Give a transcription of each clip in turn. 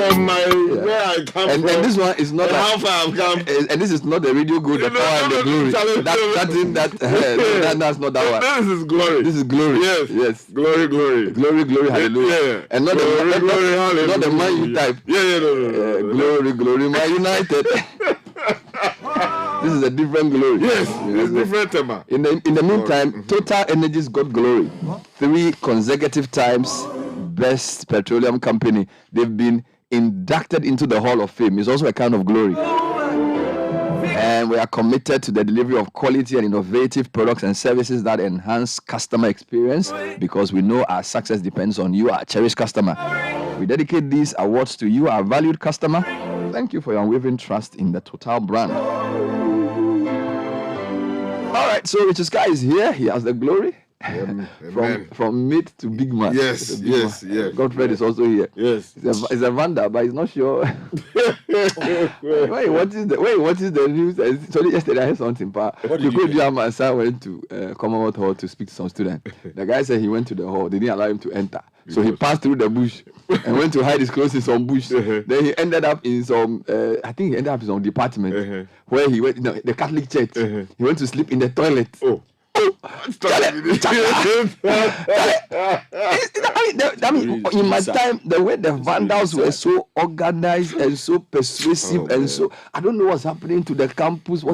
from where I come from. And this one is not how far I've come. And this is not the radio good, the power and the glory. That's not that one. This is glory. This is glory. Yes. Glory. Glory, hallelujah. Yeah. And not glory, hallelujah. Not the Man U type. No. Glory, Man United. This is a different glory. Yes, it's different tema. In the meantime, Total Energies got glory. 3 consecutive times best petroleum company. They've been inducted into the Hall of Fame. It's also a kind of glory. And we are committed to the delivery of quality and innovative products and services that enhance customer experience, because we know our success depends on you, our cherished customer. We dedicate these awards to you, our valued customer. Thank you for your unwavering trust in the Total brand. All right, so Richard Sky is here. He has the glory. From mid to big man. Yes. Godfred is also here. Yes. It's a Vanda, but he's not sure. What is the news? Sorry, yesterday I heard something. My son went to Commonwealth Hall to speak to some students. The guy said he went to the hall. They didn't allow him to enter. So he passed through the bush and went to hide his clothes in some bush. Then he ended up in some, I think he ended up in some department where he went, the Catholic church. He went to sleep in the toilet. In my time, the way the Vandals were so organized and so persuasive and so, I don't know what's happening to the campus. I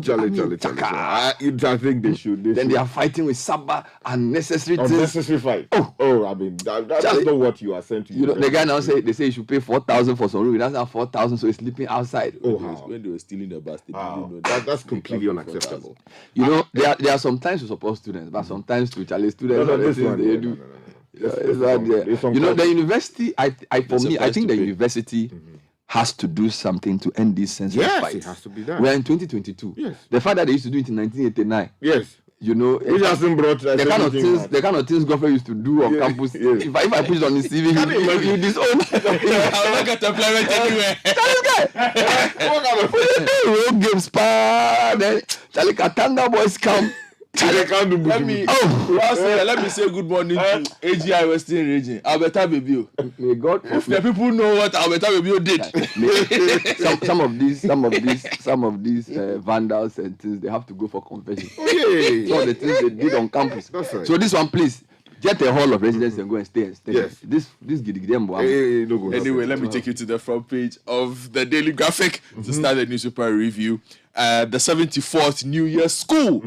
think they should. Then they are fighting with Sabah, unnecessary fight. I mean, that's not what you are saying to you. The guy now say they say you should pay 4,000 for some room. He doesn't have 4,000, so he's sleeping outside. When they were stealing the bus, that's completely unacceptable. There are sometimes you support students, but sometimes to challenge students. They do. The university. I think the university has to do something to end this senseless fight. Yes, it has to be done. We're in 2022. Yes. The fact that they used to do it in 1989. Yes. Which hasn't brought the kind of things Godfrey used to do on campus. Yes. If I put it on his CV, you disown. I'll not get employment anywhere. Road games, then Charlie Katanga boys come. Let me say good morning to AGI Western Region. Alberta Baby. May God. If the people know what Alberta Baby did. some of these vandals and things, they have to go for confession. Some of the things they did on campus. Right. So this one, please. Get a hall of residence and go and stay. Yes. This gidigidem. Anyway, let me take you to the front page of the Daily Graphic to start the newspaper review. The 74th New Year School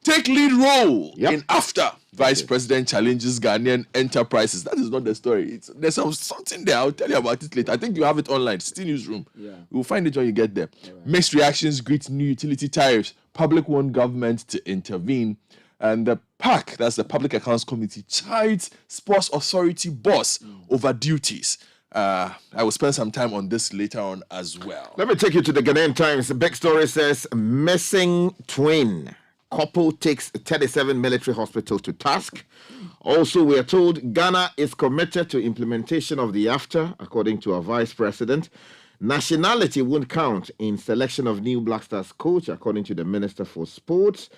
take lead role in after Vice President challenges Ghanaian enterprises. That is not the story. There's something there. I'll tell you about it later. I think you have it online. Citi Newsroom. You'll find it when you get there. Mixed reactions greet new utility tariffs. Public want government to intervene. And the PAC, that's the Public Accounts Committee, chides Sports Authority boss over duties. I will spend some time on this later on as well. Let me take you to the Ghanaian Times. The big story says, missing twin. Couple takes 37 military hospitals to task. Also, we are told Ghana is committed to implementation of the AFTA, according to our Vice President. Nationality won't count in selection of new Black Stars coach, according to the Minister for Sports.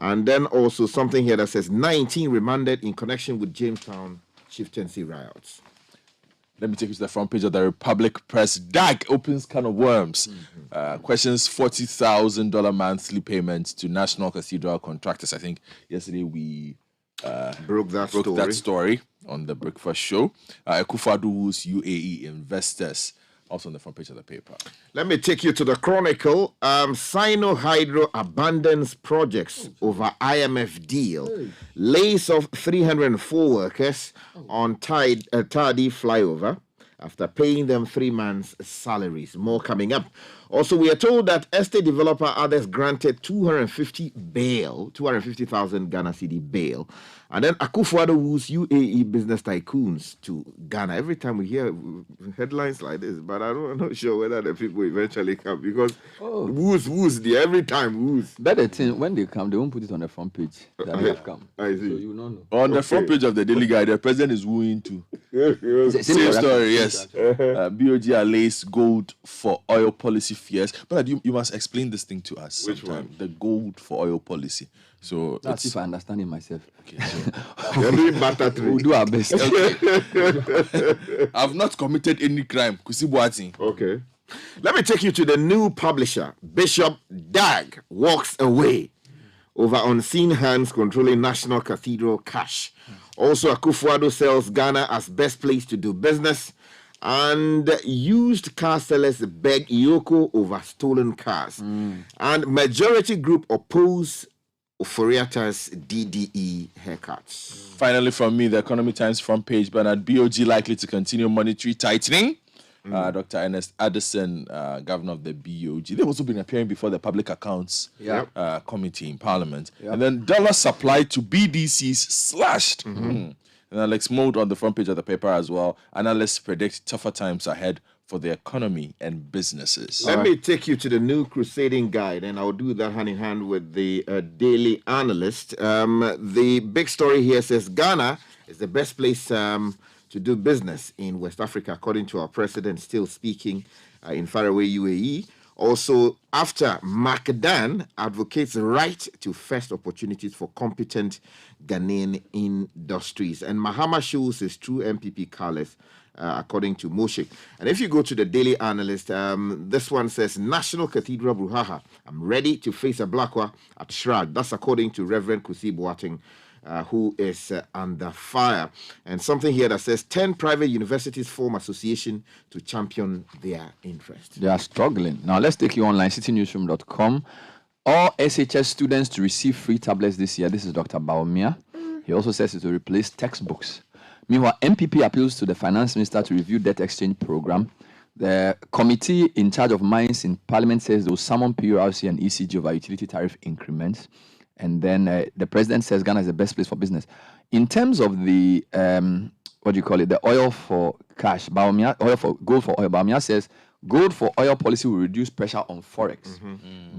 And then also something here that says 19 remanded in connection with Jamestown chieftaincy riots. Let me take you to the front page of the Republic Press. DAG opens can of worms. Questions $40,000 monthly payments to National Cathedral contractors. I think yesterday we broke that story on the Breakfast Show. Akufo-Addo's UAE investors. Also on the front page of the paper. Let me take you to the Chronicle. Sino Hydro abandons projects over IMF deal. Lays off 304 workers on Tardy flyover after paying them 3 months' salaries. More coming up. Also, we are told that estate developer others granted 250,000 Ghana cedi bail. And then Akufo-Addo's UAE business tycoons to Ghana. Every time we hear headlines like this, but I'm not sure whether the people eventually come because who's there every time who's. Better thing, when they come, they won't put it on the front page that they have come. I see. So you don't know. On the front page of the Daily Guide, the president is wooing too. Same story, yes. BOG allays gold for oil policy fears. But you must explain this thing to us. Which sometime. one? The gold for oil policy. So That's if I understand it myself. Okay, so You're doing better three. We'll do our best. I've not committed any crime. Kusi Boateng. Okay. Let me take you to the new publisher. Bishop Dag walks away over unseen hands controlling National Cathedral cash. Also, Akufo-Addo sells Ghana as best place to do business. And used car sellers beg Iyoko over stolen cars. And majority group oppose Oforiata's DDE haircuts. Finally, from me, the Economy Times front page, Bernard, BOG likely to continue monetary tightening. Dr. Ernest Addison, governor of the BOG. They've also been appearing before the Public Accounts Committee in Parliament. And then dollar supply to BDCs slashed. And Alex Mode on the front page of the paper as well. Analysts predict tougher times ahead for the economy and businesses. Let me take you to the new crusading guide, and I'll do that hand in hand with the Daily Analyst. The big story here says Ghana is the best place to do business in West Africa, according to our president, still speaking in faraway UAE. Also, after Macdan advocates right to first opportunities for competent Ghanaian industries. And Mahama shows his true MPP colors, according to Moshik. And if you go to the Daily Analyst, this one says, National Cathedral Bruhaha, I'm ready to face a Blakwa at Shrad. That's according to Reverend Kusi Boateng, who is under fire. And something here that says 10 private universities form association to champion their interest. They are struggling. Now, let's take you online, citynewsroom.com. All SHS students to receive free tablets this year. This is Dr. Baumia. He also says it will replace textbooks. Meanwhile, MPP appeals to the finance minister to review debt exchange program. The committee in charge of mines in Parliament says they will summon PURC and ECG over utility tariff increments. And then the president says Ghana is the best place for business. In terms of the, the oil for cash, gold for oil, Baumia says gold for oil policy will reduce pressure on Forex.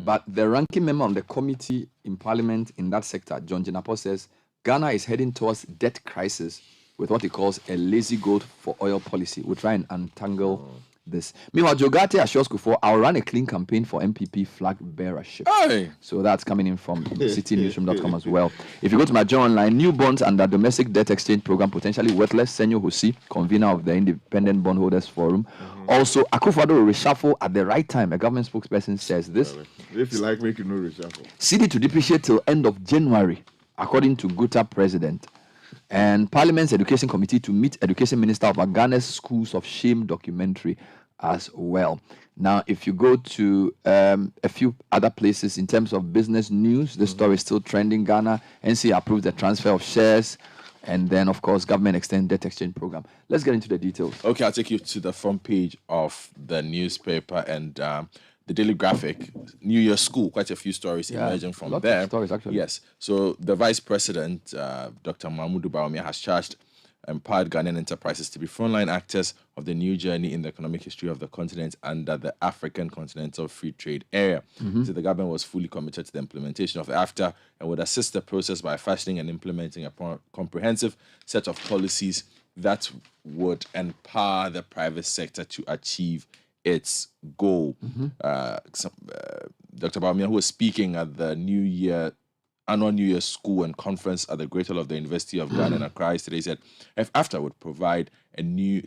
But the ranking member on the committee in Parliament in that sector, John Jinapo, says Ghana is heading towards debt crisis with what he calls a lazy gold for oil policy. We'll try and untangle this. Meanwhile, Jogate assures Kufuor, I'll run a clean campaign for MPP flag bearership. Hey. So that's coming in from citynewsroom.com as well. If you go to my journal online, new bonds under domestic debt exchange program potentially worthless. Senyo Husi, convener of the Independent Bondholders Forum. Also, Akufo-Addo will reshuffle at the right time. A government spokesperson says this. If you like, make it no reshuffle. Citi to depreciate till end of January, according to Guta president. And Parliament's Education Committee to meet Education Minister of Ghana's Schools of Shame documentary as well. Now, if you go to a few other places in terms of business news, the story is still trending. Ghana, NC approved the transfer of shares, and then, of course, government extend debt exchange program. Let's get into the details. Okay, I'll take you to the front page of the newspaper and the Daily Graphic. New Year School, quite a few stories emerging from there. Stories, actually. Yes. So the Vice President, Dr. Mahmoud Bawumia, has charged empowered Ghanaian enterprises to be frontline actors of the new journey in the economic history of the continent under the African Continental Free Trade Area. So the government was fully committed to the implementation of AFTA and would assist the process by fashioning and implementing a comprehensive set of policies that would empower the private sector to achieve its goal. Dr. Bawumia, who was speaking at the annual New Year School and Conference at the Great Hall of the University of Ghana in Accra today, said AFTA would provide a new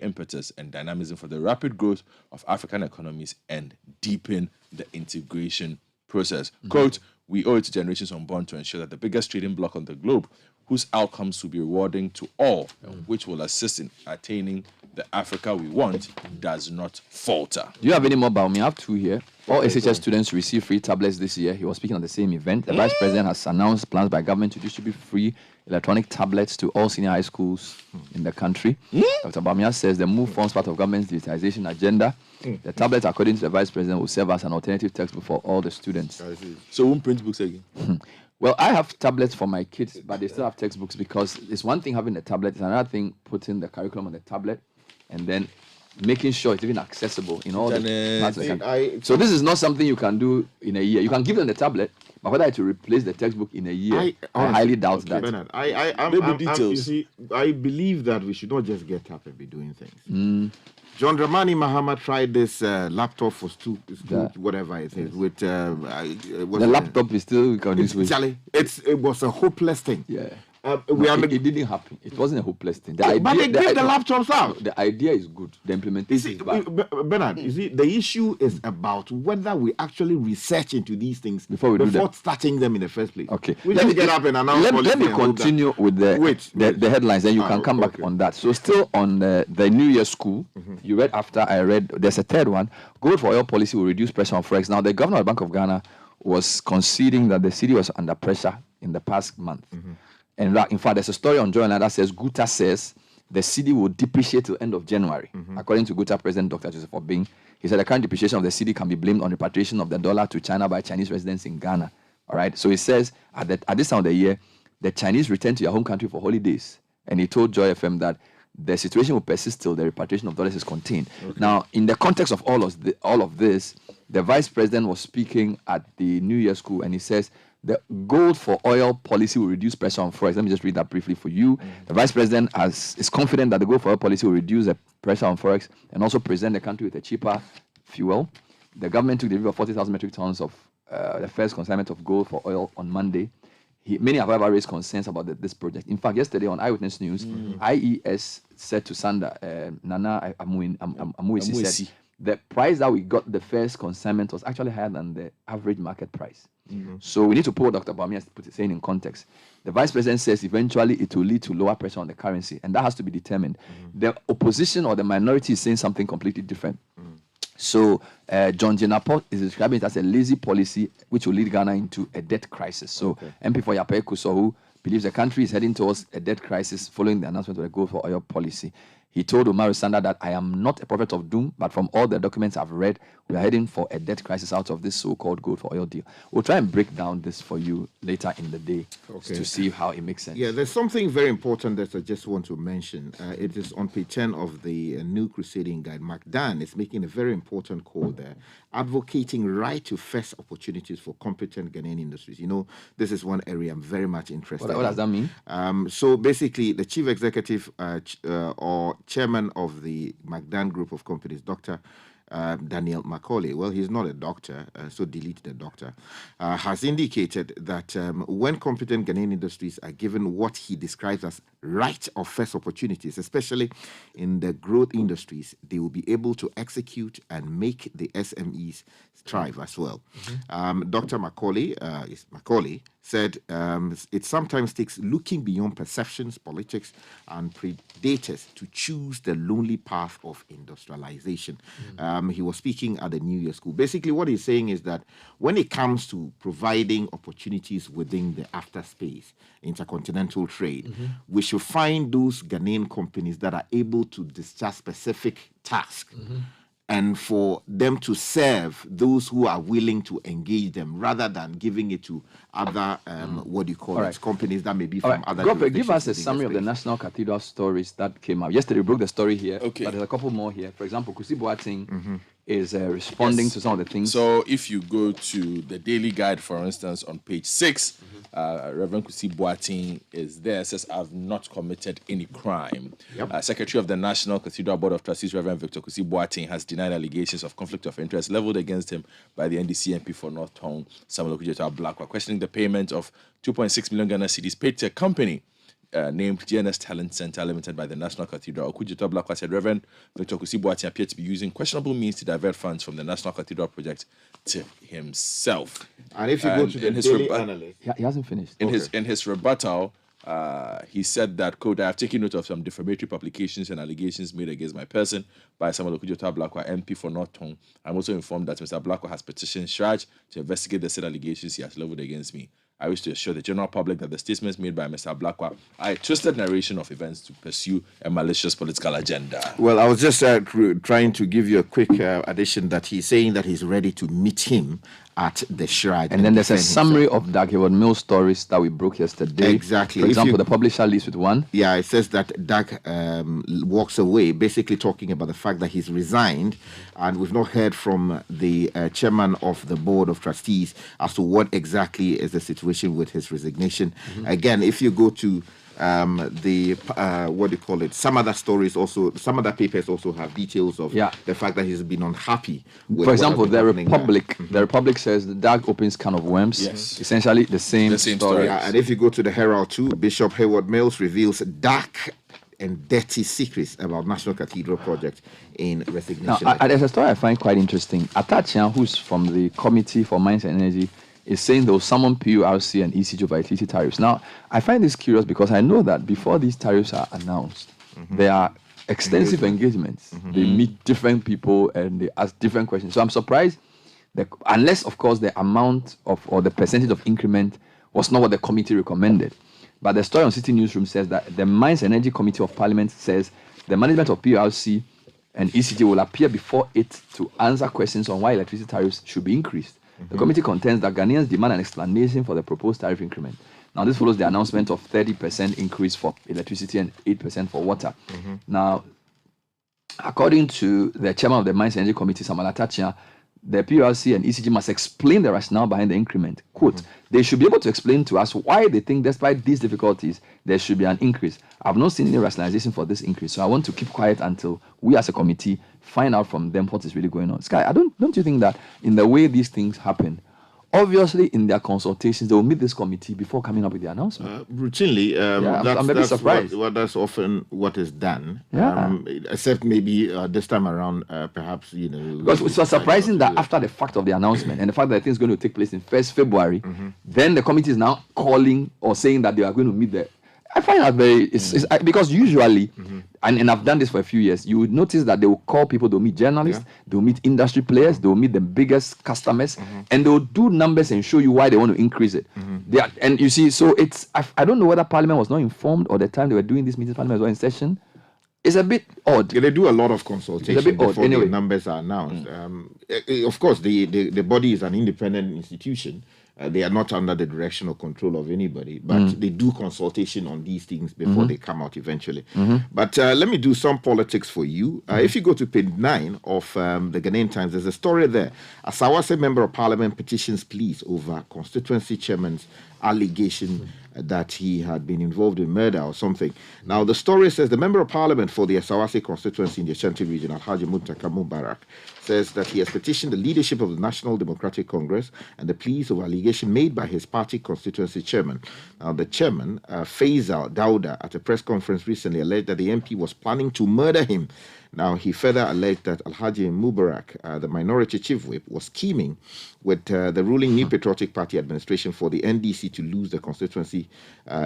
impetus and dynamism for the rapid growth of African economies and deepen the integration process. Quote, we owe it to generations unborn to ensure that the biggest trading bloc on the globe, whose outcomes will be rewarding to all, which will assist in attaining the Africa we want, does not falter. Do you have any more, Baumia? I have two here. All SHS students receive free tablets this year. He was speaking at the same event. The Vice President has announced plans by government to distribute free electronic tablets to all senior high schools in the country. Dr. Baumia says the move forms part of government's digitization agenda. The tablets, according to the Vice President, will serve as an alternative textbook for all the students. So won't print books again? Well, I have tablets for my kids, but they still have textbooks because it's one thing having the tablet, it's another thing putting the curriculum on the tablet and then making sure it's even accessible in all the parts of the Internet. country. So this is not something you can do in a year. You can give them the tablet, but whether to replace the textbook in a year, I highly doubt that. Bernard, Details. you see, I believe that we should not just get up and be doing things. John Dramani Mahama tried this laptop for whatever it is with The laptop is still on this way. Charlie, it was a hopeless thing. Yeah. It didn't happen. It wasn't a hopeless thing. but they gave the laptops out. The idea is good. The implementation is bad. Bernard, you see, the issue is about whether we actually research into these things before starting them in the first place. Okay. We just get up and announce. Let me continue with the headlines, then you can come back on that. So still on the New Year school, you read after I read, there's a third one. Gold for oil policy will reduce pressure on forex. Now, the governor of the Bank of Ghana was conceding that the city was under pressure in the past month. And in fact, there's a story on Joy that says Guta says the cedi will depreciate till end of January. According to Guta President Dr. Joseph Obing, he said the current depreciation of the cedi can be blamed on repatriation of the dollar to China by Chinese residents in Ghana. All right. So he says at this time of the year, the Chinese return to their home country for holidays. And he told Joy FM that the situation will persist till the repatriation of dollars is contained. Now, in the context of all of this, the vice president was speaking at the New Year school, and he says the gold for oil policy will reduce pressure on forex. Let me just read that briefly for you. The vice president is confident that the gold for oil policy will reduce the pressure on forex and also present the country with a cheaper fuel. The government took delivery of 40,000 metric tons of the first consignment of gold for oil on Monday. Many have however raised concerns about this project. In fact, yesterday on Eyewitness News, IES said to Sanda, Nana Amuisi said, the price that we got the first consignment was actually higher than the average market price. So we need to put what Dr. Bamiya is saying in context. The vice president says eventually it will lead to lower pressure on the currency, and that has to be determined. The opposition or the minority is saying something completely different. So John Jenapo is describing it as a lazy policy which will lead Ghana into a debt crisis. So MP for Yape Kusohu believes the country is heading towards a debt crisis following the announcement of the gold for oil policy. He told Umaru Sanda that I am not a prophet of doom, but from all the documents I've read, we are heading for a debt crisis out of this so-called gold for oil deal. We'll try and break down this for you later in the day to see how it makes sense. Yeah, there's something very important that I just want to mention. It is on page 10 of the New Crusading Guide. MacDan is making a very important call there, advocating right to first opportunities for competent Ghanaian industries. You know, this is one area I'm very much interested in. What does that mean? So basically, the chief executive or chairman of the MacDan group of companies, Dr. Daniel Macaulay, well, he's not a doctor, so delete the doctor, has indicated that when competent Ghanaian industries are given what he describes as right of first opportunities, especially in the growth industries, they will be able to execute and make the SMEs thrive as well. Dr. Macaulay said it sometimes takes looking beyond perceptions, politics, and predators to choose the lonely path of industrialization. He was speaking at the New Year school. Basically, what he's saying is that when it comes to providing opportunities within the after space, intercontinental trade, we should find those Ghanaian companies that are able to discharge specific tasks. And for them to serve those who are willing to engage them, rather than giving it to other, companies that may be from other jurisdictions. Give us a summary of the National Cathedral stories that came out. Yesterday we broke the story here, but there's a couple more here. For example, Kusi Boateng is responding to some of the things. So if you go to the Daily Guide, for instance, on page 6, Reverend Kusi Boateng is there, says, I've not committed any crime. Secretary of the National Cathedral Board of Trustees, Reverend Victor Kusi Boateng, has denied allegations of conflict of interest leveled against him by the NDC MP for North Tongue, Samuel Okudzeto Ablakwa, questioning the payment of 2.6 million Ghana cedis paid to a company named GNS Talent Center Limited by the National Cathedral. Okudzeto Ablakwa said Reverend Victor Kusi Boateng appeared to be using questionable means to divert funds from the National Cathedral project to himself. And if you go to the Daily Analyst, he hasn't finished. In his rebuttal, he said that, quote, I have taken note of some defamatory publications and allegations made against my person by Samuel Okudzeto Ablakwa, MP for North Tongue. I'm also informed that Mr. Ablakwa has petitioned Shraj to investigate the said allegations he has leveled against me. I wish to assure the general public that the statements made by Mr. Ablakwa are a twisted narration of events to pursue a malicious political agenda. Well, I was just trying to give you a quick addition that he's saying that he's ready to meet him at the shrine. And then there's a defend summary himself. of Doug Hayward Mill stories that we broke yesterday. Exactly. For If example, you- the publisher leaves with one. Yeah, it says that Doug walks away, basically talking about the fact that he's resigned, and we've not heard from the chairman of the board of trustees as to what exactly is the situation with his resignation. Again, if you go to the what do you call it? Some other stories also, some other papers also have details of the fact that he's been unhappy. With For example, what has the been happening Republic. The Republic says the Doug opens can of worms. Yes. Essentially the same story. Yeah, and if you go to the Herald too, Bishop Hayward Mills reveals dark and dirty secrets about National Cathedral project in resignation. Now, there's a story I find quite interesting. Atachian, who's from the Committee for Mines and Energy, is saying they will summon PURC and ECG over electricity tariffs. Now, I find this curious because I know that before these tariffs are announced, there are extensive engagements. They meet different people and they ask different questions. So I'm surprised that, unless, of course, the amount of or the percentage of increment was not what the committee recommended. But the story on City Newsroom says that the Mines and Energy Committee of Parliament says the management of PURC and ECG will appear before it to answer questions on why electricity tariffs should be increased. The committee contends that Ghanaians demand an explanation for the proposed tariff increment. Now, this follows the announcement of 30% increase for electricity and 8% for water. Now, according to the chairman of the Mines and Energy Committee, Samuel Atachian, the PURC and ECG must explain the rationale behind the increment. Quote, they should be able to explain to us why they think despite these difficulties, there should be an increase. I've not seen any rationalization for this increase, so I want to keep quiet until we as a committee find out from them what is really going on. Sky, don't you think that in the way these things happen, obviously in their consultations, they will meet this committee before coming up with the announcement? Routinely, I'm a bit surprised. That's often what is done. Yeah. Except maybe this time around, perhaps, you know. Because it was surprising that after the fact of the announcement and the fact that things going to take place in 1st February, then the committee is now calling or saying that they are going to meet the. I find that very because usually, and I've done this for a few years, you would notice that they will call people, they'll meet journalists, they'll meet industry players, they'll meet the biggest customers, and they'll do numbers and show you why they want to increase it. And you see, so it's I don't know whether Parliament was not informed or the time they were doing these meetings, Parliament was not in session. It's a bit odd. Yeah, they do a lot of consultation before anyway. the numbers are announced. Of course, the body is an independent institution. They are not under the direction or control of anybody, but they do consultation on these things before they come out eventually. But let me do some politics for you. If you go to page 9 of the Ghanaian Times, there's a story there. A Sawase member of parliament petitions police over constituency chairman's allegation that he had been involved in murder or something. Now, the story says the member of parliament for the Asawase constituency in the Ashanti region, Alhaji Muntaka Mubarak, says that he has petitioned the leadership of the National Democratic Congress and the police of allegation made by his party constituency chairman. Now, the chairman, Faisal Dauda, at a press conference recently alleged that the MP was planning to murder him. Now, he further alleged that Alhaji Mubarak, the minority chief whip, was scheming with the ruling New Patriotic Party administration for the NDC to lose the constituency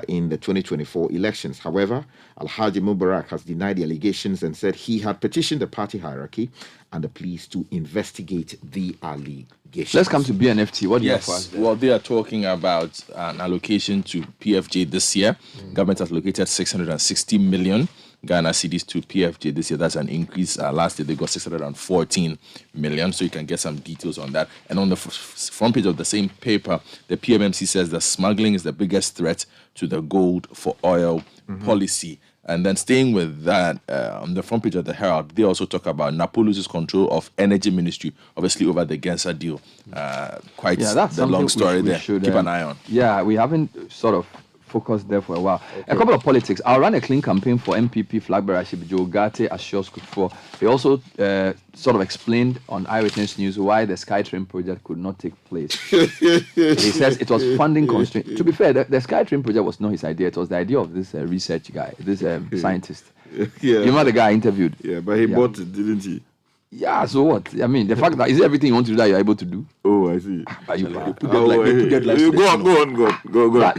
in the 2024 elections. However, Alhaji Mubarak has denied the allegations and said he had petitioned the party hierarchy and the police to investigate the allegations. Let's come to BNFT. What do you have for us Yes, there? well, they are talking about an allocation to PFJ this year. Government has allocated 660 million Ghana cedis to PFJ this year. That's an increase. Last year they got 614 million. So you can get some details on that. And on the front page of the same paper, the PMMC says that smuggling is the biggest threat to the gold for oil policy. And then staying with that, on the front page of the Herald, they also talk about Napolo's control of energy ministry, obviously over the Gensa deal. Quite that's the long something story we there. should, Keep an eye on. Yeah, we haven't sort of focused there for a while. A couple of politics. I'll run a clean campaign for MPP flag bearership. Joe Gate assures Kufo. They also sort of explained on Eyewitness News why the SkyTrain project could not take place. He says it was funding constraint. To be fair, the SkyTrain project was not his idea. It was the idea of this research guy, this scientist. Yeah. You remember the guy I interviewed? Yeah, but he bought it, didn't he? Yeah, so what? I mean, the fact that is it everything you want to do that you're able to do? Oh, I see. But you, Go on.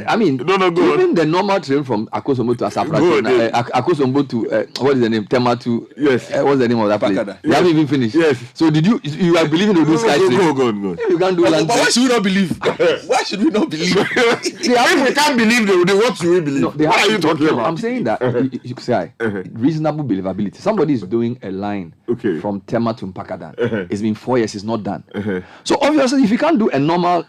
I mean, No, go on. even the normal train from Akosombo to Asafra, Go on, Akosombo to what is the name? Tema to Yes. What's the name of that place? Pakada. You haven't even finished. Yes. So did you are believing to do sky train? Go on. You can't do land But why train. should we not believe? Why should we not believe? If we can't believe them, what should we believe? No, they What have are you talking about? I'm saying that you say reasonable believability. Somebody is doing a line Okay. from Tema to Mpakadan. It's been 4 years. It's not done. So obviously if you can't do a normal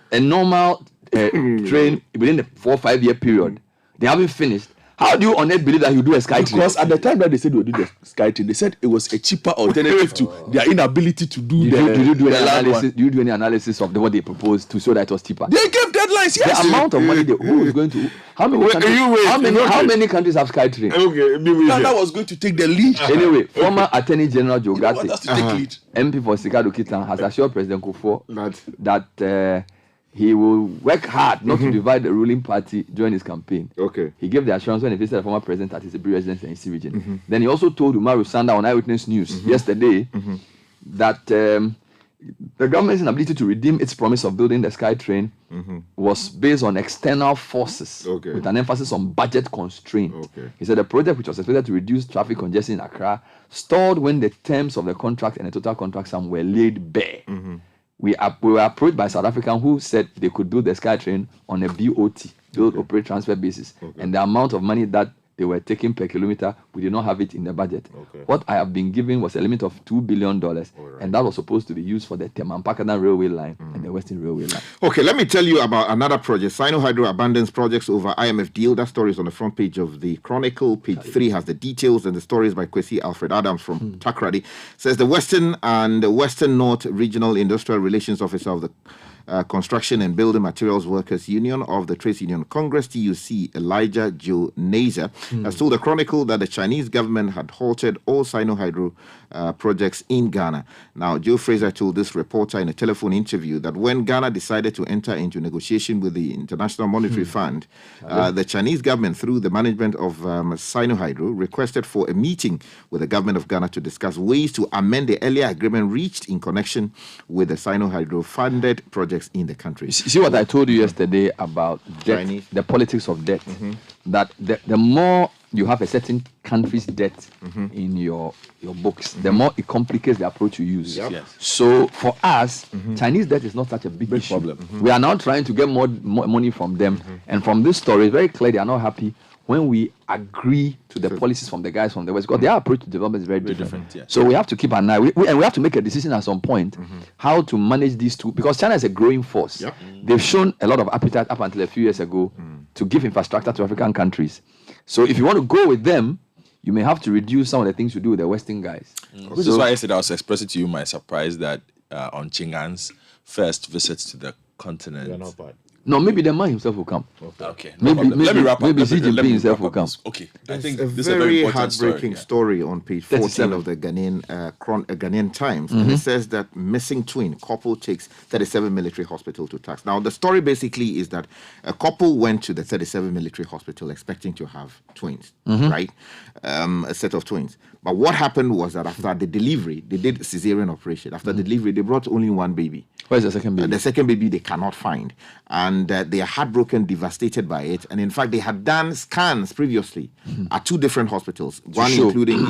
train within the 4 or 5 year period, they haven't finished. How do you on earth believe that you do a sky train? Because at the time that they said we would do the sky train, they said it was a cheaper alternative to their inability to do Did you do any land analysis? one. Do you do any analysis of what they proposed to show that it was cheaper? They gave deadlines, yes. The amount of money who is going to how many countries have sky train? Okay, Ghana was going to take the lead. Anyway, former Attorney General Joe They want us to take lead. MP for Sikado Kitan has assured President Kufuor that he will work hard not to divide the ruling party during his campaign. Okay. He gave the assurance when he visited the former president at his residence in the region. Then he also told Umaru Sanda on Eyewitness News yesterday that the government's inability to redeem its promise of building the sky train was based on external forces with an emphasis on budget constraint. He said the project, which was expected to reduce traffic congestion in Accra, stalled when the terms of the contract and the total contract sum were laid bare. We were approached by South Africans who said they could build the sky train on a BOT, build, operate, transfer basis. And the amount of money that they were taking per kilometer, we did not have it in the budget. What I have been given was a limit of $2 billion, and that was supposed to be used for the Temampakadan Railway Line and the Western Railway Line. Okay, let me tell you about another project. Sino Hydro abandons projects over IMF deal. That story is on the front page of the Chronicle. Page 3 has the details, and the story is by Kwesi Alfred Adams from Takrady. Says the Western and the Western North Regional Industrial Relations Officer of the Construction and Building Materials Workers Union of the Trades Union Congress, TUC, Elijah Joe Nazer, has told the Chronicle that the Chinese government had halted all Sino-Hydro projects in Ghana. Now, Joe Fraser told this reporter in a telephone interview that when Ghana decided to enter into negotiation with the International Monetary Fund, the Chinese government, through the management of Sino-Hydro, requested for a meeting with the government of Ghana to discuss ways to amend the earlier agreement reached in connection with the Sino-Hydro funded projects in the country. See what I told you yesterday about debt, the politics of debt, that the more you have a certain country's debt in your books, the more it complicates the approach you use. So for us, Chinese debt is not such a big issue. problem. We are now trying to get more money from them, and from this story, it's very clear they are not happy when we agree to the policies from the guys from the West, because their approach to development is very different. So we have to keep an eye, and we have to make a decision at some point how to manage these two, because China is a growing force. They've shown a lot of appetite up until a few years ago to give infrastructure to African countries. So if you want to go with them, you may have to reduce some of the things you do with the Western guys. Which is why yesterday I was expressing to you my surprise that on Chingan's first visit to the continent. No, maybe the man himself will come. Okay. Maybe let me wrap up. Maybe Xi Let Jinping me himself wrap will up come. this. Okay. I think a this is a very very important heartbreaking story on page 14 37. of the Ghanaian Times. And it says that missing twin couple takes 37 military hospital to task. Now, the story basically is that a couple went to the 37 military hospital expecting to have twins, right? A set of twins. But what happened was that after the delivery, they did a cesarean operation. After the delivery, they brought only one baby. Where's the second baby? The second baby they cannot find. And they are heartbroken, devastated by it. And in fact, they had done scans previously at two different hospitals. One including,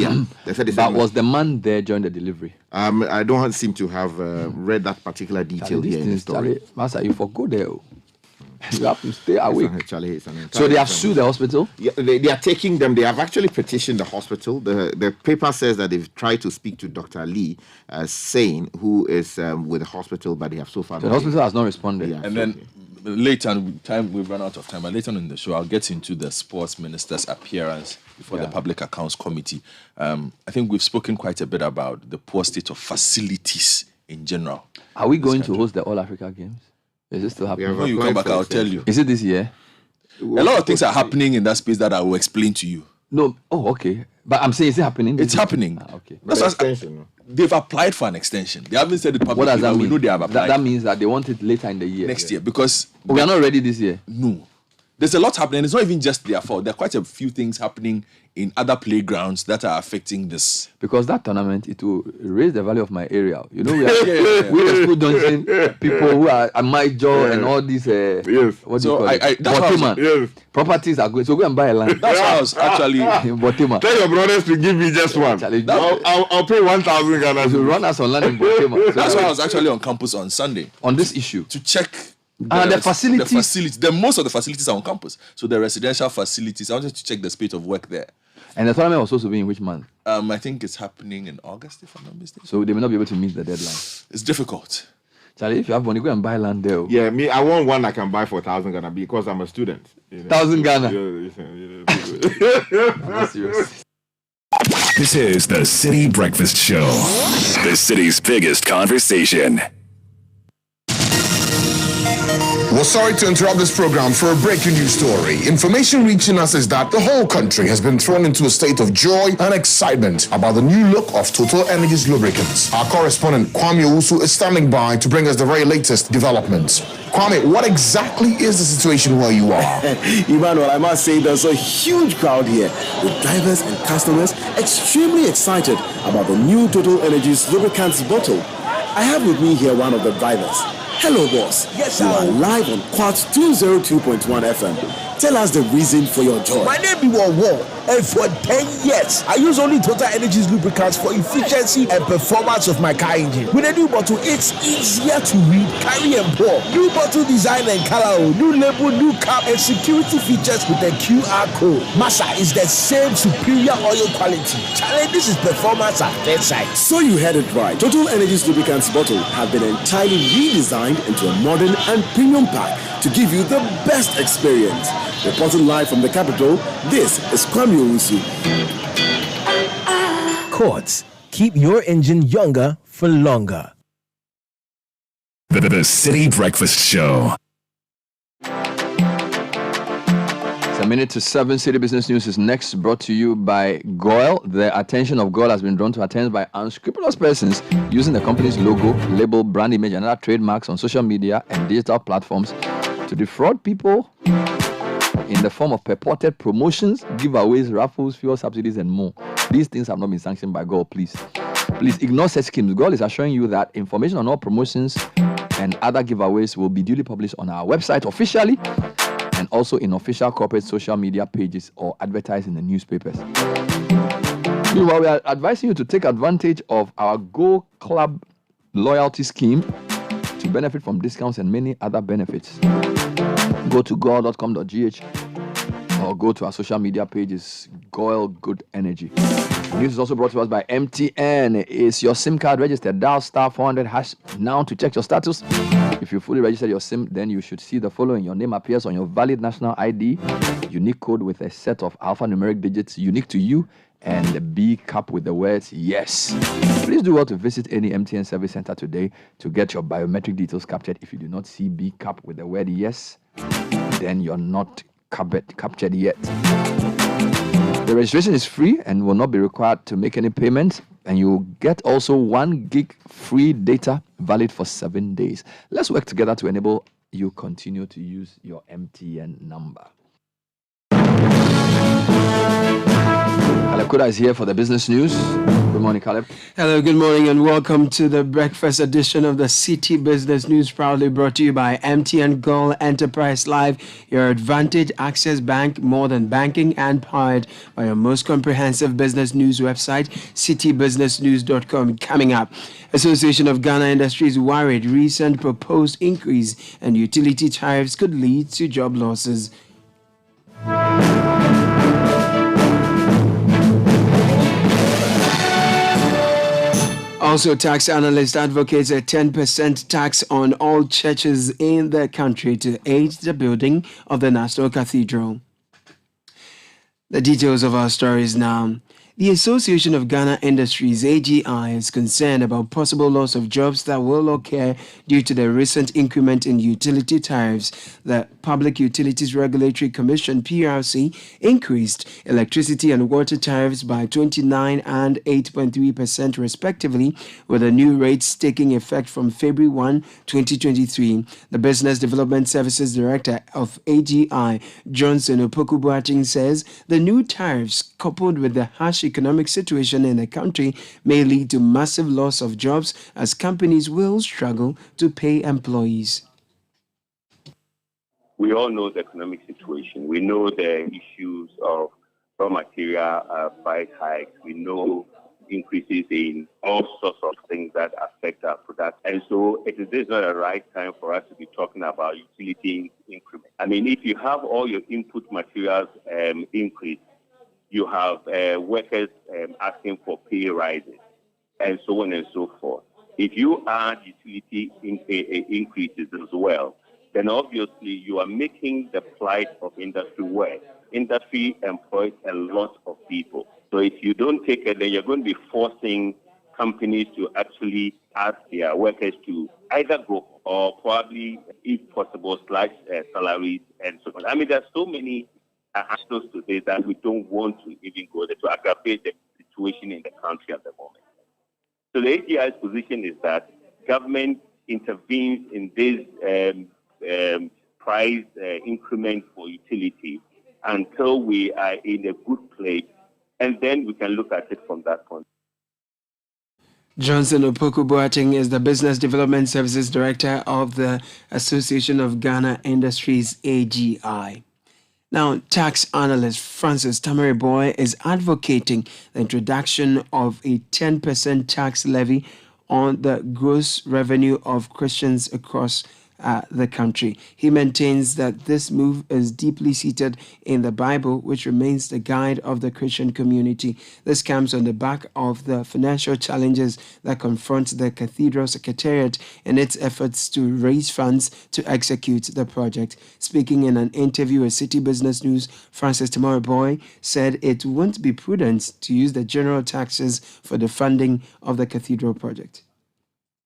the 37. But was the man there during the delivery? I don't seem to have read that particular detail here in the story. Master, you forgot there. You have to stay awake. So So they have sued the hospital? Yeah, they are taking them. They have actually petitioned the hospital. The paper says that they've tried to speak to Dr. Lee Sane, who is with the hospital, but they have so far The hospital has not responded. Yeah. And then later on, we've run out of time, but later on in the show, I'll get into the sports minister's appearance before the Public Accounts Committee. I think we've spoken quite a bit about the poor state of facilities in general. Are we going to host the All Africa Games? Is it still happening? When you come back, I'll tell you. Is it this year? A lot of things are happening in that space that I will explain to you. No. Oh, okay. But I'm saying, is it happening? It's happening. Okay. That's they've applied for an extension. They haven't said it publicly. What does that but mean? We know they have applied. That means that they want it later in the year. Next year, because We are not ready this year. no, there's a lot happening. It's not even just their fault. There are quite a few things happening in other playgrounds that are affecting this. Because that tournament, it will raise the value of my area. You know, we are we the school dungeon people who are at my job and all these what do you So call it? that's why I was- Botima. Properties are good. So go and buy a land. That's why I was actually. in Botima. Tell your brothers to give me just one. Charlie, I'll pay 1,000 Ghana. to run us on land in Botima. So That's why I was actually on campus on Sunday on this issue. to check. The facilities. Most of the facilities are on campus. So the residential facilities. I wanted to check the state of work there. And the tournament was supposed to be in which month? I think it's happening in August, if I'm not mistaken. So they may not be able to meet the deadline. It's difficult. Charlie, if you have money, go and buy land there. Yeah, me, I want one I can buy for 1,000 Ghana because I'm a student. 1,000 Ghana. That's serious. This is the Citi Breakfast Show, the city's biggest conversation. We're sorry to interrupt this program for a breaking news story. Information reaching us is that the whole country has been thrown into a state of joy and excitement about the new look of Total Energies lubricants. Our correspondent Kwame Owusu is standing by to bring us the very latest developments. Kwame, what exactly is the situation where you are? Emmanuel, I must say there's a huge crowd here with drivers and customers extremely excited about the new Total Energies lubricants bottle. I have with me here one of the drivers. Hello, boss. Yes, you are live on Quartz 202.1 FM. Tell us the reason for your joy. My name is War, and for 10 years, I use only Total Energies lubricants for efficiency and performance of my car engine. With a new bottle, it's easier to read, carry, and pour. New bottle design and color, new label, new cap, and security features with a QR code. Massa is the same superior oil quality. Challenge, this is performance at bedside. So you heard it right. Total Energies lubricants bottle have been entirely redesigned into a modern and premium pack to give you the best experience. Reporting live from the capital, this is Kwame Owusu. Quartz, keep your engine younger for longer. The Citi Breakfast Show. It's a minute to 7. City Business News is next, brought to you by Goil. The attention of Goil has been drawn to attempts by unscrupulous persons using the company's logo, label, brand image, and other trademarks on social media and digital platforms to defraud people in the form of purported promotions, giveaways, raffles, fuel subsidies, and more. These things have not been sanctioned by Goil, please. Please ignore such schemes. Goil is assuring you that information on all promotions and other giveaways will be duly published on our website officially and also in official corporate social media pages or advertised in the newspapers. Meanwhile, we are advising you to take advantage of our Go Club loyalty scheme to benefit from discounts and many other benefits. Go to goil.com.gh or go to our social media pages, Goil Good Energy. News is also brought to us by MTN. Is your SIM card registered? Dial star 400 hash now to check your status. If you fully registered your SIM, then you should see the following. Your name appears on your valid national ID, unique code with a set of alphanumeric digits unique to you, and the B cap with the words yes. Please do well to visit any MTN service center today to get your biometric details captured. If you do not see B cap with the word yes, then you're not captured yet. The registration is free and will not be required to make any payment, and you'll get also 1 gig free data valid for 7 days. Let's work together to enable you continue to use your MTN number. Caleb Kuda is here for the business news. Good morning, Caleb. Hello, good morning, and welcome to the breakfast edition of the Citi Business News, proudly brought to you by MTN Goal Enterprise Live, your Advantage Access Bank, more than banking, and powered by your most comprehensive business news website, citibusinessnews.com. Coming up, Association of Ghana Industries worried recent proposed increase in utility tariffs could lead to job losses. Also, tax analyst advocates a 10% tax on all churches in the country to aid the building of the National Cathedral. The details of our stories now. The Association of Ghana Industries, AGI, is concerned about possible loss of jobs that will occur due to the recent increment in utility tariffs. The Public Utilities Regulatory Commission, PRC, increased electricity and water tariffs by 29% and 8.3% respectively, with the new rates taking effect from February 1, 2023. The Business Development Services Director of AGI, Johnson Opoku-Boateng, says the new tariffs, coupled with the harsh economic situation in the country, may lead to massive loss of jobs as companies will struggle to pay employees. We all know the economic situation. We know the issues of raw material price hikes. We know increases in all sorts of things that affect our product. And so this is not the right time for us to be talking about utility increment. I mean, if you have all your input materials increase, you have workers asking for pay rises, and so on and so forth. If you add utility increases as well, then obviously you are making the plight of industry worse. Industry employs a lot of people. So if you don't take it, then you're going to be forcing companies to actually ask their workers to either go or probably, if possible, slash salaries and so on. I mean, there's so many aspects to this that we don't want to even go there to aggravate the situation in the country at the moment. So the AGI's position is that government intervenes in this price increment for utility until we are in a good place, and then we can look at it from that point. Johnson Opoku Boateng is the Business Development Services Director of the Association of Ghana Industries, AGI. Now, tax analyst Francis Tamariboy is advocating the introduction of a 10% tax levy on the gross revenue of Christians across the country. He maintains that this move is deeply seated in the Bible, which remains the guide of the Christian community. This comes on the back of the financial challenges that confront the Cathedral Secretariat in its efforts to raise funds to execute the project. Speaking in an interview with City Business News, Francis Tamariboy said it won't be prudent to use the general taxes for the funding of the Cathedral project.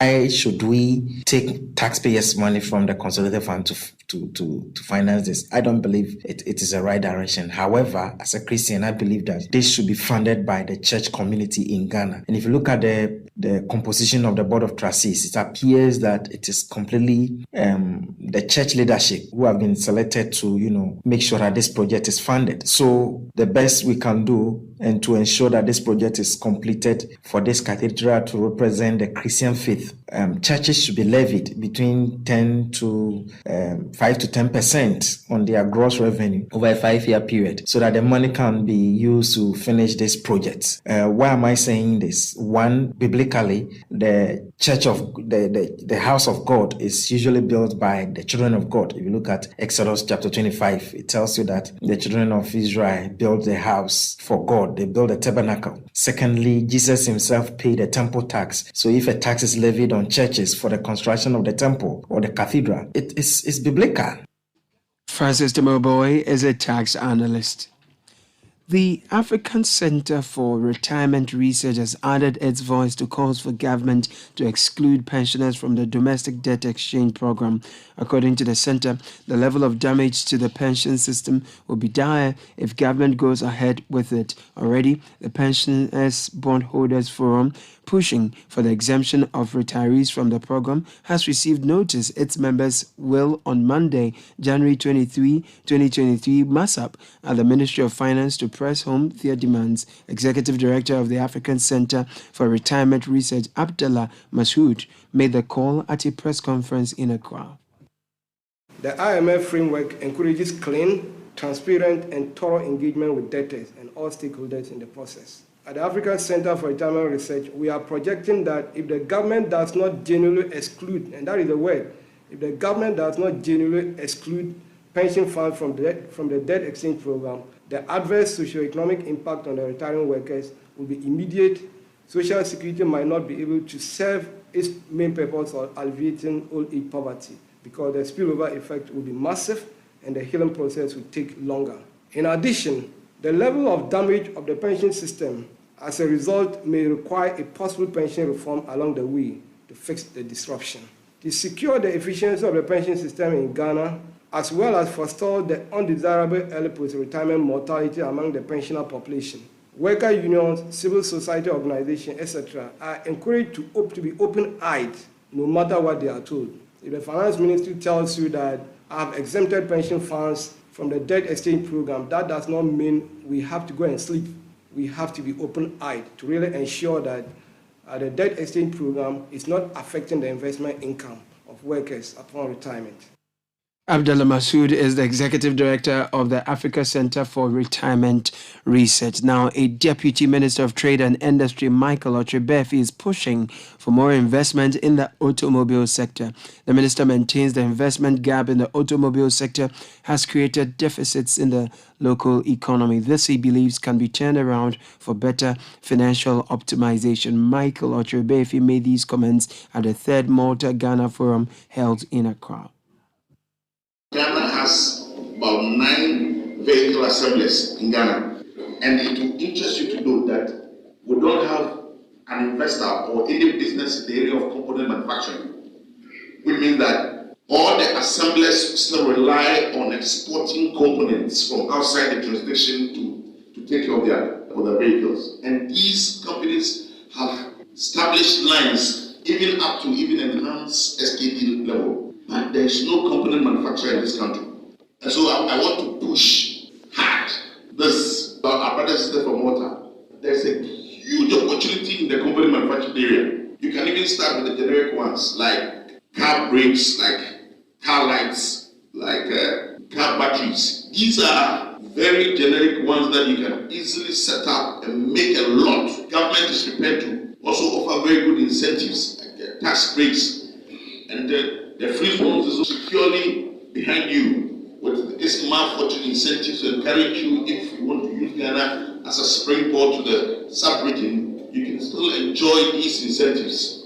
Why should we take taxpayers' money from the consolidated fund to finance this? I don't believe it is the right direction. However, as a Christian, I believe that this should be funded by the church community in Ghana. And if you look at the composition of the Board of Trustees, it appears that it is completely the church leadership who have been selected to, make sure that this project is funded. So the best we can do and to ensure that this project is completed for this cathedral to represent the Christian faith, churches should be levied between 5 to 10% on their gross revenue over a 5-year period, so that the money can be used to finish this project. Why am I saying this? One, biblically, the church of the house of God is usually built by the children of God. If you look at Exodus chapter 25, it tells you that the children of Israel built the house for God. They built a tabernacle. Secondly, Jesus himself paid a temple tax. So if a tax is levied on churches for the construction of the temple or the cathedral, it's biblical. Francis Tamariboy is a tax analyst. The African Center for Retirement Research has added its voice to calls for government to exclude pensioners from the domestic debt exchange program. According to the center, the level of damage to the pension system will be dire if government goes ahead with it. Already, the Pensioners Bondholders Forum, pushing for the exemption of retirees from the program, has received notice its members will, on Monday, January 23, 2023, mass up at the Ministry of Finance to press home their demands. Executive Director of the African Center for Retirement Research, Abdallah Masood, made the call at a press conference in Accra. The IMF framework encourages clean, transparent, and thorough engagement with debtors and all stakeholders in the process. At the African Center for Retirement Research, we are projecting that if the government does not genuinely exclude, and that is the word, if the government does not genuinely exclude pension funds from the debt exchange program, the adverse socioeconomic impact on the retiring workers will be immediate. Social Security might not be able to serve its main purpose of alleviating old age poverty, because the spillover effect will be massive and the healing process will take longer. In addition, the level of damage of the pension system as a result may require a possible pension reform along the way to fix the disruption. To secure the efficiency of the pension system in Ghana, as well as forestall the undesirable early post-retirement mortality among the pensioner population, worker unions, civil society organizations, etc., are encouraged to be open-eyed no matter what they are told. If the Finance Ministry tells you that I have exempted pension funds from the debt exchange program, that does not mean we have to go and sleep. We have to be open-eyed to really ensure that the debt exchange program is not affecting the investment income of workers upon retirement. Abdullah Masood is the Executive Director of the Africa Center for Retirement Research. Now, a Deputy Minister of Trade and Industry, Michael Otrebefi, is pushing for more investment in the automobile sector. The minister maintains the investment gap in the automobile sector has created deficits in the local economy. This, he believes, can be turned around for better financial optimization. Michael Otrebefi made these comments at the third Malta Ghana Forum held in Accra. Ghana has about 9 vehicle assemblers in Ghana, and it will interest you to know that we don't have an investor or any business in the area of component manufacturing, which means that all the assemblers still rely on exporting components from outside the jurisdiction to take care of their vehicles. And these companies have established lines even up to enhanced SKD level. But there is no component manufacturer in this country. And so I want to push hard this apprenticeship for motor. There's a huge opportunity in the component manufacturing area. You can even start with the generic ones like car brakes, like car lights, like car batteries. These are very generic ones that you can easily set up and make a lot. Government is prepared to also offer very good incentives, like tax breaks, and the free zones is securely behind you with this fortune incentives to encourage you. If you want to use Ghana as a springboard to the sub-region, you can still enjoy these incentives.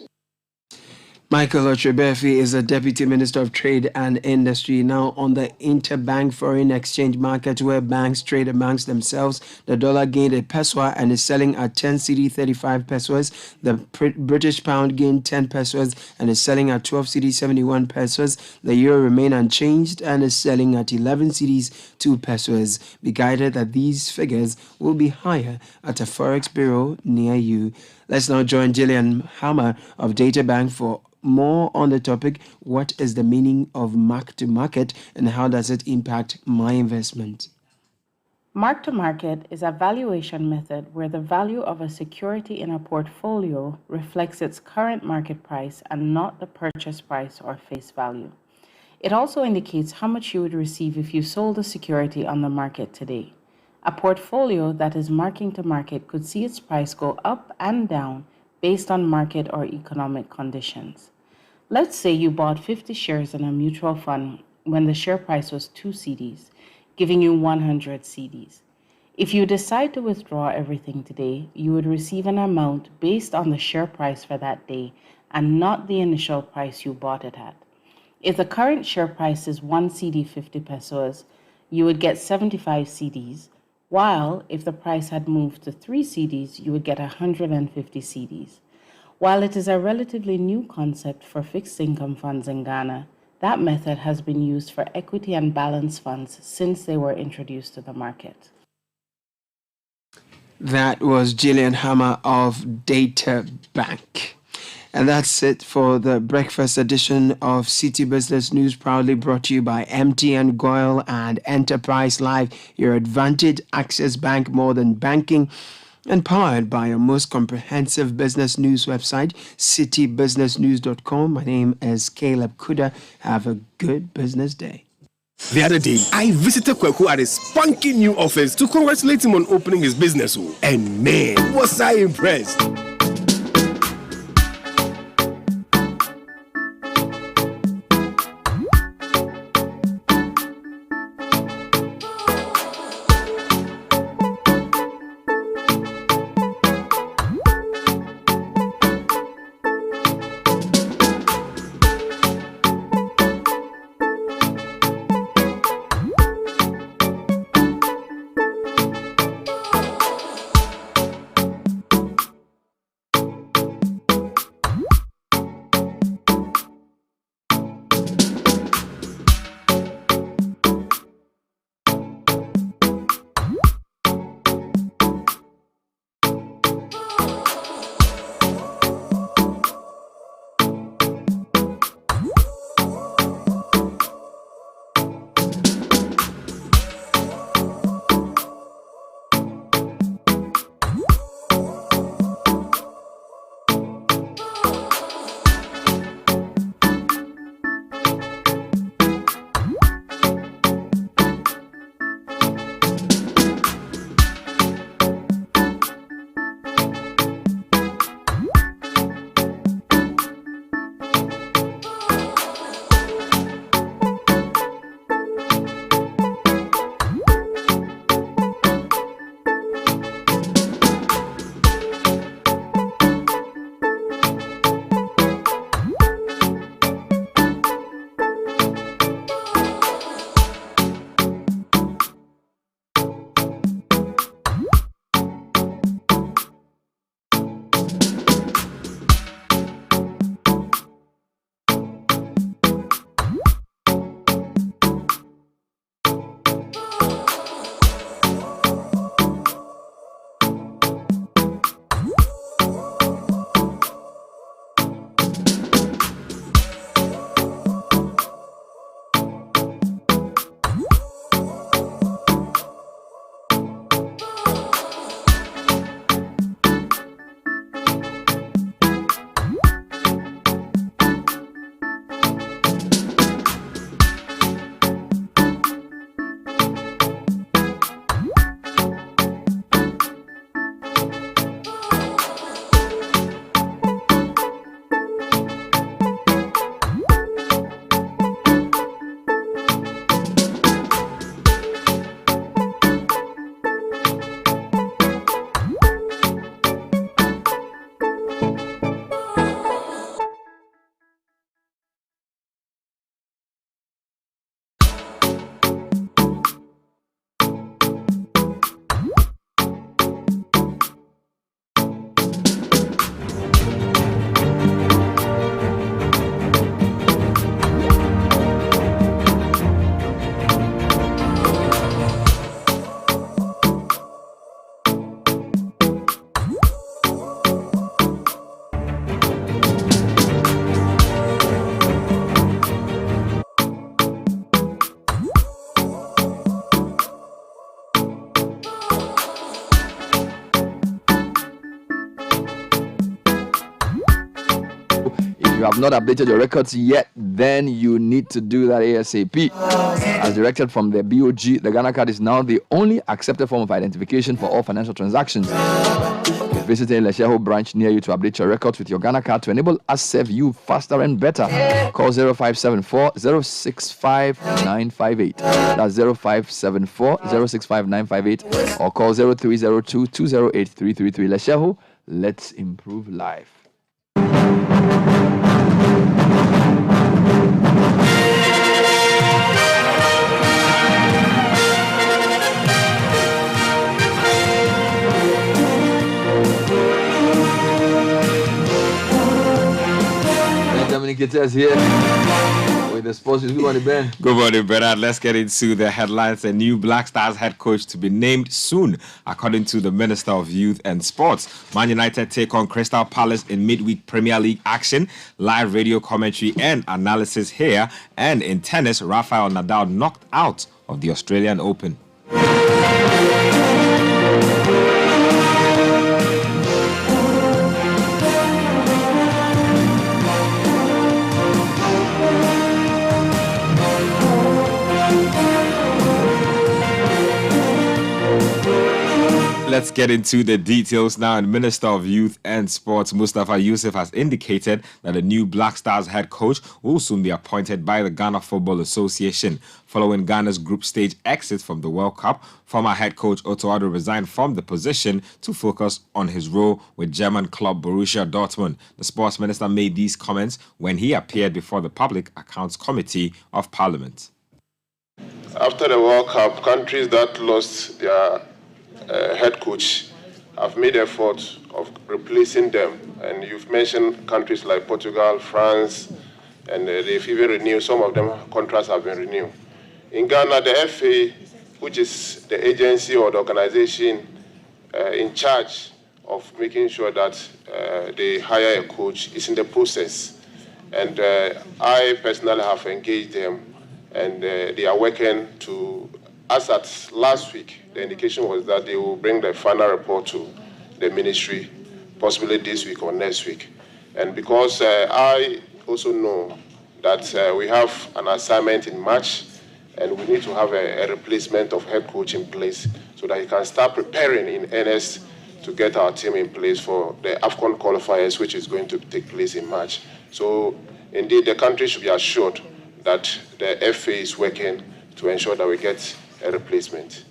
Michael Otrebefi is the Deputy Minister of Trade and Industry. Now, on the interbank foreign exchange market, where banks trade amongst themselves, the dollar gained a peso and is selling at 10 cedi 35 pesos. The British pound gained 10 pesos and is selling at 12 cedi 71 pesos. The euro remained unchanged and is selling at 11 cedis 2 pesos. Be guided that these figures will be higher at a forex bureau near you. Let's now join Gillian Hammer of DataBank for more on the topic. What is the meaning of mark-to-market and how does it impact my investment? Mark-to-market is a valuation method where the value of a security in a portfolio reflects its current market price and not the purchase price or face value. It also indicates how much you would receive if you sold a security on the market today. A portfolio that is marking to market could see its price go up and down based on market or economic conditions. Let's say you bought 50 shares in a mutual fund when the share price was 2 cedis, giving you 100 cedis. If you decide to withdraw everything today, you would receive an amount based on the share price for that day and not the initial price you bought it at. If the current share price is 1 cedi 50 pesos, you would get 75 cedis, while if the price had moved to 3 cedis, you would get 150 cedis. While it is a relatively new concept for fixed income funds in Ghana, that method has been used for equity and balance funds since they were introduced to the market. That was Gillian Hammer of DataBank. And that's it for the breakfast edition of Citi Business News, proudly brought to you by MTN, Goil and Enterprise Live, your advantage access bank more than banking, and powered by your most comprehensive business news website, citybusinessnews.com. My name is Caleb Kuda. Have a good business day. The other day, I visited Kweku at his spunky new office to congratulate him on opening his business. And man, was I impressed. you have not updated your records yet, then you need to do that ASAP. As directed from the BOG, the Ghana card is now the only accepted form of identification for all financial transactions. Visit a Lesheho branch near you to update your records with your Ghana card to enable us serve you faster and better. Call 0574 065 958. That's 0574 065 958 or call 0302 208 333. Lesheho, let's improve life. Communicators here with the sports. Good morning, Ben. Good morning, Bernard. Let's get into the headlines. A new Black Stars head coach to be named soon, according to the Minister of Youth and Sports. Man United take on Crystal Palace in midweek Premier League action. Live radio commentary and analysis here. And in tennis, Rafael Nadal knocked out of the Australian Open. Let's get into the details now. And Minister of Youth and Sports Mustafa Yusuf has indicated that a new Black Stars head coach will soon be appointed by the Ghana Football Association. Following Ghana's group stage exit from the World Cup, former head coach Otto Addo resigned from the position to focus on his role with German club Borussia Dortmund. The sports minister made these comments when he appeared before the Public Accounts Committee of Parliament. After the World Cup, countries that lost their head coach have made effort of replacing them, and you've mentioned countries like Portugal, France, and they've even renewed. Some of them contracts have been renewed. In Ghana, the FA, which is the agency or the organization in charge of making sure that they hire a coach, is in the process, and I personally have engaged them, and they are working to. As at last week, the indication was that they will bring the final report to the ministry, possibly this week or next week. And because I also know that we have an assignment in March, and we need to have a replacement of head coach in place so that he can start preparing in earnest to get our team in place for the AFCON qualifiers, which is going to take place in March. So indeed, the country should be assured that the FA is working to ensure that we get a replacement.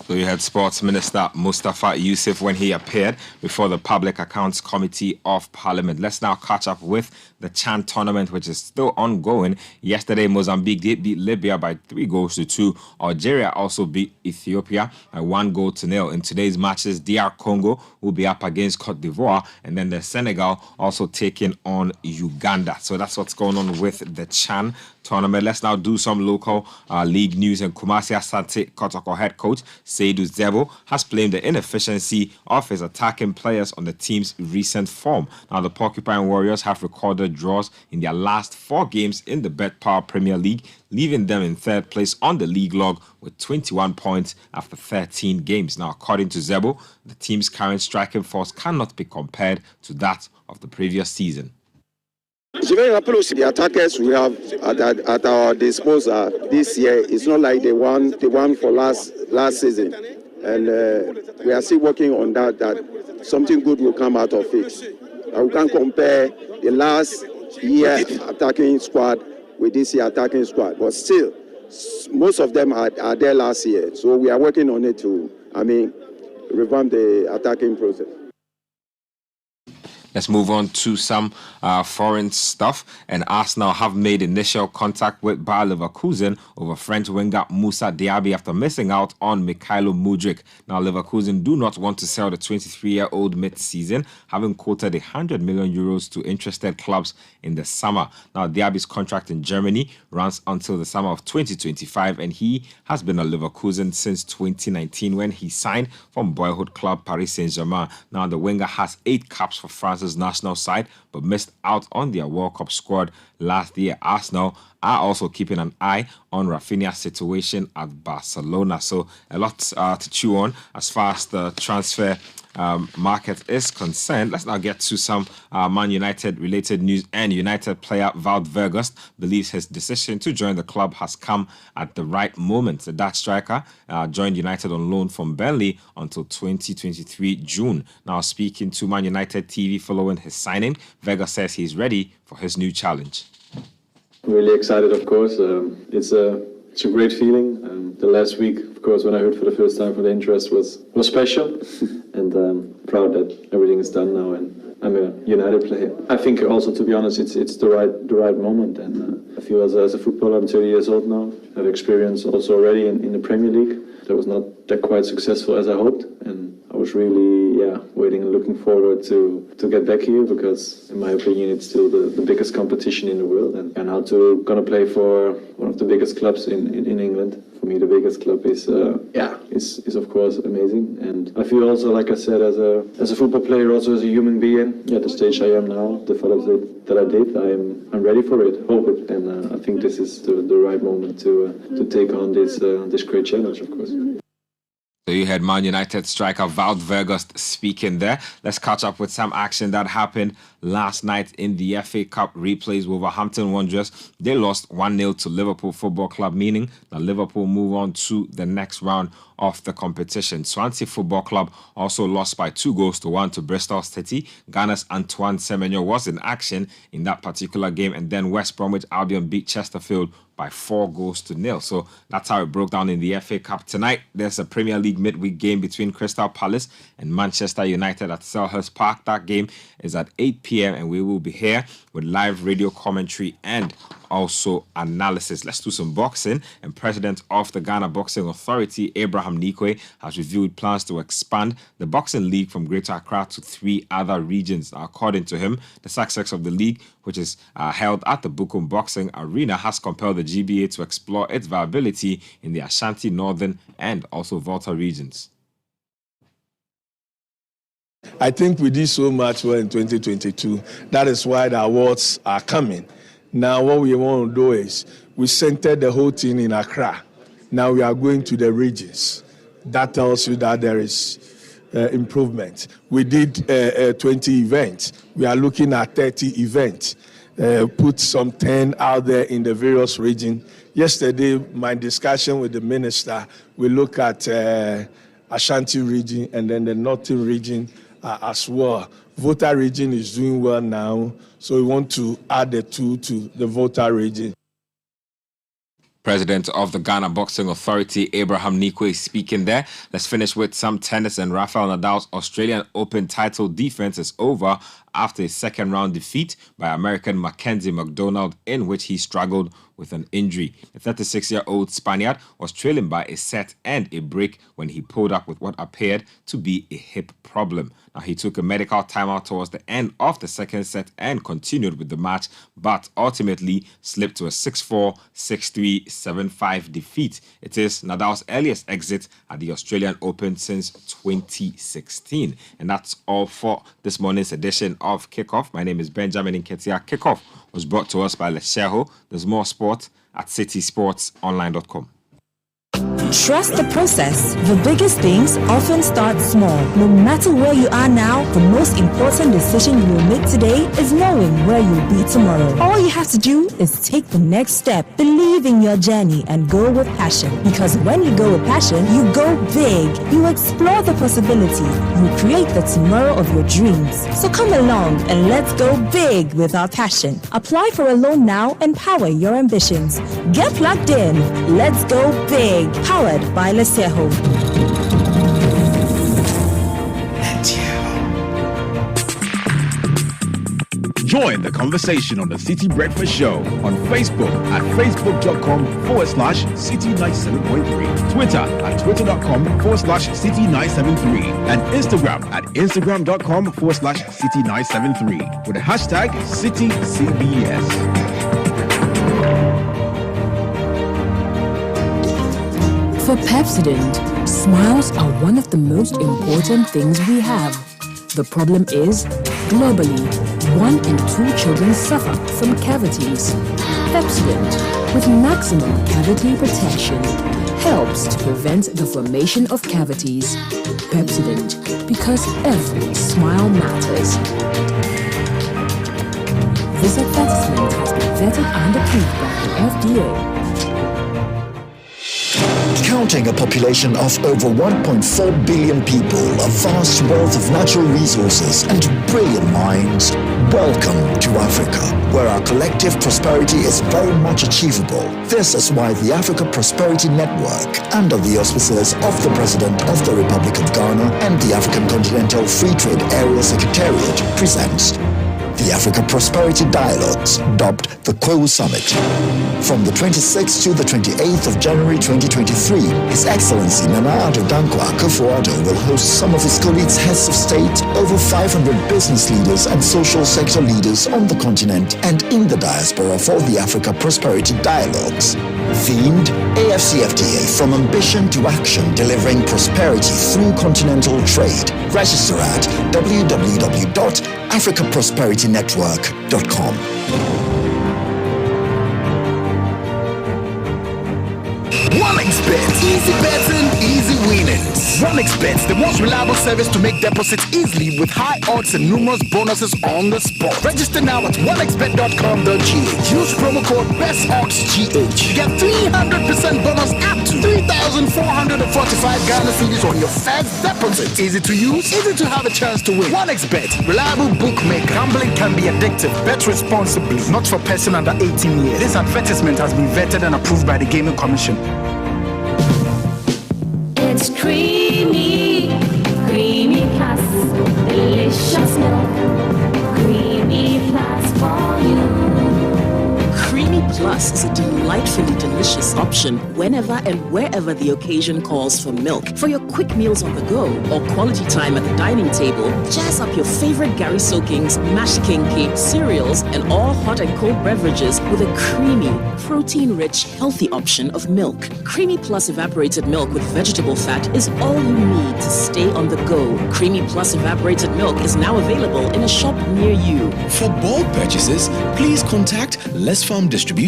So you had Sports Minister Mustafa Yusuf when he appeared before the Public Accounts Committee of Parliament. Let's now catch up with the CHAN tournament, which is still ongoing. Yesterday, Mozambique did beat Libya by 3-2. Algeria also beat Ethiopia by 1-0. In today's matches, DR Congo will be up against Cote d'Ivoire, and then the Senegal also taking on Uganda. So that's what's going on with the CHAN tournament. Let's now do some local league news. And Kumasi Asante Kotoko head coach Seydou Zebo has blamed the inefficiency of his attacking players on the team's recent form. Now, the Porcupine Warriors have recorded draws in their last 4 games in the Bet Power Premier League, leaving them in 3rd place on the league log with 21 points after 13 games. Now, according to Zebo, the team's current striking force cannot be compared to that of the previous season. It's very happy to see the attackers we have at our disposal this year. It's not like the one for last season, and we are still working on that something good will come out of it. We can't compare the last year attacking squad with this year attacking squad, but still, most of them are there last year. So we are working on it to, revamp the attacking process. Let's move on to some foreign stuff. And Arsenal have made initial contact with Bayer Leverkusen over French winger Moussa Diaby after missing out on Mikhailo Mudryk. Now, Leverkusen do not want to sell the 23-year-old mid-season, having quoted €100 million to interested clubs in the summer. Now, Diaby's contract in Germany runs until the summer of 2025, and he has been at Leverkusen since 2019 when he signed from boyhood club Paris Saint-Germain. Now, the winger has 8 caps for France's national side, but missed out on their World Cup squad last year. Arsenal are also keeping an eye on Rafinha's situation at Barcelona. So a lot to chew on as far as the transfer market is concerned. Let's now get to some Man United related news. And United player Wout Weghorst believes his decision to join the club has come at the right moment. The Dutch striker joined United on loan from Burnley until 2023 June. Now speaking to Man United TV following his signing, Weghorst says he's ready for his new challenge. Really excited, of course. It's a great feeling. The last week, of course, when I heard for the first time from the interest was special, and proud that everything is done now, and I'm a United player. I think also, to be honest, it's the right moment, and I feel as a footballer, I'm 30 years old now. I've experience also already in the Premier League. That was not that quite successful as I hoped, and I was really waiting and looking forward to get back here, because in my opinion it's still the biggest competition in the world, and now to gonna play for one of the biggest clubs in England. For me, the biggest club is of course amazing, and I feel also, like I said, as a football player, also as a human being, at the stage I am now, the development that I did, I'm ready for it, hope it, and I think this is the right moment to take on this great challenge, of course. So you had Man United striker Wout Weghorst speaking there. Let's catch up with some action that happened last night in the FA Cup replays. Wolverhampton Wanderers, they lost 1-0 to Liverpool Football Club, meaning that Liverpool move on to the next round of the competition. Swansea Football Club also lost by 2-1 to Bristol City. Ghana's Antoine Semenyo was in action in that particular game, and then West Bromwich Albion beat Chesterfield by 4-0. So that's how it broke down in the FA Cup. Tonight, there's a Premier League midweek game between Crystal Palace and Manchester United at Selhurst Park. That game is at 8 p.m. and we will be here with live radio commentary and also analysis. Let's do some boxing. And President of the Ghana Boxing Authority, Abraham Nikwe, has revealed plans to expand the boxing league from Greater Accra to 3 other regions. Now, according to him, the success of the league, which is held at the Bukum Boxing Arena, has compelled the GBA to explore its viability in the Ashanti, Northern and also Volta regions. I think we did so much well in 2022. That is why the awards are coming. Now what we want to do is we centered the whole thing in Accra. Now we are going to the regions. That tells you that there is improvement. We did 20 events. We are looking at 30 events. Put some 10 out there in the various regions. Yesterday, my discussion with the minister, we look at Ashanti region and then the Northern region as well. Volta region is doing well now, so we want to add the 2 to the Volta region. President of the Ghana Boxing Authority, Abraham Nikwe, speaking there. Let's finish with some tennis, and Rafael Nadal's Australian Open title defense is over after a second-round defeat by American Mackenzie McDonald, in which he struggled with an injury. The 36-year-old Spaniard was trailing by a set and a break when he pulled up with what appeared to be a hip problem. Now, he took a medical timeout towards the end of the second set and continued with the match, but ultimately slipped to a 6-4, 6-3, 7-5 defeat. It is Nadal's earliest exit at the Australian Open since 2016. And that's all for this morning's edition of Kickoff. My name is Benjamin Nketia. Kickoff was brought to us by Lesheho. There's more sport at citysportsonline.com. Trust the process. The biggest things often start small. No matter where you are now, the most important decision you will make today is knowing where you'll be tomorrow. All you have to do is take the next step, believe in your journey, and go with passion. Because when you go with passion, you go big. You explore the possibility. You create the tomorrow of your dreams. So come along and let's go big with our passion. Apply for a loan now and power your ambitions. Get plugged in. Let's go big. Powered by Lesheho. Join the conversation on the Citi Breakfast Show on Facebook at facebook.com/Citi97.3, Twitter at twitter.com/Citi973, and Instagram at instagram.com/Citi973 with the hashtag CityCBS. For Pepsodent, smiles are one of the most important things we have. The problem is, globally, 1 in 2 children suffer from cavities. Pepsodent, with maximum cavity protection, helps to prevent the formation of cavities. Pepsodent, because every smile matters. This advertisement has been vetted and approved by the FDA. Counting a population of over 1.4 billion people, a vast wealth of natural resources and brilliant minds, welcome to Africa, where our collective prosperity is very much achievable. This is why the Africa Prosperity Network, under the auspices of the President of the Republic of Ghana and the African Continental Free Trade Area Secretariat, presents the Africa Prosperity Dialogues, dubbed the Kwewu Summit. From the 26th to the 28th of January 2023, His Excellency Nana Addo Dankwa Akufo-Addo will host some of his colleagues, heads of state, over 500 business leaders and social sector leaders on the continent and in the diaspora for the Africa Prosperity Dialogues. Themed AFCFTA from ambition to action, delivering prosperity through continental trade. Register at www.africaprosperitynetwork.com. OneXBet. Easy betting, easy winnings. OneXBet, the most reliable service to make deposits easily with high odds and numerous bonuses on the spot. Register now at onexbet.com.gh. Use promo code BESTODDSGH. Get 300% bonus up to 3,445 Ghana cedis on your first deposit. Easy to use, easy to have a chance to win. OneXBet, reliable bookmaker. Gambling can be addictive. Bet responsibly. Not for person under 18 years. This advertisement has been vetted and approved by the Gaming Commission. It's creamy, creamy plus, delicious milk, creamy plus for you. Creamy Plus is a delightfully delicious option whenever and wherever the occasion calls for milk. For your quick meals on the go or quality time at the dining table, jazz up your favorite Gary soakings, mashed kinky, cereals, and all hot and cold beverages with a creamy, protein-rich, healthy option of milk. Creamy Plus evaporated milk with vegetable fat is all you need to stay on the go. Creamy Plus evaporated milk is now available in a shop near you. For bulk purchases, please contact Les Farm Distributors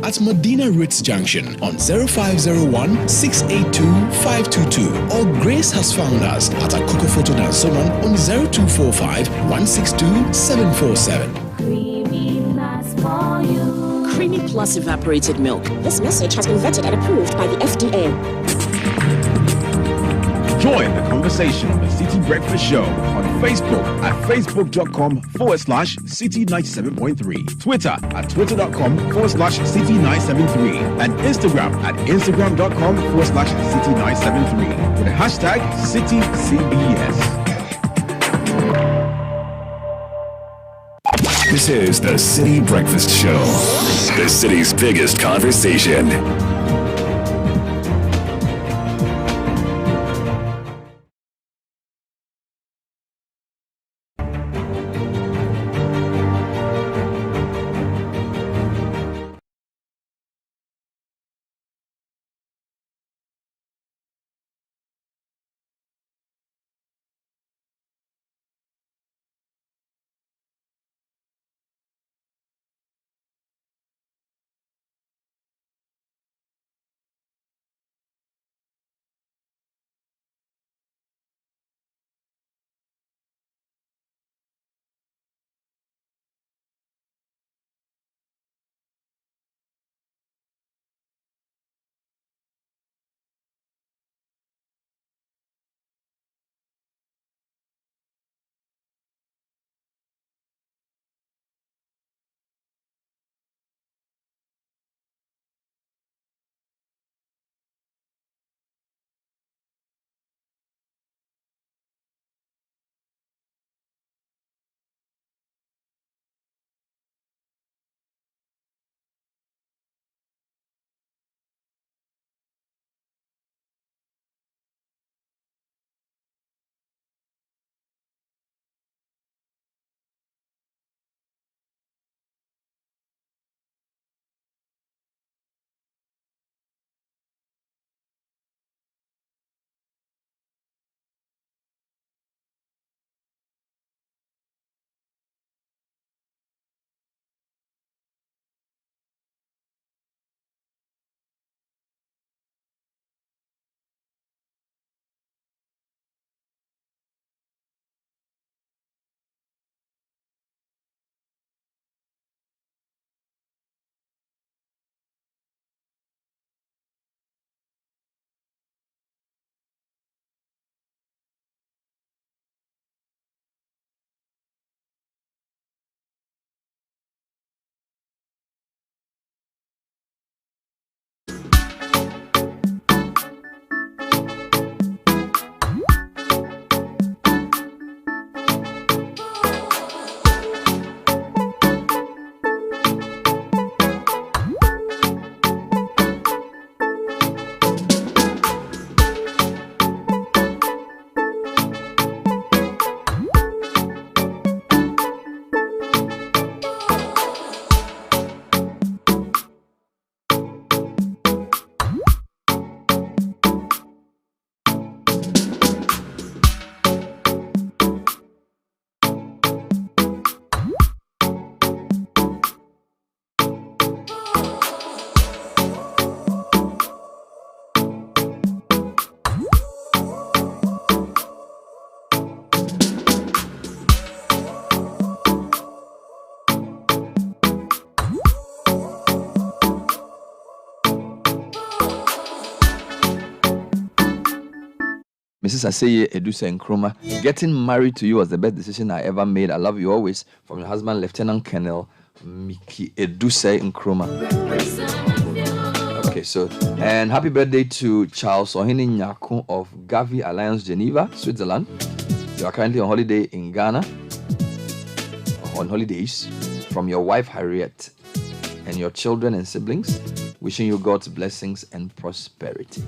at Medina Ritz Junction on 0501 682 522, or Grace has found us at Akoko Photo Dansoman on 0245 162 747. Creamy Plus for you. Creamy Plus evaporated milk. This message has been vetted and approved by the FDA. Join the conversation on the Citi Breakfast Show on Facebook at facebook.com/Citi97.3, Twitter at twitter.com/Citi973, and Instagram at instagram.com/Citi973 with the hashtag CitiCBS. This is the Citi Breakfast Show, the city's biggest conversation. Mrs. Aseye Eduse Nkrumah, getting married to you was the best decision I ever made. I love you always. From your husband, Lieutenant Colonel Miki Eduse Nkrumah. Okay, so, and happy birthday to Charles Ohini Nyako of Gavi Alliance, Geneva, Switzerland. You are currently on holiday in Ghana, on holidays, from your wife Harriet and your children and siblings. Wishing you God's blessings and prosperity.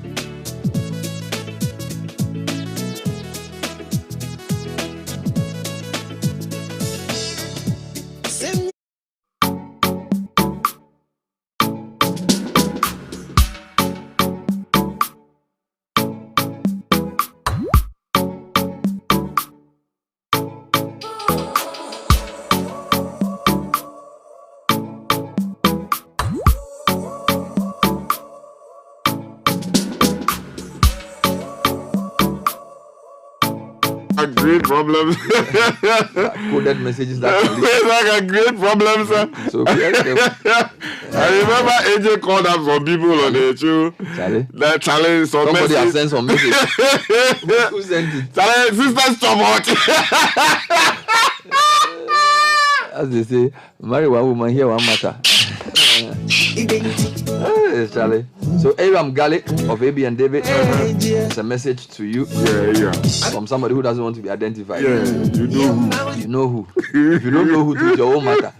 Great problems. Coded messages that like a great problem, sir. So I remember AJ called up some people on the show. Charlie. That Charlie, somebody has sent some message. Who sent it? Charlie, sister, stop watching. As they say, marry one woman, hear one matter. Charlie. So Aram Gallic of AB and David, it's a message to you. From somebody who doesn't want to be identified. Yeah, you know who. You know who. If you don't know who, it's your own matter.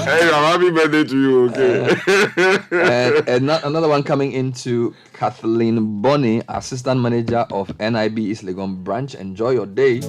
Hey, happy birthday to you, okay? And another one coming into Kathleen Bonney, Assistant Manager of NIB East Legon Branch. Enjoy your day.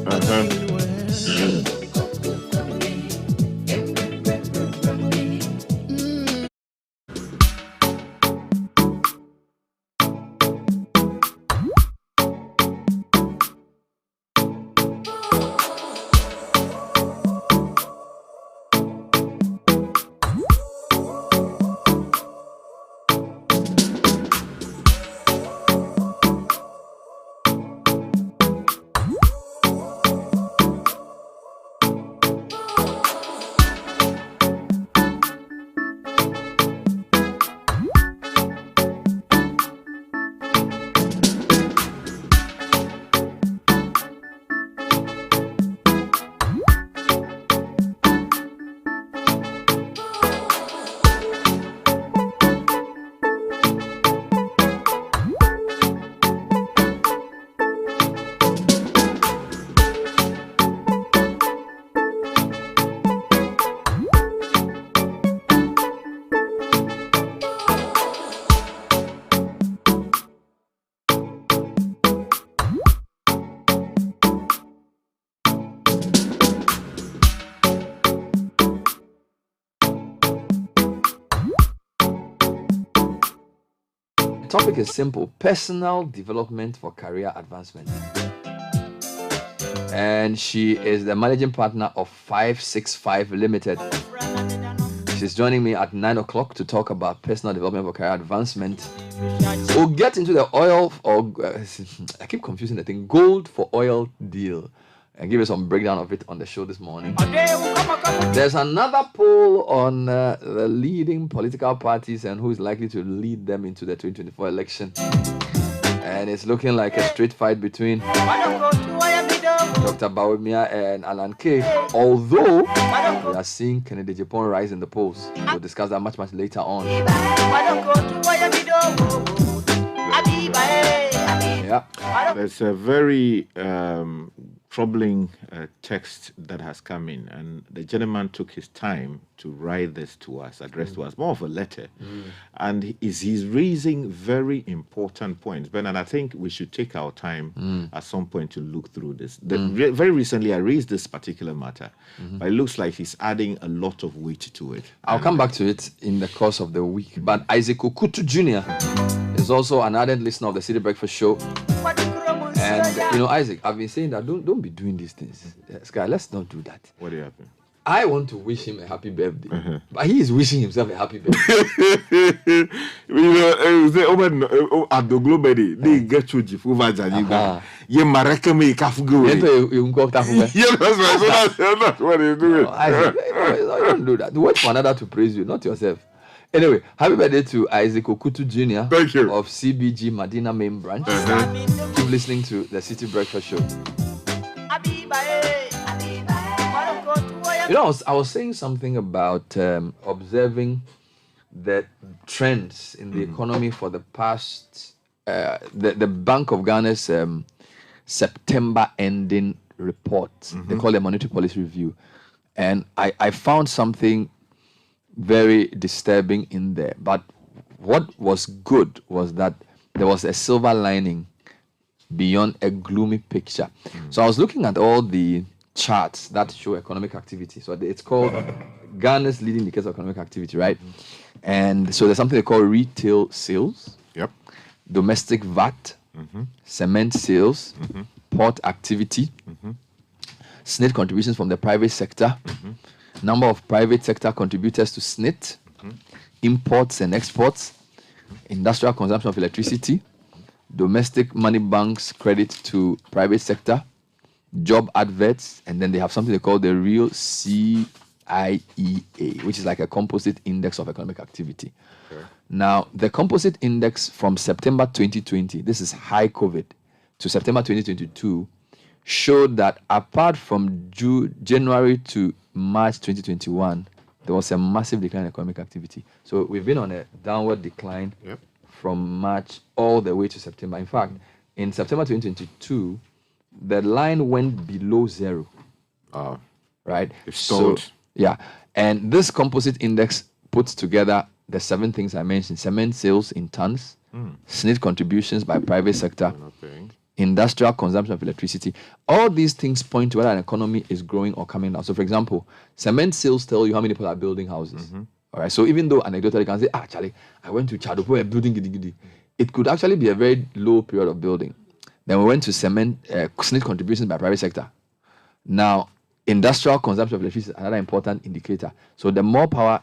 Topic is simple: personal development for career advancement. And she is the managing partner of 565 Limited. She's joining me at 9 o'clock to talk about personal development for career advancement. We'll get into the oil, or I keep confusing the thing, gold for oil deal, and give you some breakdown of it on the show this morning. There's another poll on the leading political parties and who is likely to lead them into the 2024 election. And it's looking like a straight fight between Dr. Bawumia and Alan Kay, although we are seeing Kennedy Japan rise in the polls. We'll discuss that much later on. Yeah. There's a very troubling text that has come in, and the gentleman took his time to write this to us, addressed to us, more of a letter. And he's raising very important points. Ben, and I think we should take our time at some point to look through this. Very recently, I raised this particular matter, but it looks like he's adding a lot of weight to it. I'll come back to it in the course of the week. But Isaac Okutu Jr. is also an ardent listener of the Citi Breakfast Show. And, you know, Isaac, I've been saying that don't be doing these things. Sky, let's not do that. What do you happen? I want to wish him a happy birthday. But he is wishing himself a happy birthday. You know, at the globe, they get you over Janiga. You maraka me kafugo. That's what he's doing. Isaac, don't do that. Wait for another to praise you, not yourself. Anyway, happy birthday to Isaac Okutu Jr. Thank you. Of CBG Medina Main Branch. Keep listening to the Citi Breakfast Show. You know, I was saying something about observing the trends in the economy for the past, the Bank of Ghana's September ending report. They call it Monetary Policy Review. And I found something very disturbing in there. But what was good was that there was a silver lining beyond a gloomy picture. So I was looking at all the charts that show economic activity. So it's called Ghana's leading indicators of economic activity, right? And so there's something they call retail sales, domestic VAT, cement sales, port activity, SNIT contributions from the private sector, number of private sector contributors to SNIT, imports and exports, industrial consumption of electricity, domestic money banks credit to private sector, job adverts, and then they have something they call the real CIEA, which is like a composite index of economic activity. Now, the composite index from September 2020, this is high COVID, to September 2022, showed that apart from January to March 2021, there was a massive decline in economic activity. So we've been on a downward decline from March all the way to September. In fact, in September 2022, the line went below zero. Right? So, yeah. And this composite index puts together the 7 things I mentioned: cement sales in tons, SNIT contributions by private sector, industrial consumption of electricity. All these things point to whether an economy is growing or coming down. So, for example, cement sales tell you how many people are building houses. All right. So even though anecdotally you can say, Charlie, I went to Chadopo and building gidi, it could actually be a very low period of building. Then we went to cement SNIT contributions by private sector. Now, industrial consumption of electricity is another important indicator. So the more power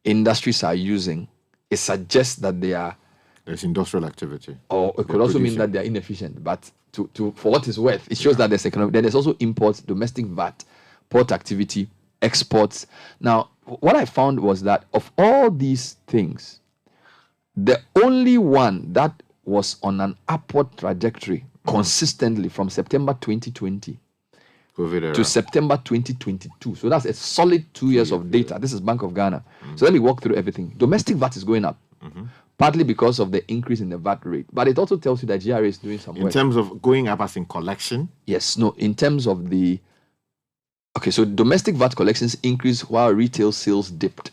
industries are using, it suggests that there's industrial activity. Or it could also mean that they're inefficient. But for what it's worth, it shows that there's economic. Then there's also imports, domestic VAT, port activity, exports. Now, what I found was that of all these things, the only one that was on an upward trajectory consistently from September 2020 to September 2022. So that's a solid 2 years of data. This is Bank of Ghana. So let me walk through everything. Domestic VAT is going up, partly because of the increase in the VAT rate. But it also tells you that GRA is doing some work. In terms of going up as in collection? Yes. No, in terms of the... Okay, so domestic VAT collections increased while retail sales dipped.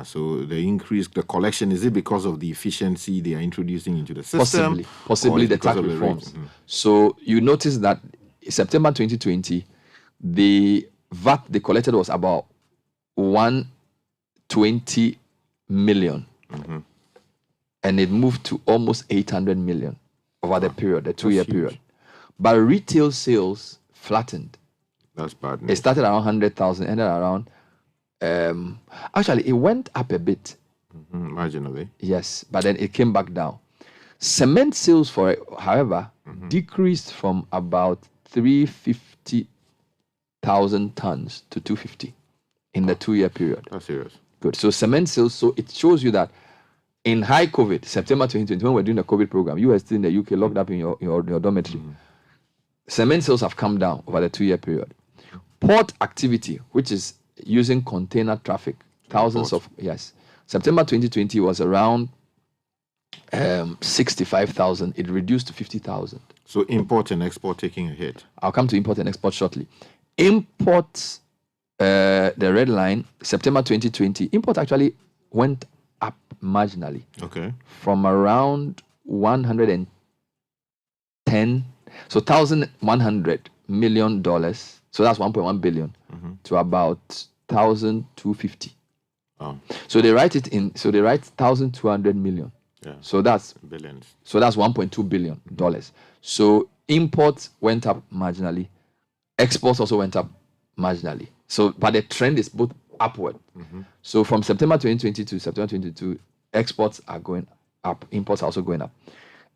So the increase, the collection, is it because of the efficiency they are introducing into the system? Possibly the tax reforms. So you notice that in September 2020, the VAT they collected was about 120 million. And it moved to almost 800 million over the period, the 2 year period. But retail sales flattened. That's bad. It started around 100,000, ended around... actually, it went up a bit. Marginally. Yes, but then it came back down. Cement sales, however, decreased from about 350,000 tons to 250 in the 2 year period. That's serious. Good. So cement sales, so it shows you that in high COVID, September 2020, when we're doing the COVID program, you were still in the UK, locked up in your dormitory. Cement sales have come down over the 2 year period. Port activity, which is using container traffic, thousands of, September 2020 was around 65,000. It reduced to 50,000. So import and export taking a hit. I'll come to import and export shortly. Imports, the red line, September 2020, import actually went up marginally. Okay. From around 110, so $1,100 million, so that's 1.1 billion, to about 1,250. So they write 1,200 million. So that's billions. So that's 1.2 billion dollars. So imports went up marginally, exports also went up marginally. So, but the trend is both upward. So from September 2020 to September 2022, exports are going up, imports are also going up.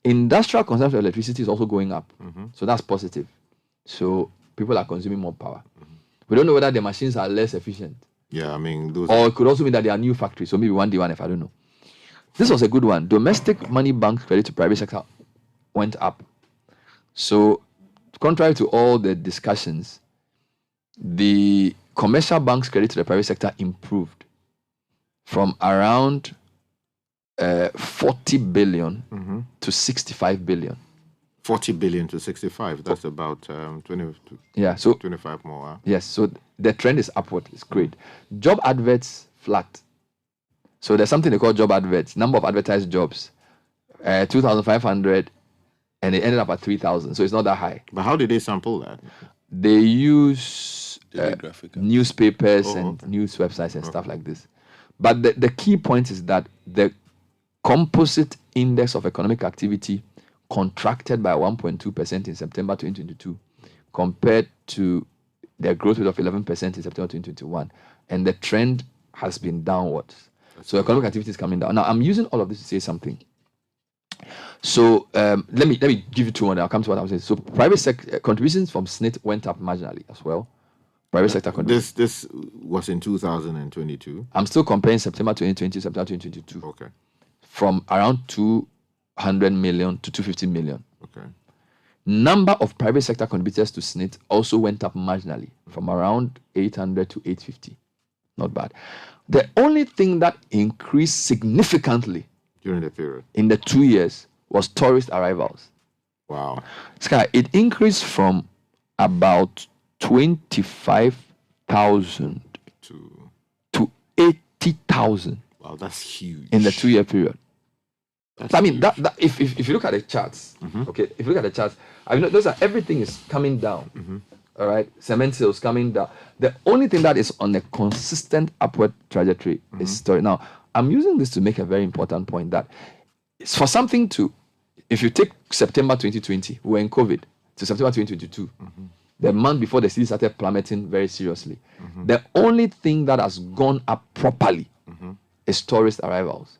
Industrial consumption of electricity is also going up. So that's positive. So people are consuming more power. We don't know whether the machines are less efficient. Yeah, I mean, those. Or it could also mean that there are new factories. So maybe 1D, 1F, I don't know. This was a good one. Domestic money bank credit to private sector went up. So, contrary to all the discussions, the commercial banks credit to the private sector improved from around 40 billion to 65 billion. 40 billion to 65. That's about 20. Yeah, so 25 more. Huh? Yes, so the trend is upward. It's great. Job adverts flat. So there's something they call job adverts. Number of advertised jobs, 2,500, and it ended up at 3,000. So it's not that high. But how did they sample that? They use newspapers and news websites and stuff like this. But the key point is that the composite index of economic activity contracted by 1.2% in September 2022 compared to the growth rate of 11% in September 2021. And the trend has been downwards. So economic activity is coming down. Now, I'm using all of this to say something. So let me give you two more. I'll come to what I'm saying. So private sector contributions from SNIT went up marginally as well. Private sector contributions. This was in 2022. I'm still comparing September 2020 to September 2022. Okay. From around 200 million to 250 million. Okay. Number of private sector contributors to SNIT also went up marginally from around 800 to 850. Not bad. The only thing that increased significantly during the period in the 2 years was tourist arrivals. Wow. Sky, it increased from about 25,000 to 80,000. Wow, that's huge. In the 2 year period. That's I mean, huge. that if you look at the charts, okay, if you look at the charts, I mean, those are everything is coming down. All right, cement sales coming down. The only thing that is on a consistent upward trajectory is storage. Now, I'm using this to make a very important point that it's for something to, if you take September 2020, we were in COVID, to September 2022, the month before the city started plummeting very seriously. The only thing that has gone up properly is tourist arrivals.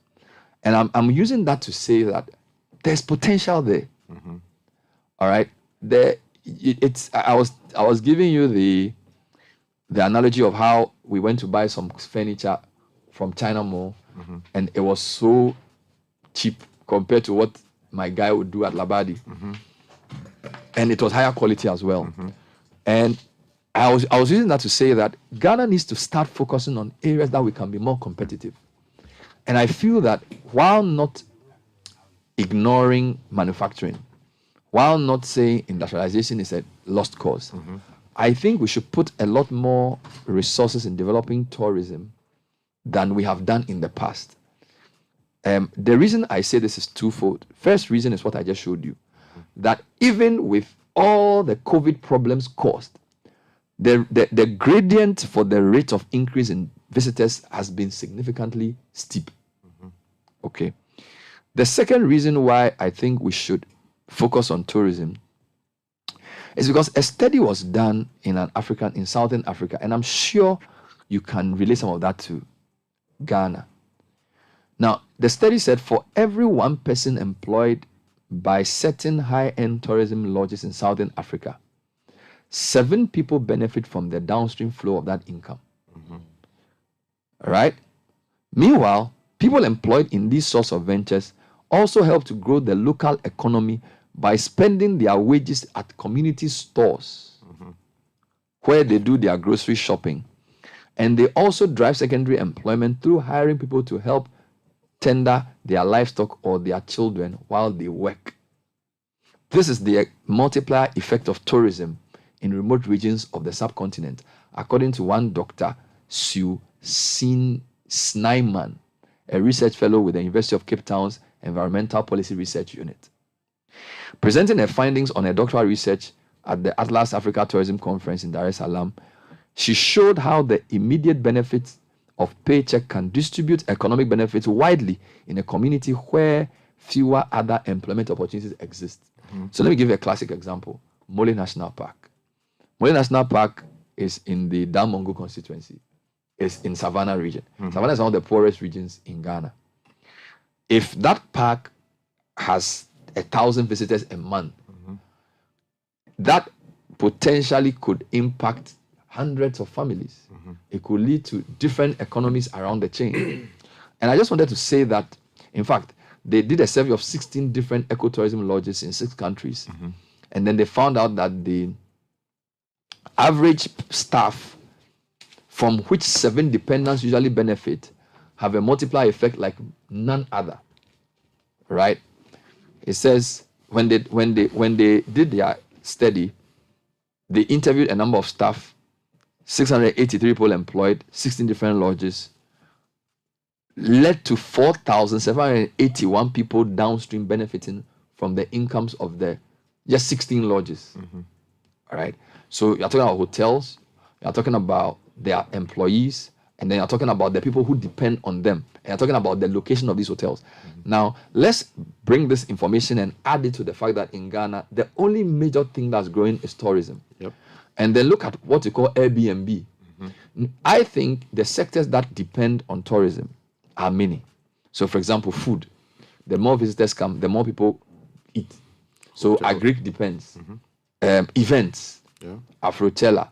And I'm using that to say that there's potential there. All right. I was giving you the analogy of how we went to buy some furniture from China Mall, and it was so cheap compared to what my guy would do at Labadi, and it was higher quality as well. And I was using that to say that Ghana needs to start focusing on areas that we can be more competitive. And I feel that while not ignoring manufacturing, while not saying industrialization is a lost cause, I think we should put a lot more resources in developing tourism than we have done in the past. The reason I say this is twofold. First reason is what I just showed you, that even with all the COVID problems caused, the gradient for the rate of increase in visitors has been significantly steep. Okay. The second reason why I think we should focus on tourism is because a study was done in Southern Africa, and I'm sure you can relate some of that to Ghana. Now, the study said for every one person employed by certain high-end tourism lodges in Southern Africa, 7 people benefit from the downstream flow of that income. All right? Meanwhile, people employed in these sorts of ventures also help to grow the local economy by spending their wages at community stores where they do their grocery shopping. And they also drive secondary employment through hiring people to help tender their livestock or their children while they work. This is the multiplier effect of tourism in remote regions of the subcontinent, according to one Dr. Sue Snyman, a research fellow with the University of Cape Town's Environmental Policy Research Unit. Presenting her findings on her doctoral research at the Atlas Africa Tourism Conference in Dar es Salaam, she showed how the immediate benefits of paycheck can distribute economic benefits widely in a community where fewer other employment opportunities exist. So let me give you a classic example. Mole National Park. Mole National Park is in the Damongo constituency. It's in Savannah region. Savannah is one of the poorest regions in Ghana. If that park has 1,000 visitors a month, that potentially could impact hundreds of families. It could lead to different economies around the chain. And I just wanted to say that, in fact, they did a survey of 16 different ecotourism lodges in 6 countries. And then they found out that the average staff from which 7 dependents usually benefit have a multiplier effect like none other. Right? It says when they did their study, they interviewed a number of staff, 683 people employed, 16 different lodges, led to 4,781 people downstream benefiting from the incomes of the just 16 lodges. All right. So you're talking about hotels, you're talking about their employees, and then you're talking about the people who depend on them. And you're talking about the location of these hotels. Now, let's bring this information and add it to the fact that in Ghana, the only major thing that's growing is tourism. And then look at what you call Airbnb. I think the sectors that depend on tourism are many. So, for example, food. The more visitors come, the more people eat. So, agric depends. Events, Afrochella,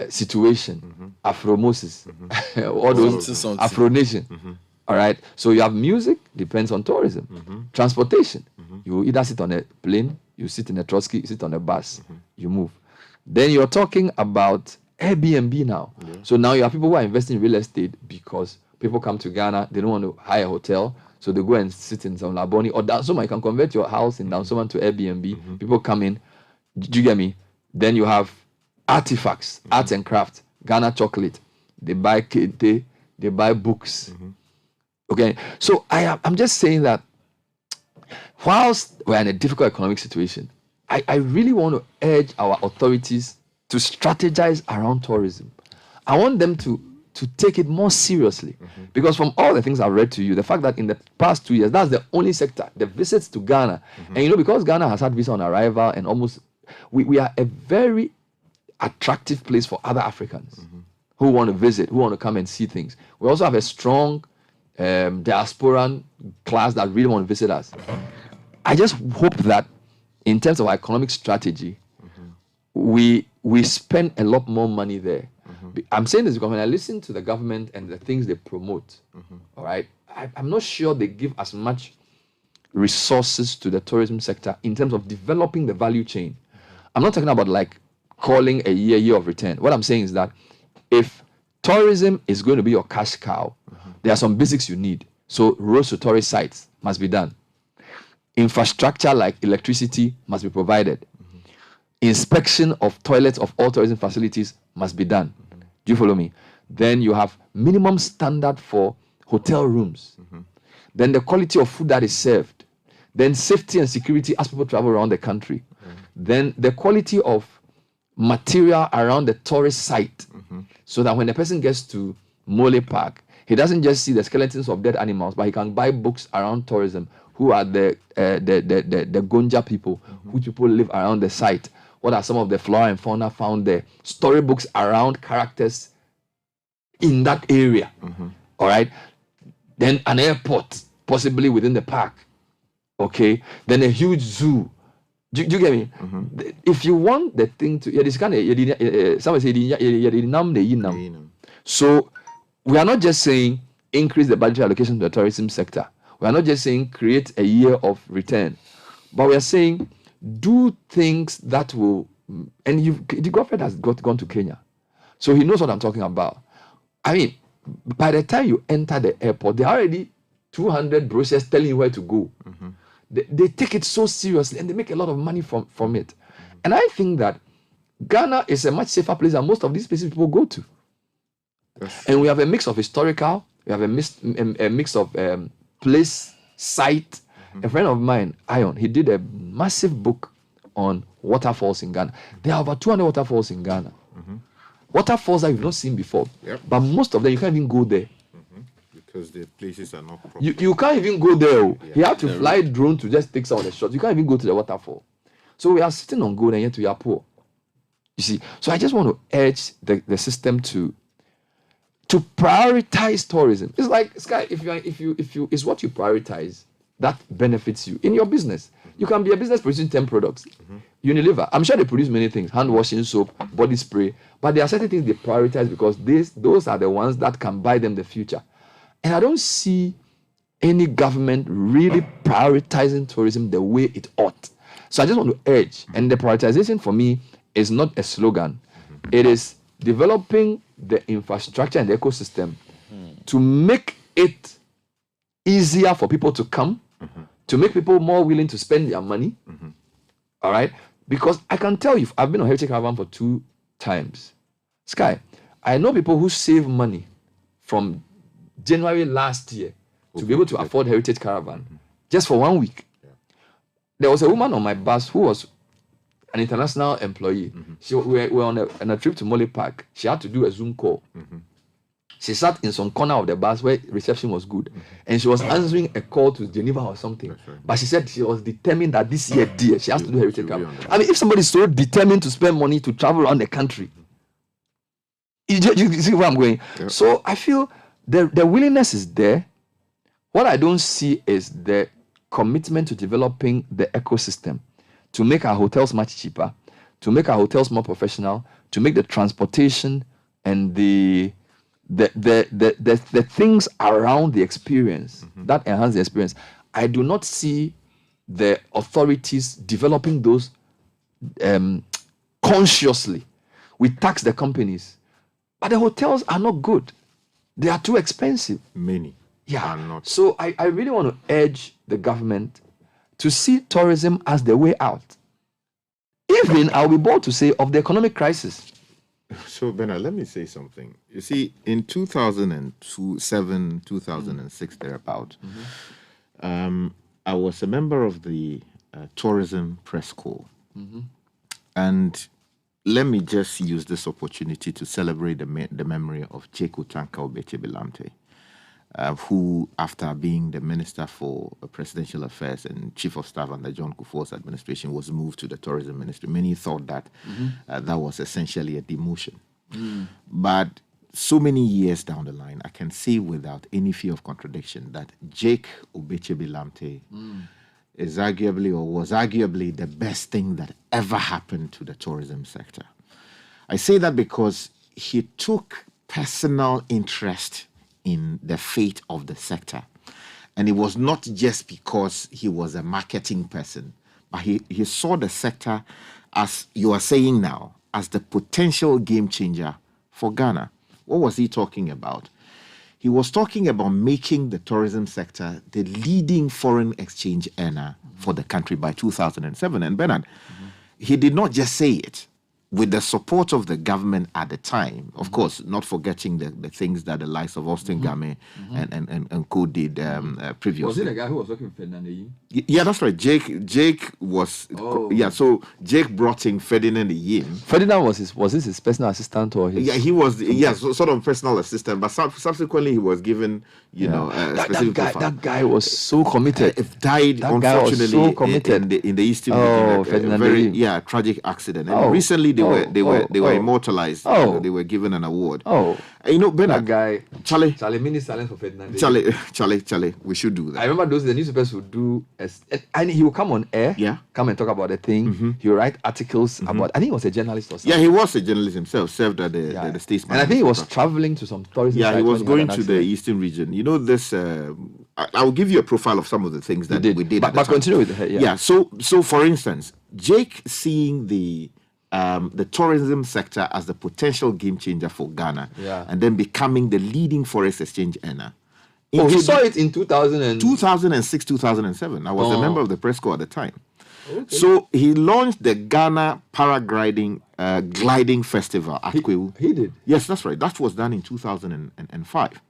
situation, Afromosis, all those, Afronation. All right. So, you have music, depends on tourism. Transportation. You either sit on a plane, you sit in a Trotsky, you sit on a bus, you move. Then you're talking about Airbnb now. So now you have people who are investing in real estate because people come to Ghana, they don't want to hire a hotel, so they go and sit in some Laboni or Dansoma. You can convert your house in Dansoma to Airbnb. People come in. Do you get me? Then you have artifacts, arts and crafts, Ghana chocolate. They buy kente, they buy books. Okay, so I'm just saying that whilst we're in a difficult economic situation, I really want to urge our authorities to strategize around tourism. I want them to take it more seriously. Because from all the things I've read to you, the fact that in the past 2 years, that's the only sector, the visits to Ghana. And because Ghana has had visa on arrival and almost, we are a very attractive place for other Africans who want to visit, who want to come and see things. We also have a strong diasporan class that really want to visit us. I just hope that in terms of our economic strategy, we spend a lot more money there. I'm saying this because when I listen to the government and the things they promote, all right, I'm not sure they give as much resources to the tourism sector in terms of developing the value chain. I'm not talking about like calling a year of return. What I'm saying is that if tourism is going to be your cash cow, there are some basics you need. So roads to tourist sites must be done. Infrastructure like electricity must be provided. Inspection of toilets of all tourism facilities must be done. Do you follow me? Then you have minimum standard for hotel rooms. Then the quality of food that is served. Then safety and security as people travel around the country. Then the quality of material around the tourist site. So that when the person gets to Mole Park, he doesn't just see the skeletons of dead animals, but he can buy books around tourism. Who are the Gonja people? Which people live around the site? What are some of the flora and fauna found there? Storybooks around characters in that area. All right. Then an airport, possibly within the park. Okay. Then a huge zoo. Do you get me? If you want the thing to, this kind of, someone say, so we are not just saying increase the budget allocation to the tourism sector. We are not just saying create a year of return, but we are saying do things that will, and the government has gone to Kenya, so he knows what I'm talking about. I mean, by the time you enter the airport, there are already 200 brochures telling you where to go. They take it so seriously and they make a lot of money from it. And I think that Ghana is a much safer place than most of these places people go to. And we have a mix of historical, we have a mix of place, site. A friend of mine, Ion, he did a massive book on waterfalls in Ghana. There are over 200 waterfalls in Ghana. Waterfalls that you've not seen before. But most of them, you can't even go there. Because the places are not proper. You can't even go there. You have to fly drone to just take some of the shots. You can't even go to the waterfall. So we are sitting on gold and yet we are poor. You see, so I just want to urge the system to prioritize tourism. It's like, Sky, if you it's what you prioritize that benefits you in your business. You can be a business producing 10 products. Unilever, I'm sure they produce many things, hand washing soap, body spray, but there are certain things they prioritize because those are the ones that can buy them the future. And I don't see any government really prioritizing tourism the way it ought. So I just want to urge, and the prioritization for me is not a slogan. It is developing the infrastructure and the ecosystem to make it easier for people to come, to make people more willing to spend their money. All right? Because I can tell you, I've been on Heritage Caravan for 2 times. Sky, I know people who save money from January last year to be able to afford Heritage Caravan just for 1 week. There was a woman on my bus who was an international employee. We were on a trip to Mole Park. She had to do a Zoom call. She sat in some corner of the bus where reception was good. And she was answering a call to Geneva or something. But she said she was determined that this year, she has to do Heritage Caravan. I mean, if somebody is so determined to spend money to travel around the country, you see where I'm going? So I feel the willingness is there. What I don't see is the commitment to developing the ecosystem, to make our hotels much cheaper, to make our hotels more professional, to make the transportation and the things around the experience that enhance the experience. I do not see the authorities developing those consciously. We tax the companies, but the hotels are not good. They are too expensive. Many. Yeah. Not. So I really want to urge the government to see tourism as the way out. Even, I'll be bold to say, of the economic crisis. So, Bernard, let me say something. You see, in 2007, 2006, thereabout, I was a member of the Tourism Press Corps. And let me just use this opportunity to celebrate the memory of Jake Utanka Obeche-Bilamte, who, after being the Minister for Presidential Affairs and Chief of Staff under John Kufuor's administration, was moved to the Tourism Ministry. Many thought that that was essentially a demotion. But so many years down the line, I can say without any fear of contradiction that Jake Obeche-Bilamte is arguably, or was arguably, the best thing that ever happened to the tourism sector. I say that because he took personal interest in the fate of the sector. And it was not just because he was a marketing person, but he saw the sector, as you are saying now, as the potential game changer for Ghana. What was he talking about? He was talking about making the tourism sector the leading foreign exchange earner for the country by 2007. And Bernard, he did not just say it. With the support of the government at the time, of course, not forgetting the things that the likes of Austin Game and co did previously. Was it the guy who was working with Ferdinand? Yeah, that's right. Jake was. Yeah, so Jake brought in Ferdinand Yim. Ferdinand was his personal assistant or his? Yeah, he was. Sort of personal assistant. But subsequently, he was given, specific profile. That guy was so committed. Died, that unfortunately, guy was so committed. in the Eastern region. A very tragic accident. And recently, they were immortalized. They were given an award. Bernard, that guy, Charlie, mini silence for Ferdinand. Charlie, we should do that. I remember the newspapers would do, and he would come on air, come and talk about the thing. He would write articles about. I think he was a journalist or something. Yeah, he was a journalist himself. Served at the Statesman. And I think he was traveling to some tourism. Yeah, he was going to the Eastern region. You know this. I'll give you a profile of some of the things that we did. But continue with it. Yeah. So for instance, Jake seeing the tourism sector as the potential game changer for Ghana, and then becoming the leading foreign exchange earner. He saw it in 2006, 2007. I was a member of the press corps at the time. Okay. So he launched the Ghana Paragliding gliding festival at Kwewu. He did? Yes, that's right. That was done in 2005.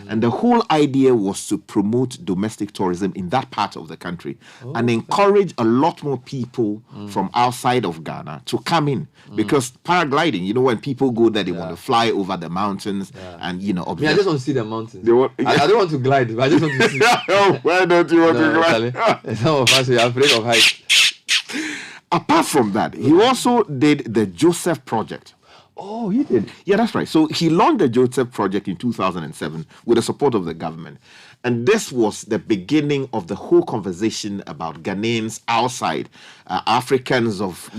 And the whole idea was to promote domestic tourism in that part of the country and encourage a lot more people from outside of Ghana to come in. Because paragliding, when people go there, they want to fly over the mountains and, observe. I just want to see the mountains. I don't want to glide, but I just want to see. Why don't you want to glide? Some of us are afraid of heights. Apart from that, he also did the Joseph Project. Oh, he did? Yeah, that's right. So he launched the Joseph Project in 2007 with the support of the government. And this was the beginning of the whole conversation about Ghanaians outside, Africans of,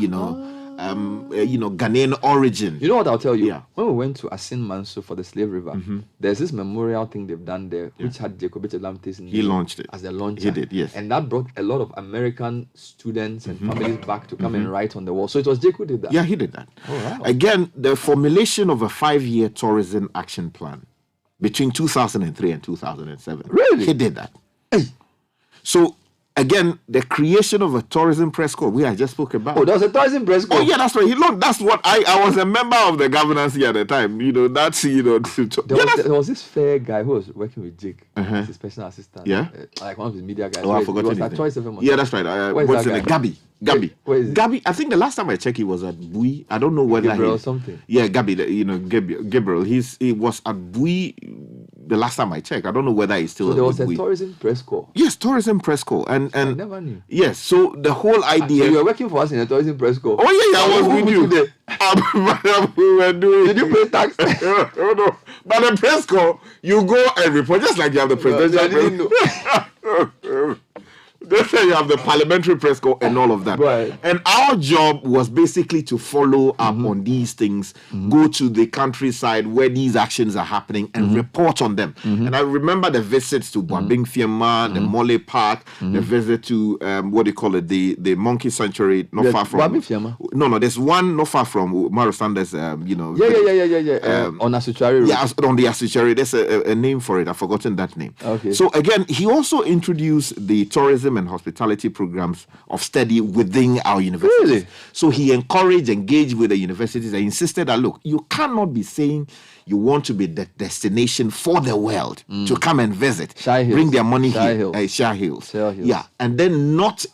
Ghanaian origin. You know what I'll tell you? Yeah. When we went to Asin Manso for the Slave River, there's this memorial thing they've done there, which had Jacob Lamtes in He launched it. as the launcher. He did, yes. And that brought a lot of American students and families back to come and write on the wall. So it was Jake who did that. Yeah, he did that. Oh, wow. Again, the formulation of a 5-year tourism action plan between 2003 and 2007. Really? He did that. So, again, the creation of a tourism press corps, I just spoke about. Oh, there was a tourism press corps? Oh, yeah, that's right. That's what I was a member of the governance at the time. There was this fair guy who was working with Jake as his personal assistant. Yeah. Like one of his media guys. Oh, I forgot his name. Yeah, that's right. What's his name? Gabby. Where is Gabby, I think the last time I checked, he was at Bui. I don't know whether Gabriel or something. Yeah, Gabby, Gabriel. He was at Bui the last time I checked. I don't know whether he's still So at there was a Bui. tourism press corps. Yes, tourism press corps. And I never knew. Yes, so the whole idea. So you were working for us in a tourism press corps. Oh, yeah, I was with you. We were doing. Did you pay tax? No. But the press corps, you go and report, just like you have the presidential press. They say you have the parliamentary press corps and all of that. Right. And our job was basically to follow up on these things, go to the countryside where these actions are happening and report on them. And I remember the visits to Boabing Fiema, the Mole Park, the visit to, the Monkey Sanctuary, not far from... Boabing Fiema? No, there's one not far from Mario Sanders, Yeah. On Asuchari Road. Yeah, on the Asuchari. There's a name for it. I've forgotten that name. Okay. So again, he also introduced the tourism and hospitality programs of study within our universities. Really? So he engaged with the universities and insisted that, look, you cannot be saying you want to be the destination for the world to come and visit, bring their money here, Shire Hills. Yeah, and then not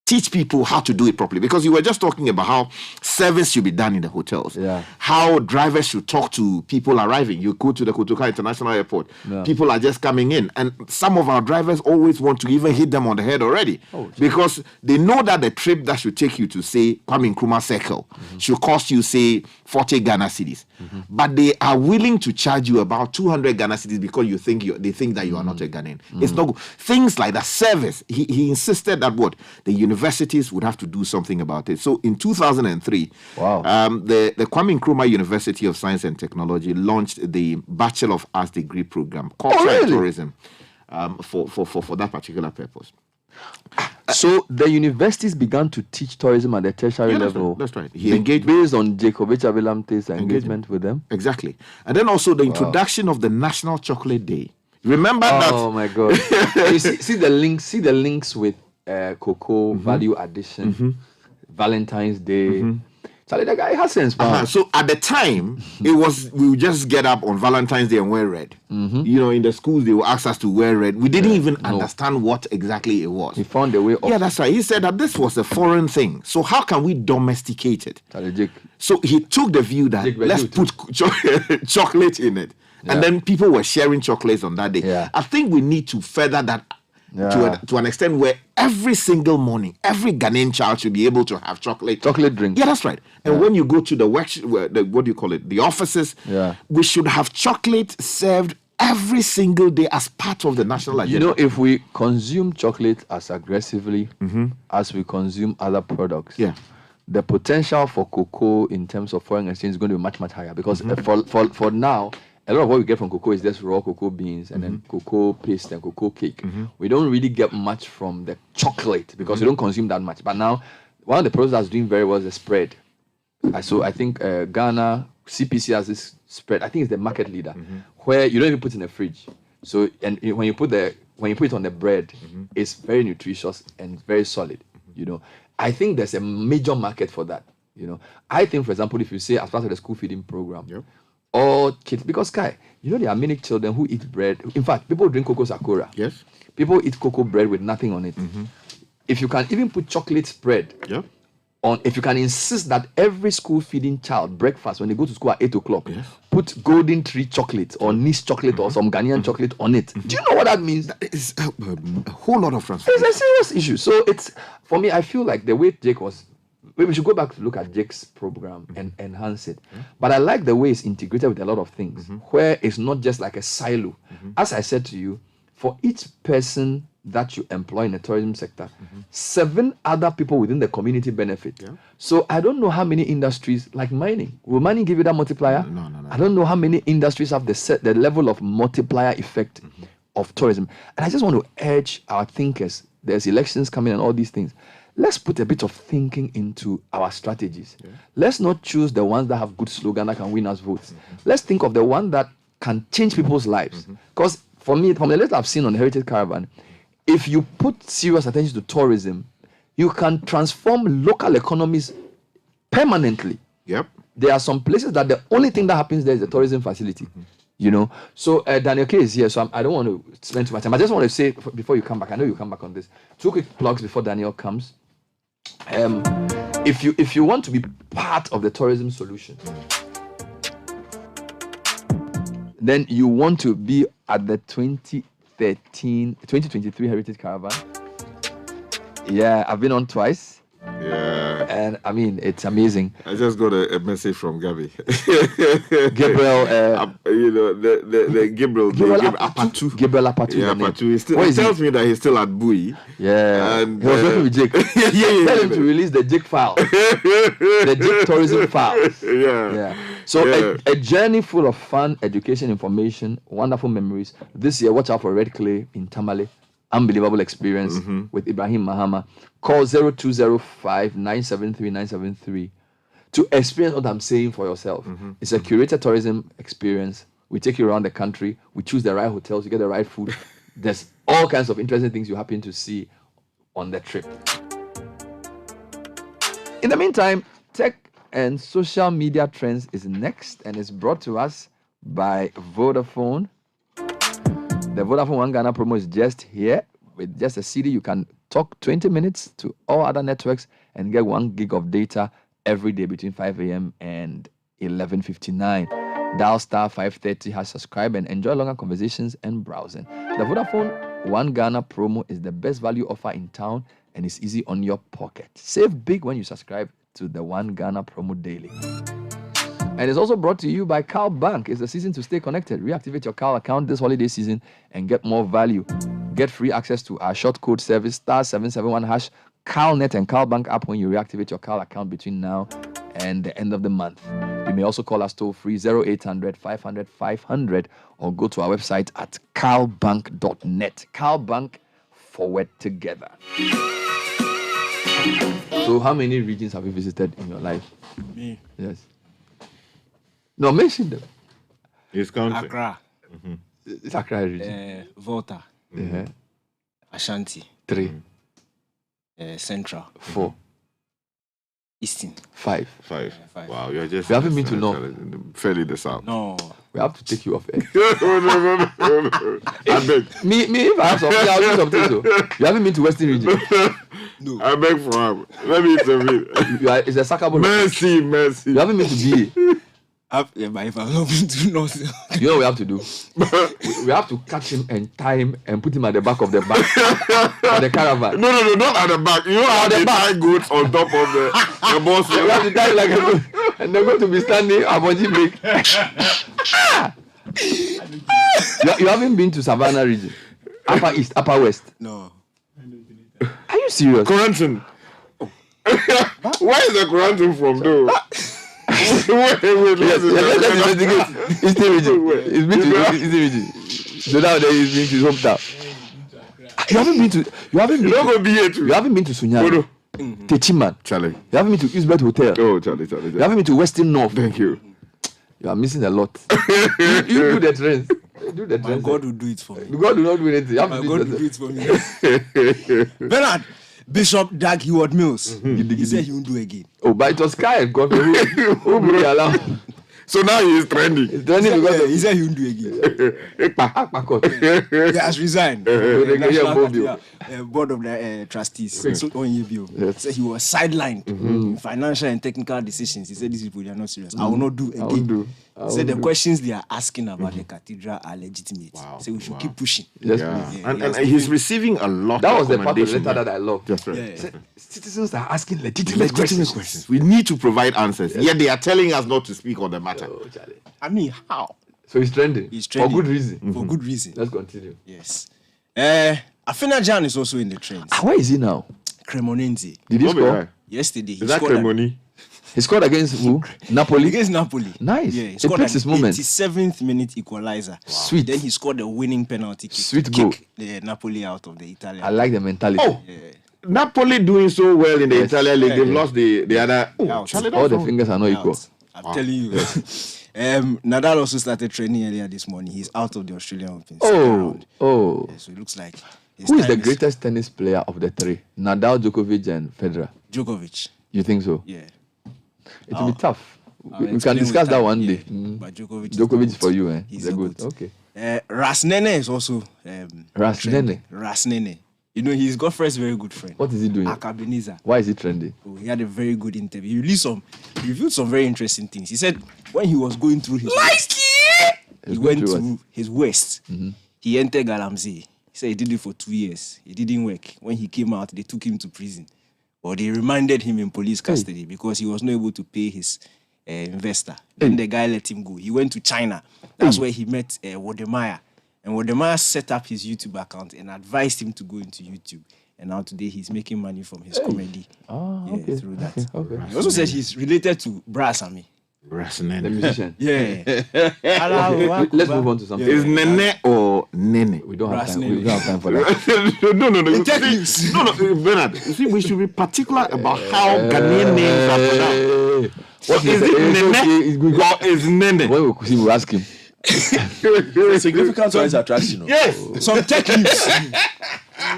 teach people how to do it properly, because you were just talking about how service should be done in the hotels, how drivers should talk to people arriving. You go to the Kotoka International Airport, people are just coming in, and some of our drivers always want to even hit them on the head already, because they know that the trip that should take you to, say, Kwame Nkrumah Circle should cost you, say, 40 Ghana cedis, but they are willing to charge you about 200 Ghana cedis because they think that you are not a Ghanaian. It's not good. Things like that. Service. He insisted that the universities would have to do something about it. So in 2003, the Kwame Nkrumah University of Science and Technology launched the Bachelor of Arts degree program, Culture and Tourism, for that particular purpose. So the universities began to teach tourism at the tertiary level. That's right. He engaged based on Jacob Lamte's engagement with them. Exactly. And then also the introduction of the National Chocolate Day. Remember that? Oh my God! You see the links. See the links with cocoa value addition, Valentine's Day. Charlie, the guy has sense. So at the time, it was, we would just get up on Valentine's Day and wear red. In the schools, they would ask us to wear red. We didn't even understand what exactly it was. He found a way of... Yeah, that's right. He said that this was a foreign thing. So how can we domesticate it? So he took the view that let's put chocolate in it. And then people were sharing chocolates on that day. I think we need to further that to an extent where every single morning, every Ghanaian child should be able to have chocolate drink. Yeah, that's right. And when you go to the work, the offices, we should have chocolate served every single day as part of the national agenda. If we consume chocolate as aggressively as we consume other products, the potential for cocoa in terms of foreign exchange is going to be much, much higher, because for now, a lot of what we get from cocoa is just raw cocoa beans and then cocoa paste and cocoa cake. We don't really get much from the chocolate because we don't consume that much. But now, one of the products that's doing very well is the spread. So I think Ghana, CPC has this spread. I think it's the market leader, where you don't even put it in the fridge. So when you put it on the bread, it's very nutritious and very solid. I think there's a major market for that. I think, for example, if you say as part of the school feeding program, or kids, because there are many children who eat bread. In fact, people drink cocoa sakura. Yes. People eat cocoa bread with nothing on it. If you can even put chocolate spread on, if you can insist that every school feeding child breakfast when they go to school at 8 o'clock, put golden tree chocolate or nice chocolate or some Ghanaian chocolate on it. Do you know what that means? That is a whole lot of transformation. It's a serious issue. So it's, for me, I feel like the way Jake was we should go back to look at Jake's program and enhance it. But I like the way it's integrated with a lot of things, where it's not just like a silo. As I said to you, for each person that you employ in the tourism sector, 7 other people within the community benefit. So I don't know how many industries, like mining, will mining give you that multiplier? No. I don't know how many industries have the level of multiplier effect of tourism. And I just want to urge our thinkers, there's elections coming and all these things. Let's put a bit of thinking into our strategies. Let's not choose the ones that have good slogan that can win us votes. Let's think of the one that can change people's lives. Because for me, from the little I've seen on the Heritage Caravan, if you put serious attention to tourism, you can transform local economies permanently. There are some places that the only thing that happens there is the tourism facility. You know, so Daniel K is here, so I don't want to spend too much time. I just want to say before you come back, I know you come back on this. 2 quick plugs before Daniel comes. If you want to be part of the tourism solution, then you want to be at the 2023 Heritage Caravan. Yeah, I've been on twice. Yeah. And I mean, it's amazing. I just got a message from Gabby. Gabriel, the Gabriel Apatu. Gabriel Apatu. Yeah, Apatu. He tells me that he's still at Bui. Yeah. And he was working with Jake. Tell him to release the Jake file. The Jake tourism files. Yeah. So a journey full of fun, education, information, wonderful memories. This year, watch out for Red Clay in Tamale. Unbelievable experience with Ibrahim Mahama. Call 0205-973-973 to experience what I'm saying for yourself. It's a curated tourism experience. We take you around the country. We choose the right hotels. You get the right food. There's all kinds of interesting things you happen to see on the trip. In the meantime, tech and social media trends is next and is brought to us by Vodafone. The Vodafone One Ghana promo is just here. With just a CD, you can talk 20 minutes to all other networks and get 1 gig of data every day between 5 a.m. and 11:59. Dial star 530 has subscribed and enjoy longer conversations and browsing. The Vodafone One Ghana promo is the best value offer in town and is easy on your pocket. Save big when you subscribe to the One Ghana promo daily. And it's also brought to you by Cal Bank. It's the season to stay connected. Reactivate your Cal account this holiday season and get more value. Get free access to our short code service, *771# CalNet and Cal Bank app when you reactivate your Cal account between now and the end of the month. You may also call us toll free 0800 500 500 or go to our website at calbank.net. Cal Bank, forward together. So how many regions have you visited in your life? Me. Yes. No, mention them. His country. Accra. It's Accra region. Volta. Ashanti. 3. Central. 4. Eastern. 5. 5. Wow, you're just... We haven't been to North. Fairly the South. No. We have to take you off air. No. I beg. Me, if I have something, I'll do something too. You haven't been to Western region? No. I beg for him. Let me intervene. It's a Sakabo. Mercy. You haven't been to BA? But if I'm not been to North. You know what we have to do? we have to catch him and tie him and put him at the back of the bus of the caravan. No, not at the back. You know how they tie goats on top of the bus. We have to tie like a goat, and they're going to be standing Abonji break. You haven't been to Savannah region? Upper East, Upper West? No. Are you serious? Quarantine. Where is the quarantine from, though? Wait, let's investigate. Eastern region. It's been to Eastern region. So now there is been to his hometown. You haven't been to Sunyani. Techiman. Charlie. You haven't been to Eastbed Hotel. Oh, Charlie. You haven't been to Western North. Thank you. You are missing a lot. you do the trends. My God will do it for me. God will not do anything. My God will do it for me. Bernard, Bishop Dag Heward Mills. He said he won't do again. Oh, but it was Kai and God who really allowed. So now he is trending. He's trending because he said he won't do again. He has resigned. Board of the trustees. So he said he was sidelined in financial and technical decisions. He said these people are not serious. I will not do again. Said the questions they are asking about the cathedral are legitimate. So we should keep pushing. And he's receiving a lot That of was the part of the commendation letter there. that I loved. That's right. Said, citizens are asking legitimate questions. We need to provide answers. Yet they are telling us not to speak on the matter. I mean, how? So he's trending. He's trending. For good reason. For good reason. Let's continue. Yes. Afena Jan is also in the trends. Where is he now? Cremonense. Did he score? Yesterday. Is that Cremoni? He scored against who? Napoli? Against Napoli. Nice. Yeah, he It scored takes an his moment. 87th minute equalizer. Sweet. Then he scored the winning penalty kick. Sweet to goal. kick the Napoli out of the Italian. I like the mentality. Oh, Napoli doing so well in the Italian league. They've Yeah. lost the other. All the fingers are not equal. I'm telling you. Nadal also started training earlier this morning. He's out of the Australian Open. Oh. Yeah, so it looks like. Who is the greatest tennis player of the three? Nadal, Djokovic, and Federer. Djokovic. You think so? Yeah. It will be tough. I'll We can explain discuss with that time, one yeah. day. But Djokovic is Djokovic the is for goat. you, eh? He's the the good. goat. Okay. Rasnene is also Rasnene. Rasnene. You know, he's got first very good friend. What is he doing? Akabeniza. Why is he trendy? Oh, he had a very good interview. He revealed some very interesting things. He said when he was going through his he went to his west. Mm-hmm. He entered Galamsey. He said he did it for 2 years. It didn't work. When he came out, they took him to prison. Or they remanded him in police custody because he was not able to pay his investor. Then the guy let him go. He went to China. That's where he met Wodemeyer. And Wodemeyer set up his YouTube account and advised him to go into YouTube. And now today he's making money from his comedy through that. Okay. He also said he's related to Brasami. Rasnene. The musician. Yeah. Let's move on to something. Is Nene or Nene? We don't have time. We don't have time for that. No. No, Bernard. You see, we should be particular about how Ghanaian names are pronounced. What is it, Nene or is Nene? When we see, we'll ask him. Significant size attraction. Yes. Some tech news.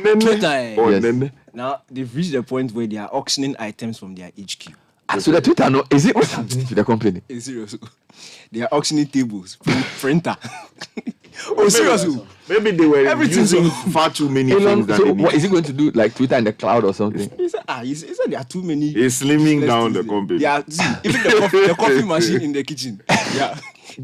Twitter. Or Nene. Now they've reached the point where they are auctioning items from their HQ. So the Twitter, no, is it what's happening to the company? It's serious. They are auctioning tables, printer. Seriously. Maybe they were using far too many things. So what is he going to do? Like Twitter in the cloud or something? He said there are too many. He's slimming down the company. Yeah, even the coffee machine in the kitchen. Yeah.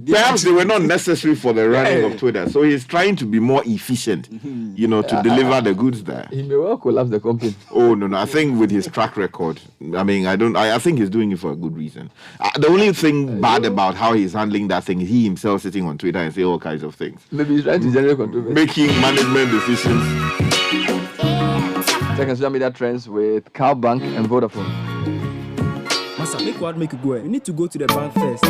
Perhaps they were not necessary for the running of Twitter. So he's trying to be more efficient, to deliver the goods there. He may well collapse the company. Oh, no. I think with his track record, I think he's doing it for a good reason. The only thing bad about how he's handling that thing is he himself sitting on Twitter and say all kinds of things. Maybe he's trying to generate controversy. Making management decisions. Check social media trends with Cal Bank and Vodafone. Masa, make you go. You need to go to the bank first.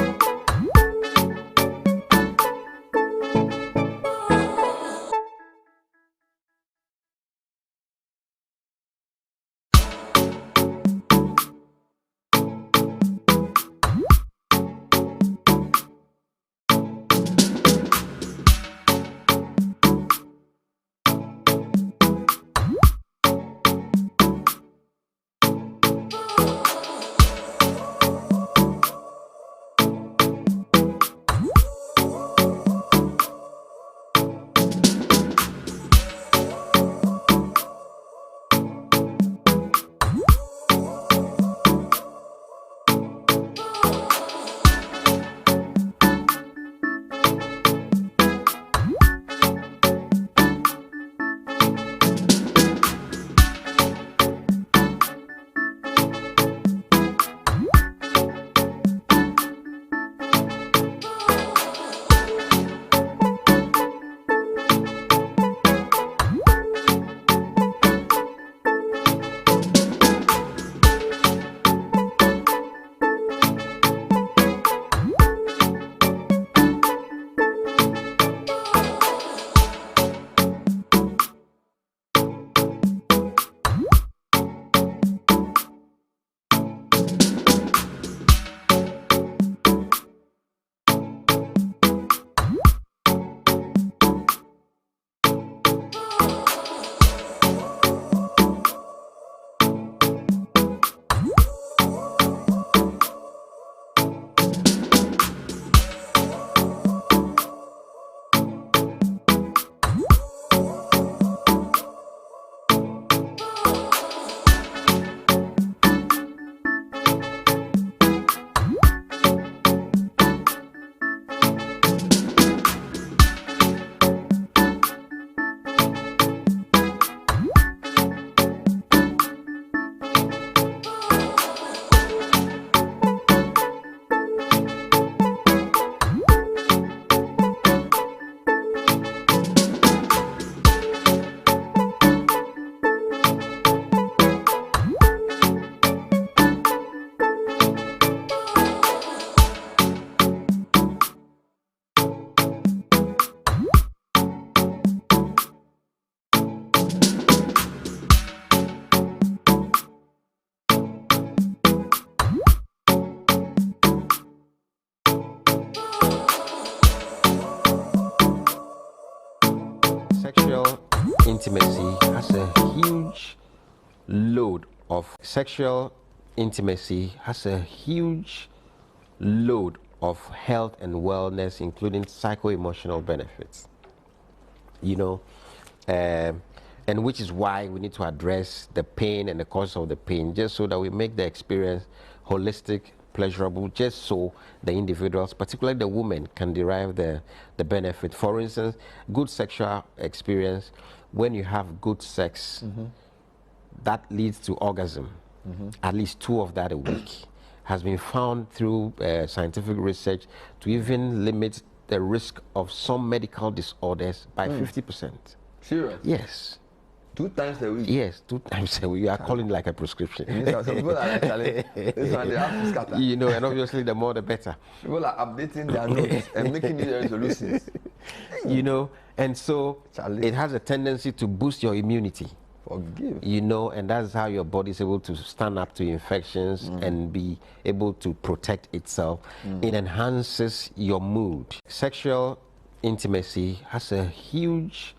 intimacy has a huge load of sexual intimacy has a huge load of health and wellness, including psycho-emotional benefits. And which is why we need to address the pain and the cause of the pain, just so that we make the experience holistic, pleasurable, just so the individuals, particularly the women, can derive the benefit. For instance, good sexual experience, when you have good sex, that leads to orgasm. At least 2 of that a week has been found through scientific research to even limit the risk of some medical disorders by 50%. Serious? Yes. 2 times a week? Yes, 2 times a week. You are calling like a prescription. Some people are actually, this one they have to scatter. And obviously the more the better. People are updating their notes and making new resolutions. And so it has a tendency to boost your immunity. Forgive. And that's how your body is able to stand up to infections and be able to protect itself. It enhances your mood. Sexual intimacy has a huge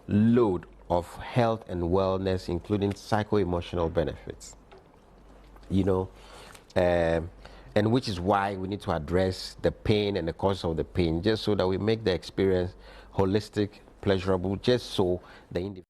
load of health and wellness, including psycho-emotional benefits. And which is why we need to address the pain and the cause of the pain, just so that we make the experience holistic, pleasurable, just so the individual.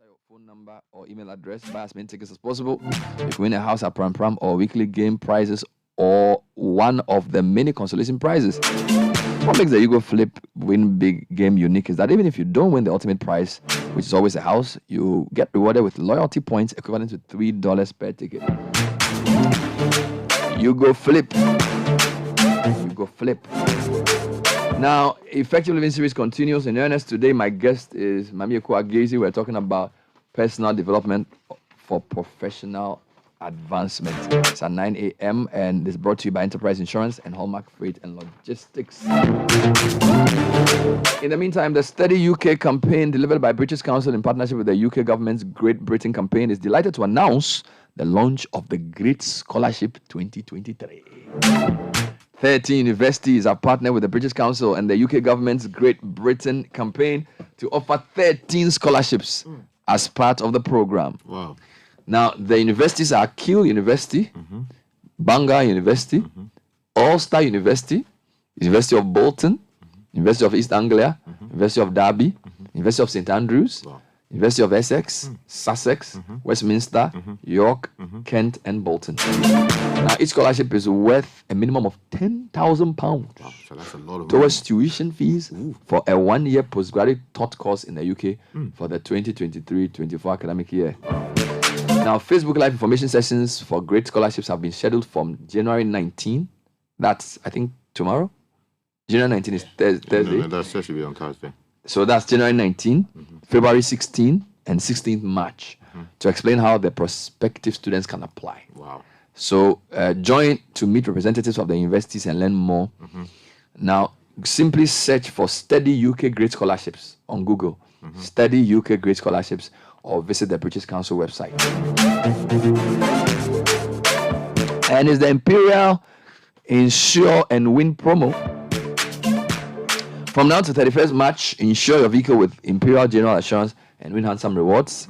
Your phone number or email address, buy as many tickets as possible. You can win a house at Pram Pram or weekly game prizes or one of the many consolation prizes. What makes the Yugo Flip win big game unique is that even if you don't win the ultimate prize, which is always a house, you get rewarded with loyalty points equivalent to $3 per ticket. Yugo Flip. Yugo Flip. Now, Effective Living Series continues in earnest. Today, my guest is Mami Agezi. We're talking about personal development for professional advancement. It's at 9 a.m. and it's brought to you by Enterprise Insurance and Hallmark Freight and Logistics. In the meantime, the Steady UK campaign delivered by British Council in partnership with the UK government's Great Britain campaign is delighted to announce the launch of the Great Scholarship 2023. 13 universities are partnered with the British Council and the UK government's Great Britain campaign to offer 13 scholarships as part of the program. Wow. Now, the universities are Keele University, Bangor University, Ulster University, University of Bolton, University of East Anglia, University of Derby, University of St Andrews, University of Essex, Sussex, Westminster, York, Kent, and Bolton. Now, each scholarship is worth a minimum of £10,000 So that's a lot of towards tuition fees for a 1-year postgraduate taught course in the UK for the 2023-24 academic year. Now, Facebook Live information sessions for great scholarships have been scheduled from January 19. That's, I think, tomorrow. January 19 is Thursday. No, that should be on Thursday. So that's January 19, February 16, and 16th March to explain how the prospective students can apply. Wow. So join to meet representatives of the universities and learn more. Now, simply search for Steady UK Great Scholarships on Google. Steady UK Great Scholarships, or visit the British Council website. And it's the Imperial Insure and Win promo. From now to 31st March, insure your vehicle with Imperial General Assurance and win handsome rewards.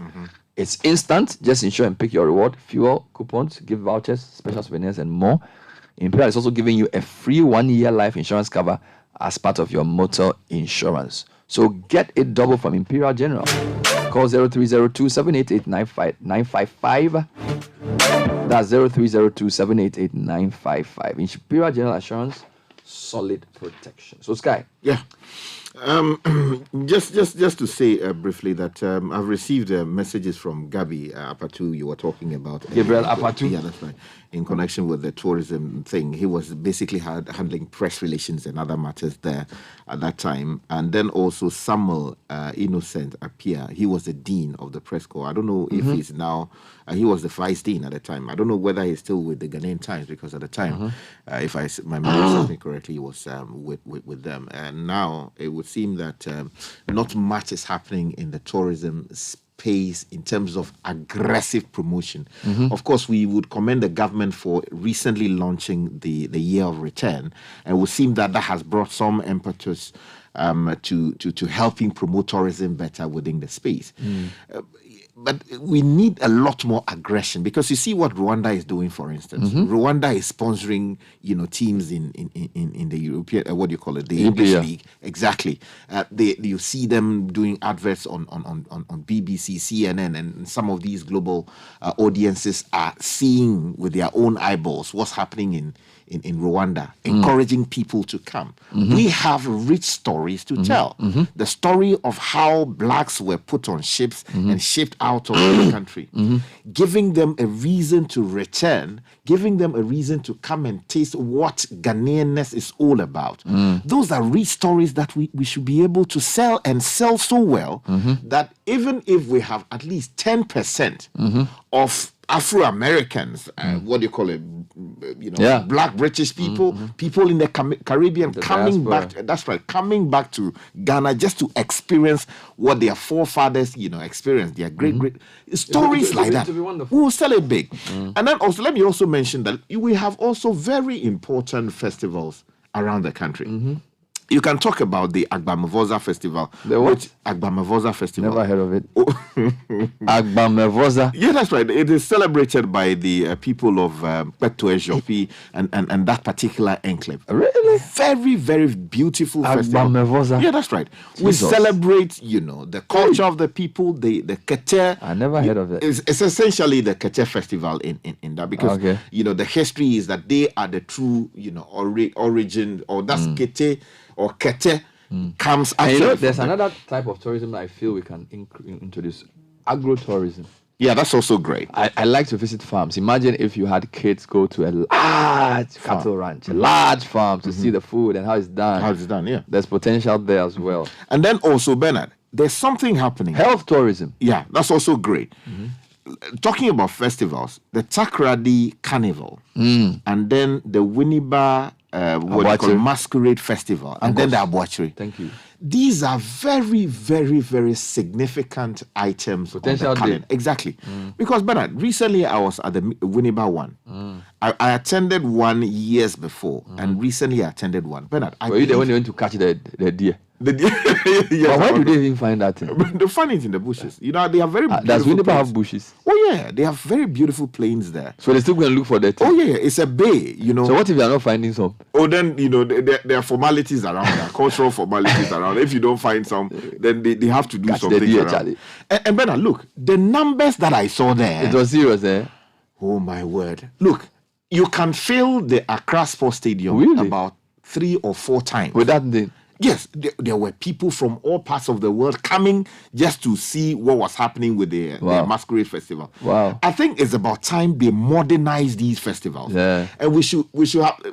It's instant. Just insure and pick your reward. Fuel, coupons, gift vouchers, special souvenirs, and more. Imperial is also giving you a free 1-year life insurance cover as part of your motor insurance. So get it double from Imperial General. Call 0302-788-955. That's 0302-788-955. Imperial General Assurance, solid protection. So, Sky. Yeah. Just to say briefly that I've received messages from Gabi Apatu. You were talking about Gabriel Apatu. Yeah, that's right. In connection with the tourism thing, he was basically handling press relations and other matters there at that time. And then also Samuel Innocent Apia. He was the dean of the press corps. I don't know if he's now. He was the vice dean at the time. I don't know whether he's still with the Ghanaian Times, because at the time, if my memory serves me correctly, correctly, was with them. And now it would seem that not much is happening in the tourism space in terms of aggressive promotion. Of course, we would commend the government for recently launching the year of return, and it would seem that has brought some impetus to helping promote tourism better within the space. But we need a lot more aggression, because you see what Rwanda is doing, for instance. Rwanda is sponsoring, teams in the European, what do you call it, the English League. Exactly. You see them doing adverts on BBC, CNN, and some of these global audiences are seeing with their own eyeballs what's happening in Rwanda, encouraging people to come. We have rich stories to tell. The story of how blacks were put on ships and shipped out of the country, giving them a reason to return, giving them a reason to come and taste what Ghanaianness is all about. Those are rich stories that we should be able to sell, and sell so well that even if we have at least 10% of Afro-Americans, what do you call it, black British people, people in the Caribbean coming back, coming back to Ghana just to experience what their forefathers, experienced, their great stories like that. We will sell it big. And then also, let me also mention that we have also very important festivals around the country. You can talk about the Agbamavoza Festival. The what? Agbamavoza Festival. Never heard of it. Agbamavoza? Yeah, that's right. It is celebrated by the people of Petue Jopi and that particular enclave. Really? Very, very beautiful festival. Agbamavoza? Yeah, that's right. We celebrate, the culture of the people, the Kete. I never heard of it. It's essentially the Kete Festival in that, because, the history is that they are the true, origin, or that's Kete, or Kete comes after. There's another type of tourism that I feel we can introduce: agro-tourism. Yeah, that's also great. I like to visit farms. Imagine if you had kids go to a large cattle ranch, a large farm, to see the food and how it's done. How it's done, yeah. There's potential there as well. And then also, Bernard, there's something happening. Health tourism. Yeah, that's also great. Talking about festivals, the Takrady Carnival, and then the Winneba Masquerade Festival, and then the Abuachiri. Thank you. These are very, very, very significant items. Potential day. Exactly. Because, Bernard, recently I was at the Winneba one. I attended one years before, and recently I attended one. Bernard, were you there when you went to catch the deer? Yes, but why do they even find that thing? They find it in the bushes. They are very beautiful. Does Winneba have bushes? Oh yeah, they have very beautiful plains there. So they still go and look for that thing? Oh yeah, it's a bay, So what if you are not finding some? Oh, then, there are formalities around there, cultural formalities around. If you don't find some, then they have to do something around. Charlie. And Bernard, look, the numbers that I saw there. It was serious, eh? Oh my word. Look, you can fill the Accra Sports Stadium about 3 or 4 times. With that thing? Yes, there were people from all parts of the world coming just to see what was happening with the Masquerade Festival. Wow. I think it's about time they modernize these festivals. Yeah. And we should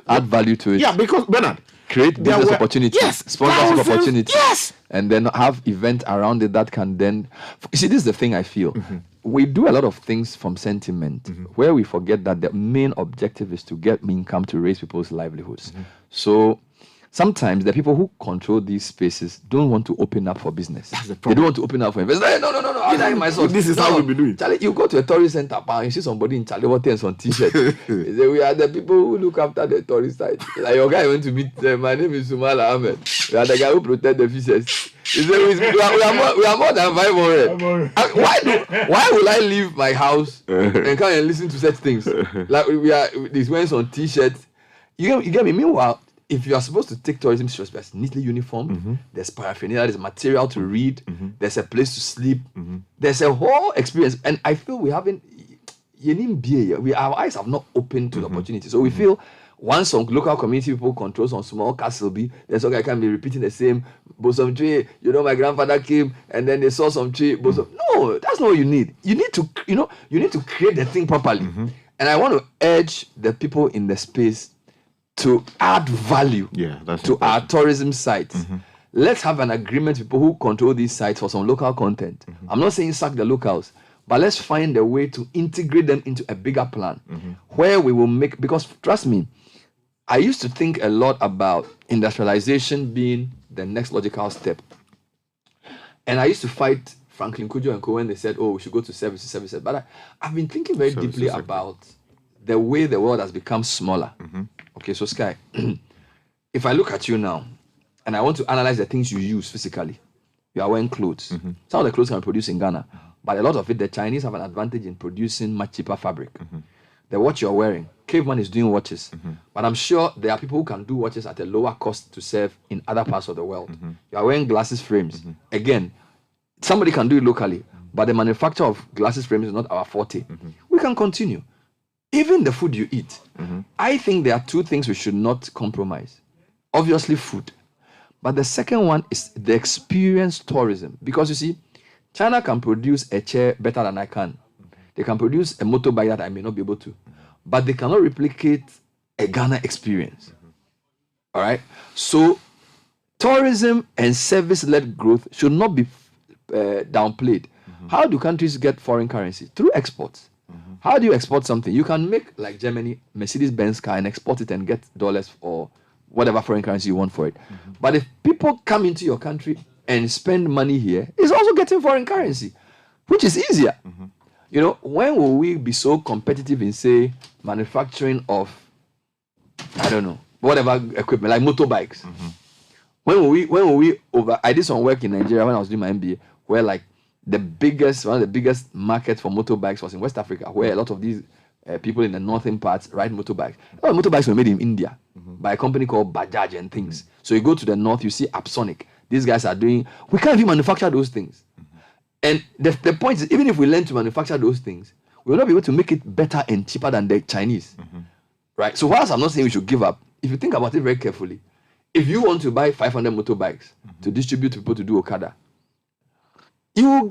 add value to it. Yeah, because, Bernard, create business opportunities. Yes. Sponsorship opportunities. Yes. And then have events around it that can then... You see, this is the thing I feel. We do a lot of things from sentiment, where we forget that the main objective is to get income to raise people's livelihoods. So... sometimes the people who control these spaces don't want to open up for business. That's the They problem. don't want to open up for investment. No, I'll die myself. This is how we be doing. Charlie, you go to a tourist center, you see somebody in Charlie Water and some t-shirt. They say, we are the people who look after the tourist site. Like your guy went to meet them. My name is Sumala Ahmed. We are the guy who protect the fishes. He said, we are more than 500. Why will I leave my house and come and listen to such things? Like he's wearing some t-shirts. You get me? Meanwhile, if you are supposed to take tourism seriously, it's neatly uniformed, there's paraphernalia, there's material to read, there's a place to sleep, there's a whole experience. And I feel we haven't, our eyes have not opened to the opportunity. So we feel once some local community people control some small castle, there's okay, I can't be repeating the same bosom tree. My grandfather came and then they saw some tree. Bosom. No, that's not what you need. You need to, you need to create the thing properly. And I want to urge the people in the space to add value to our tourism sites. Let's have an agreement with people who control these sites for some local content. I'm not saying sack the locals, but let's find a way to integrate them into a bigger plan where we will make, because trust me, I used to think a lot about industrialization being the next logical step. And I used to fight Franklin Kujo and Co. when they said, oh, we should go to services. But I've been thinking very deeply about the way the world has become smaller. Okay, so Sky, if I look at you now and I want to analyze the things you use physically, you are wearing clothes. Some of the clothes can be produced in Ghana, but a lot of it, the Chinese have an advantage in producing much cheaper fabric. The watch you're wearing, Caveman is doing watches, but I'm sure there are people who can do watches at a lower cost to serve in other parts of the world. You are wearing glasses frames. Again, somebody can do it locally, but the manufacture of glasses frames is not our forte. We can continue. Even the food you eat. I think there are two things we should not compromise. Obviously, food. But the second one is the experience tourism. Because you see, China can produce a chair better than I can. They can produce a motorbike that I may not be able to. But they cannot replicate a Ghana experience. All right? So, tourism and service-led growth should not be downplayed. How do countries get foreign currency? Through exports. How do you export something? You can make, like Germany, Mercedes-Benz car and export it and get dollars or whatever foreign currency you want for it. But if people come into your country and spend money here, it's also getting foreign currency, which is easier. You know, when will we be so competitive in, say, manufacturing of, I don't know, whatever equipment, like motorbikes? When will we I did some work in Nigeria when I was doing my MBA, where like one of the biggest markets for motorbikes was in West Africa, where a lot of these people in the northern parts ride motorbikes. A lot of motorbikes were made in India by a company called Bajaj and things. So you go to the north, you see Apsonic. These guys are doing, we can't even manufacture those things. And the point is, even if we learn to manufacture those things, we will not be able to make it better and cheaper than the Chinese. Right? So whilst I'm not saying we should give up, if you think about it very carefully, if you want to buy 500 motorbikes to distribute to people to do Okada, you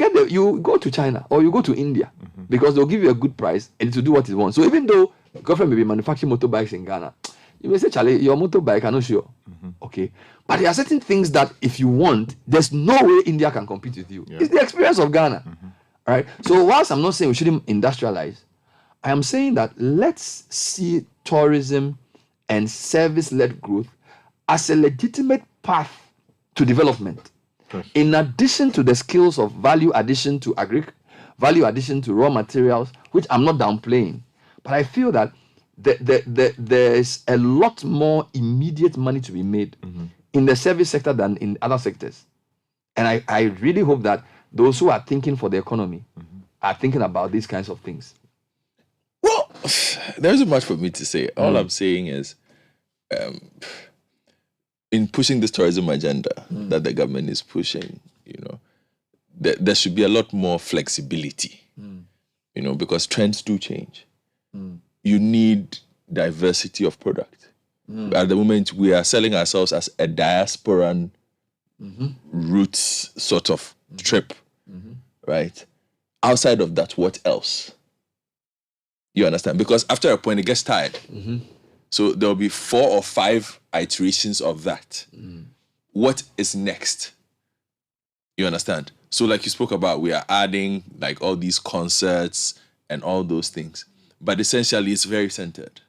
go to China or you go to India because they'll give you a good price and to do what it wants. So even though the government may be manufacturing motorbikes in Ghana, you may say, Charlie, your motorbike, I'm not sure. Okay. But there are certain things that if you want, there's no way India can compete with you. It's the experience of Ghana. Right? So whilst I'm not saying we shouldn't industrialize, I am saying that let's see tourism and service-led growth as a legitimate path to development. In addition to the skills of value addition to value addition to raw materials, which I'm not downplaying, but I feel that there's a lot more immediate money to be made in the service sector than in other sectors. And I really hope that those who are thinking for the economy are thinking about these kinds of things. Well, there isn't much for me to say. All I'm saying is, in pushing this tourism agenda that the government is pushing, you know, there should be a lot more flexibility, you know, because trends do change. You need diversity of product. At the moment, we are selling ourselves as a diasporan roots sort of trip, right? Outside of that, what else? You understand? Because after a point, it gets tired. So there'll be 4 or 5 iterations of that. What is next? You understand? So like you spoke about, we are adding like all these concerts and all those things. But essentially, it's very centered.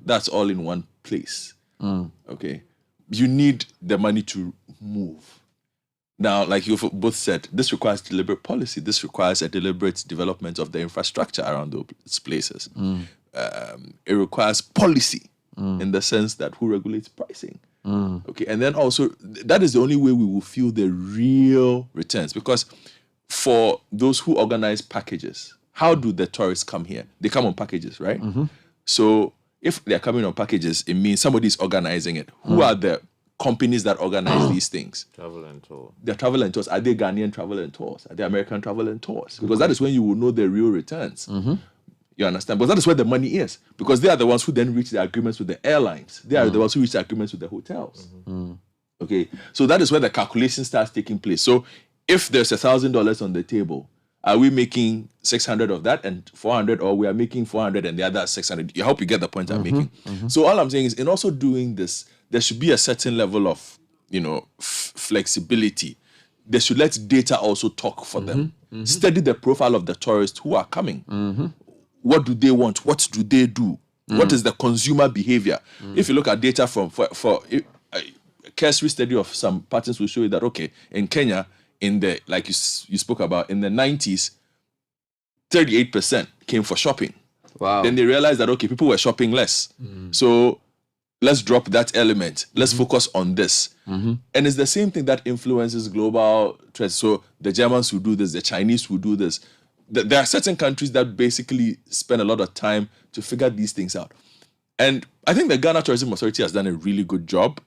That's all in one place. Okay? You need the money to move. Now, like you both said, this requires deliberate policy. This requires a deliberate development of the infrastructure around those places. It requires policy in the sense that who regulates pricing. Okay, and then also, that is the only way we will feel the real returns. Because for those who organize packages, how do the tourists come here? They come on packages, right? So if they're coming on packages, it means somebody is organizing it. Who are the companies that organize these things? Travel and tour. They're travel and tours. Are they Ghanaian travel and tours? Are they American travel and tours? Because that is when you will know the real returns. You understand? But that is where the money is. Because they are the ones who then reach the agreements with the airlines. They are the ones who reach the agreements with the hotels. Okay? So that is where the calculation starts taking place. So if there's $1,000 on the table, are we making 600 of that and 400, or we are making 400 and the other 600? I hope you get the point I'm making. So all I'm saying is, in also doing this, there should be a certain level of, you know, flexibility. They should let data also talk for them. Study the profile of the tourists who are coming. What do they want? What do they do? What is the consumer behavior? If you look at data from a cursory study of some patterns will show you that, okay, in Kenya, in the, like you spoke about, in the 90s, 38% came for shopping. Wow. Then they realized that, okay, people were shopping less. So let's drop that element. Let's focus on this. And it's the same thing that influences global trends. So the Germans will do this, the Chinese will do this. There are certain countries that basically spend a lot of time to figure these things out. And I think the Ghana Tourism Authority has done a really good job,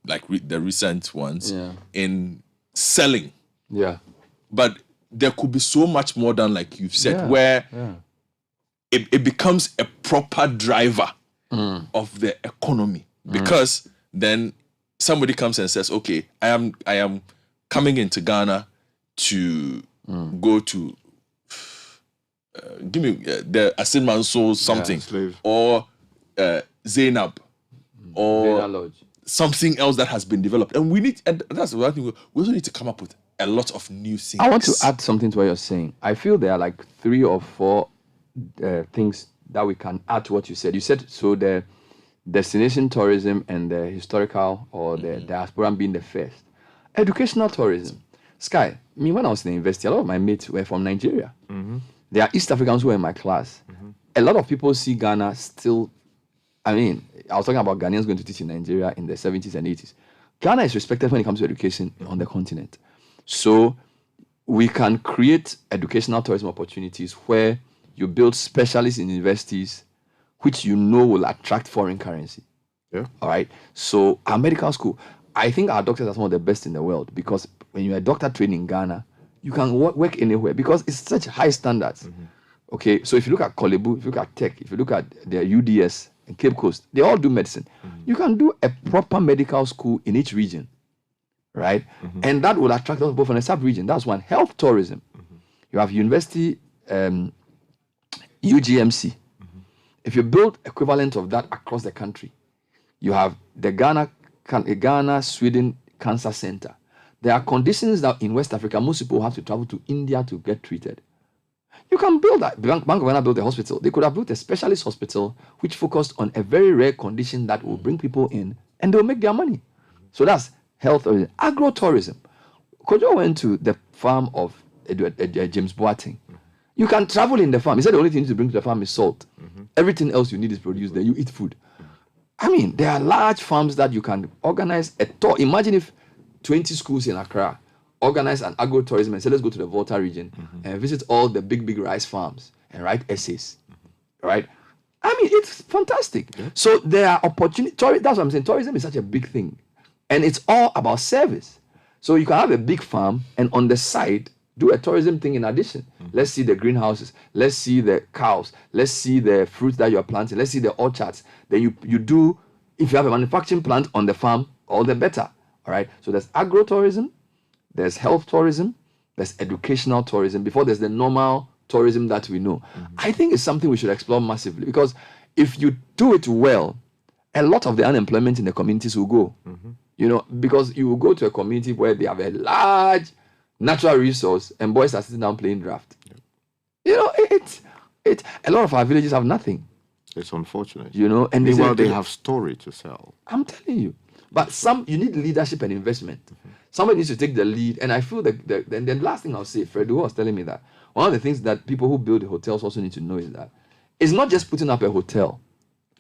like the recent ones, in selling. Yeah. But there could be so much more done, like you've said, where it becomes a proper driver of the economy. Because then somebody comes and says, okay, I am coming into Ghana to go to give me the Asin Mansour something, or Zainab, or something else that has been developed. And we need, and that's one thing, we also need to come up with a lot of new things. I want to add something to what you're saying. I feel there are like 3 or 4 things that we can add to what you said. You said, so the destination tourism and the historical or the diaspora being the first. Educational tourism. Sky, me when I was in the university, a lot of my mates were from Nigeria. There are East Africans who were in my class. A lot of people see Ghana still, I mean, I was talking about Ghanaians going to teach in Nigeria in the 70s and 80s. Ghana is respected when it comes to education on the continent. So we can create educational tourism opportunities where you build specialists in universities which you know will attract foreign currency. Yeah. All right. So our medical school, I think our doctors are some of the best in the world, because when you're a doctor trained in Ghana, you can work anywhere because it's such high standards. Okay, so if you look at Kolebu, if you look at Tech, if you look at the UDS and Cape Coast, they all do medicine. You can do a proper medical school in each region, right? And that will attract us both from the sub-region. That's one. Health tourism. You have university, UGMC. If you build equivalent of that across the country, you have the Ghana Sweden Cancer Center. There are conditions that in West Africa, most people have to travel to India to get treated. You can build that. Bank of Ghana built a hospital. They could have built a specialist hospital which focused on a very rare condition that will bring people in and they'll make their money. So that's health tourism. Agro-tourism. Kojo went to the farm of James Boateng. You can travel in the farm. He said the only thing you need to bring to the farm is salt. Everything else you need is produced there. You eat food. I mean, there are large farms that you can organize a tour. Imagine if 20 schools in Accra organize an agro-tourism and say, let's go to the Volta region and visit all the big rice farms and write essays, right? I mean, it's fantastic. So there are opportunities. That's what I'm saying. Tourism is such a big thing. And it's all about service. So you can have a big farm and on the side, do a tourism thing in addition. Let's see the greenhouses. Let's see the cows. Let's see the fruits that you're planting. Let's see the orchards. Then you do, if you have a manufacturing plant on the farm, all the better. All right. So there's agro-tourism, there's health tourism, there's educational tourism, before there's the normal tourism that we know. I think it's something we should explore massively, because if you do it well, a lot of the unemployment in the communities will go. You know, because you will go to a community where they have a large natural resource and boys are sitting down playing draft. You know, a lot of our villages have nothing. It's unfortunate. You know, and meanwhile they have story to sell. I'm telling you. But you need leadership and investment. Somebody needs to take the lead. And I feel that the last thing I'll say, Fred, who was telling me that one of the things that people who build hotels also need to know is that it's not just putting up a hotel.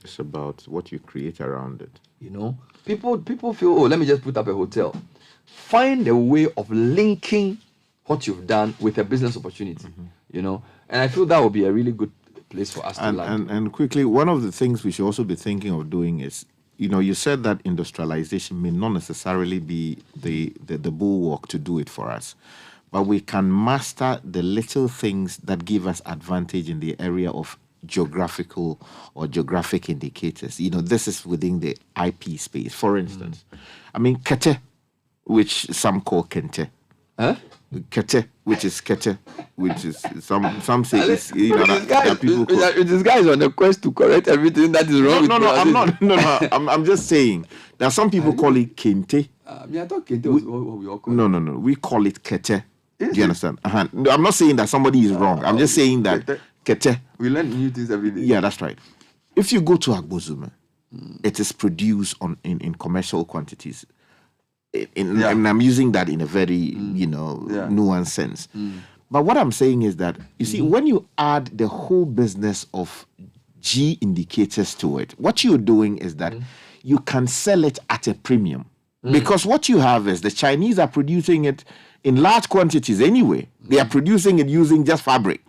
It's about what you create around it. You know, people feel, oh, let me just put up a hotel. Find a way of linking what you've done with a business opportunity. You know, and I feel that would be a really good place for us to land. And quickly, one of the things we should also be thinking of doing is, you know, you said that industrialization may not necessarily be the bulwark to do it for us, but we can master the little things that give us advantage in the area of geographical or geographic indicators. You know, this is within the IP space. For instance, I mean, Kete, which some call Kente. Kete, which is Kete, which is some say is, you know, that people call. This guy is on a quest to correct everything that is wrong. I'm just saying there are some people call it Kente. I thought Kente was what we all call it. No. We call it Kete. Do you understand? No, I'm not saying that somebody is wrong. I'm just saying that Kete. We learn new things every day. Yeah, that's right. If you go to Agbozume, it is produced in commercial quantities. And I'm using that in a very, nuanced sense. But what I'm saying is that, you see, when you add the whole business of G indicators to it, what you're doing is that you can sell it at a premium. Because what you have is the Chinese are producing it in large quantities anyway. They are producing it using just fabric.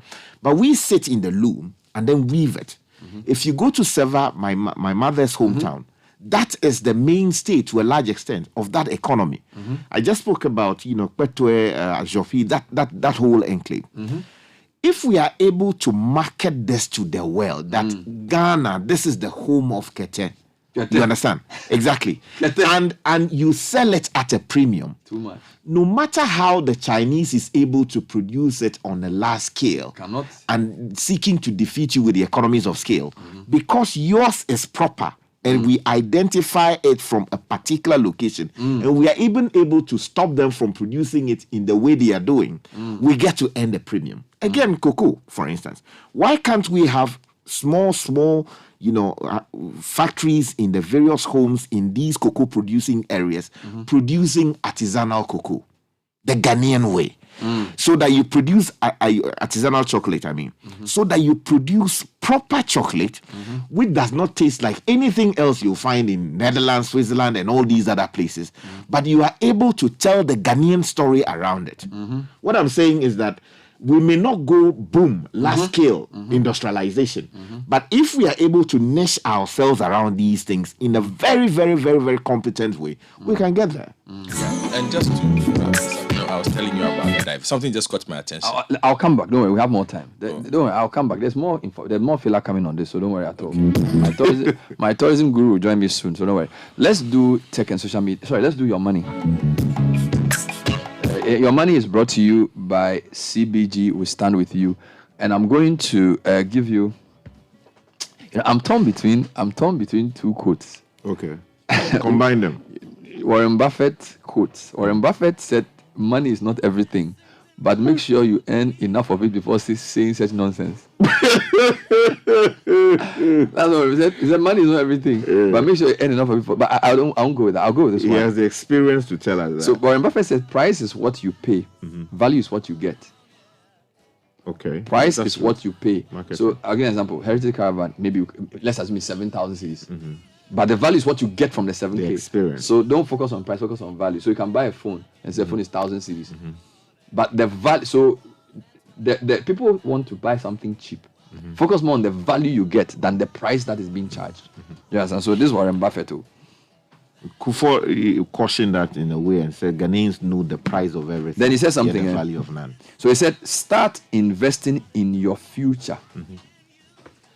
But we sit in the loom and then weave it. If you go to Seva, my mother's hometown, that is the mainstay to a large extent of that economy. I just spoke about, Kwetwe, Jofi, that whole enclave. If we are able to market this to the world, that Ghana, this is the home of Kete. You understand? Exactly. And you sell it at a premium. Too much. No matter how the Chinese is able to produce it on a large scale and seeking to defeat you with the economies of scale, because yours is proper and we identify it from a particular location and we are even able to stop them from producing it in the way they are doing, we get to earn a premium. Again, cocoa, for instance. Why can't we have small, factories in the various homes in these cocoa producing areas producing artisanal cocoa, the Ghanaian way, so that you produce artisanal chocolate, so that you produce proper chocolate which does not taste like anything else you'll find in Netherlands, Switzerland, and all these other places, but you are able to tell the Ghanaian story around it. What I'm saying is that we may not go boom, large scale industrialization. But if we are able to niche ourselves around these things in a very, very, very, very competent way, we can get there. And just to, I was telling you about the dive. Something just caught my attention. I'll come back. Don't worry, we have more time. Don't worry, I'll come back. There's more filler coming on this, so don't worry at all. My tourism guru will join me soon, so don't worry. Let's do tech and social media. Sorry, let's do your money. Your money is brought to you by CBG. We stand with you, and I'm going to give you. I'm torn between two quotes. Okay, combine them. Warren Buffett quotes. Warren Buffett said, "Money is not everything, but make sure you earn enough of it before saying such nonsense." That's what he said. He said, "Money is not everything, but make sure you earn enough of it." But I won't go with that. I'll go with this one. He has the experience to tell us that. So Warren Buffett said, "Price is what you pay. Value is what you get." Okay. Price is what you pay. Marketing. So I'll give an example. Heritage Caravan, maybe let's assume it's 7,000 cities. But the value is what you get from the 7K. The experience. So don't focus on price, focus on value. So you can buy a phone and say the phone is 1,000 cities. But the value, so the people want to buy something cheap. Focus more on the value you get than the price that is being charged. Yes, and so this is Warren Buffett too. Kufuor cautioned that in a way and said Ghanaians know the price of everything. Then he said something. The value of none. So he said, start investing in your future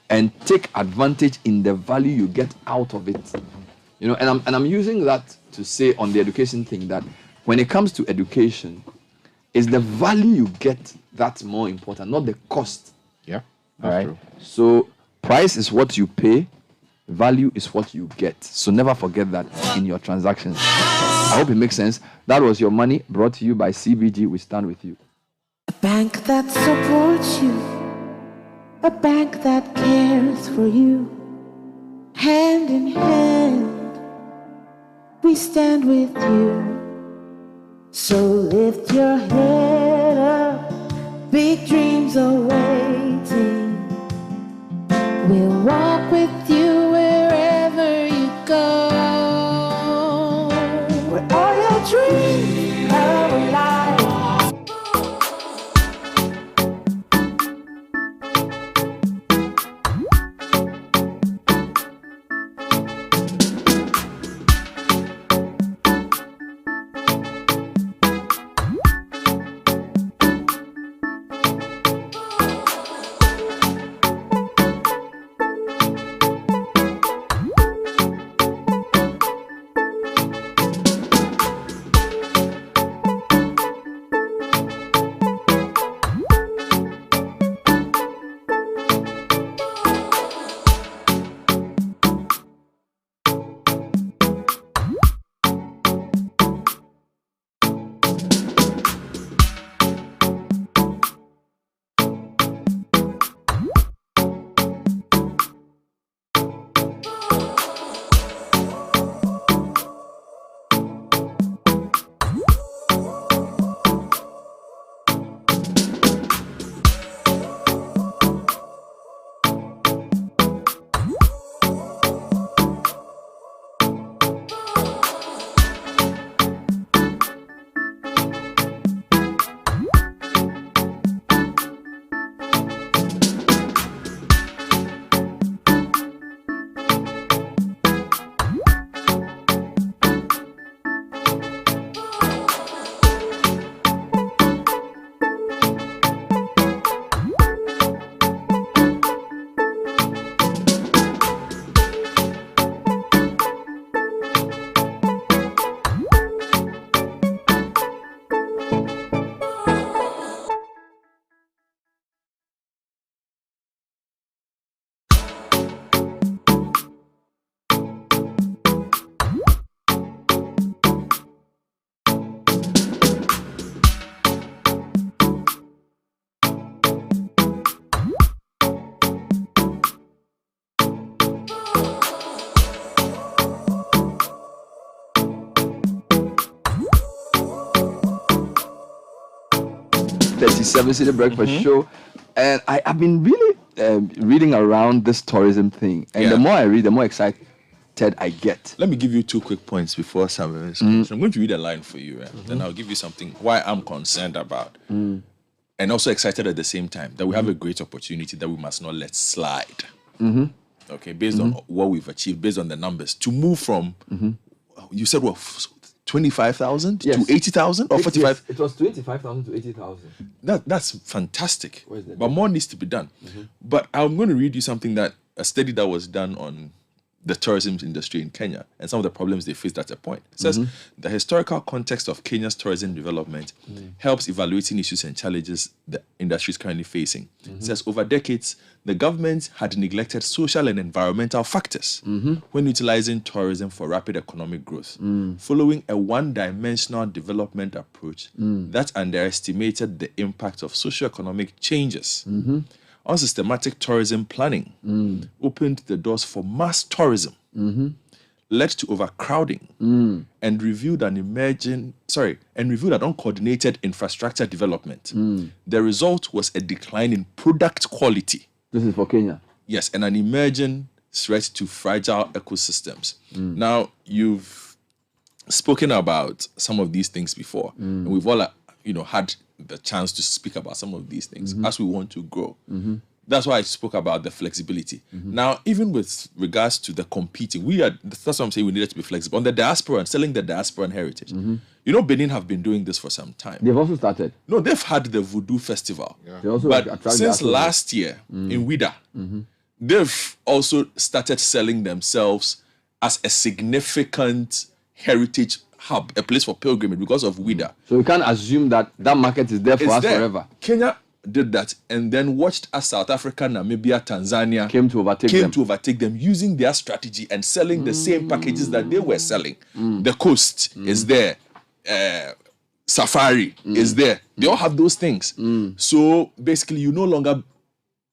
and take advantage in the value you get out of it. And I'm using that to say on the education thing that when it comes to education, it's the value you get that's more important, not the cost. Yeah. All right. True. So price is what you pay, value is what you get. So never forget that in your transactions. I hope it makes sense. That was your money brought to you by CBG. We stand with you. A bank that supports you, a bank that cares for you. Hand in hand, we stand with you. So lift your head up, big dreams are waiting. We'll walk with you wherever you go. Where all your dreams are alive. 37 Citi Breakfast Show, and I've been really reading around this tourism thing, and the more I read, the more excited I get. Let me give you 2 quick points before Samuel. I'm going to read a line for you, then I'll give you something why I'm concerned about, and also excited at the same time that we have a great opportunity that we must not let slide. Okay, based on what we've achieved, based on the numbers, to move from you said what, 25,000 to 80,000 or 45? It was 25,000 to 80,000. That's fantastic, but more needs to be done. But I'm going to read you something that a study that was done on the tourism industry in Kenya and some of the problems they faced at a point. It says the historical context of Kenya's tourism development helps evaluating issues and challenges the industry is currently facing. It says over decades, the government had neglected social and environmental factors when utilizing tourism for rapid economic growth, following a one-dimensional development approach that underestimated the impact of socio-economic changes. Unsystematic tourism planning opened the doors for mass tourism, led to overcrowding, and revealed an uncoordinated infrastructure development. The result was a decline in product quality. This is for Kenya. Yes, and an emerging threat to fragile ecosystems. Now, you've spoken about some of these things before, and we've all had the chance to speak about some of these things as we want to grow. That's why I spoke about the flexibility. Now, even with regards to the competing, that's what I'm saying, we needed to be flexible. On the diaspora and selling the diasporan heritage. Benin have been doing this for some time. They've also started. No, they've had the Voodoo Festival. They also but since last year in Wida, they've also started selling themselves as a significant heritage hub, a place for pilgrimage because of Wida. So we can't assume that market is there for us forever. Kenya did that and then watched as South Africa, Namibia, Tanzania came to overtake them using their strategy and selling the same packages that they were selling. The coast is there. Safari is there. They all have those things. So basically, you no longer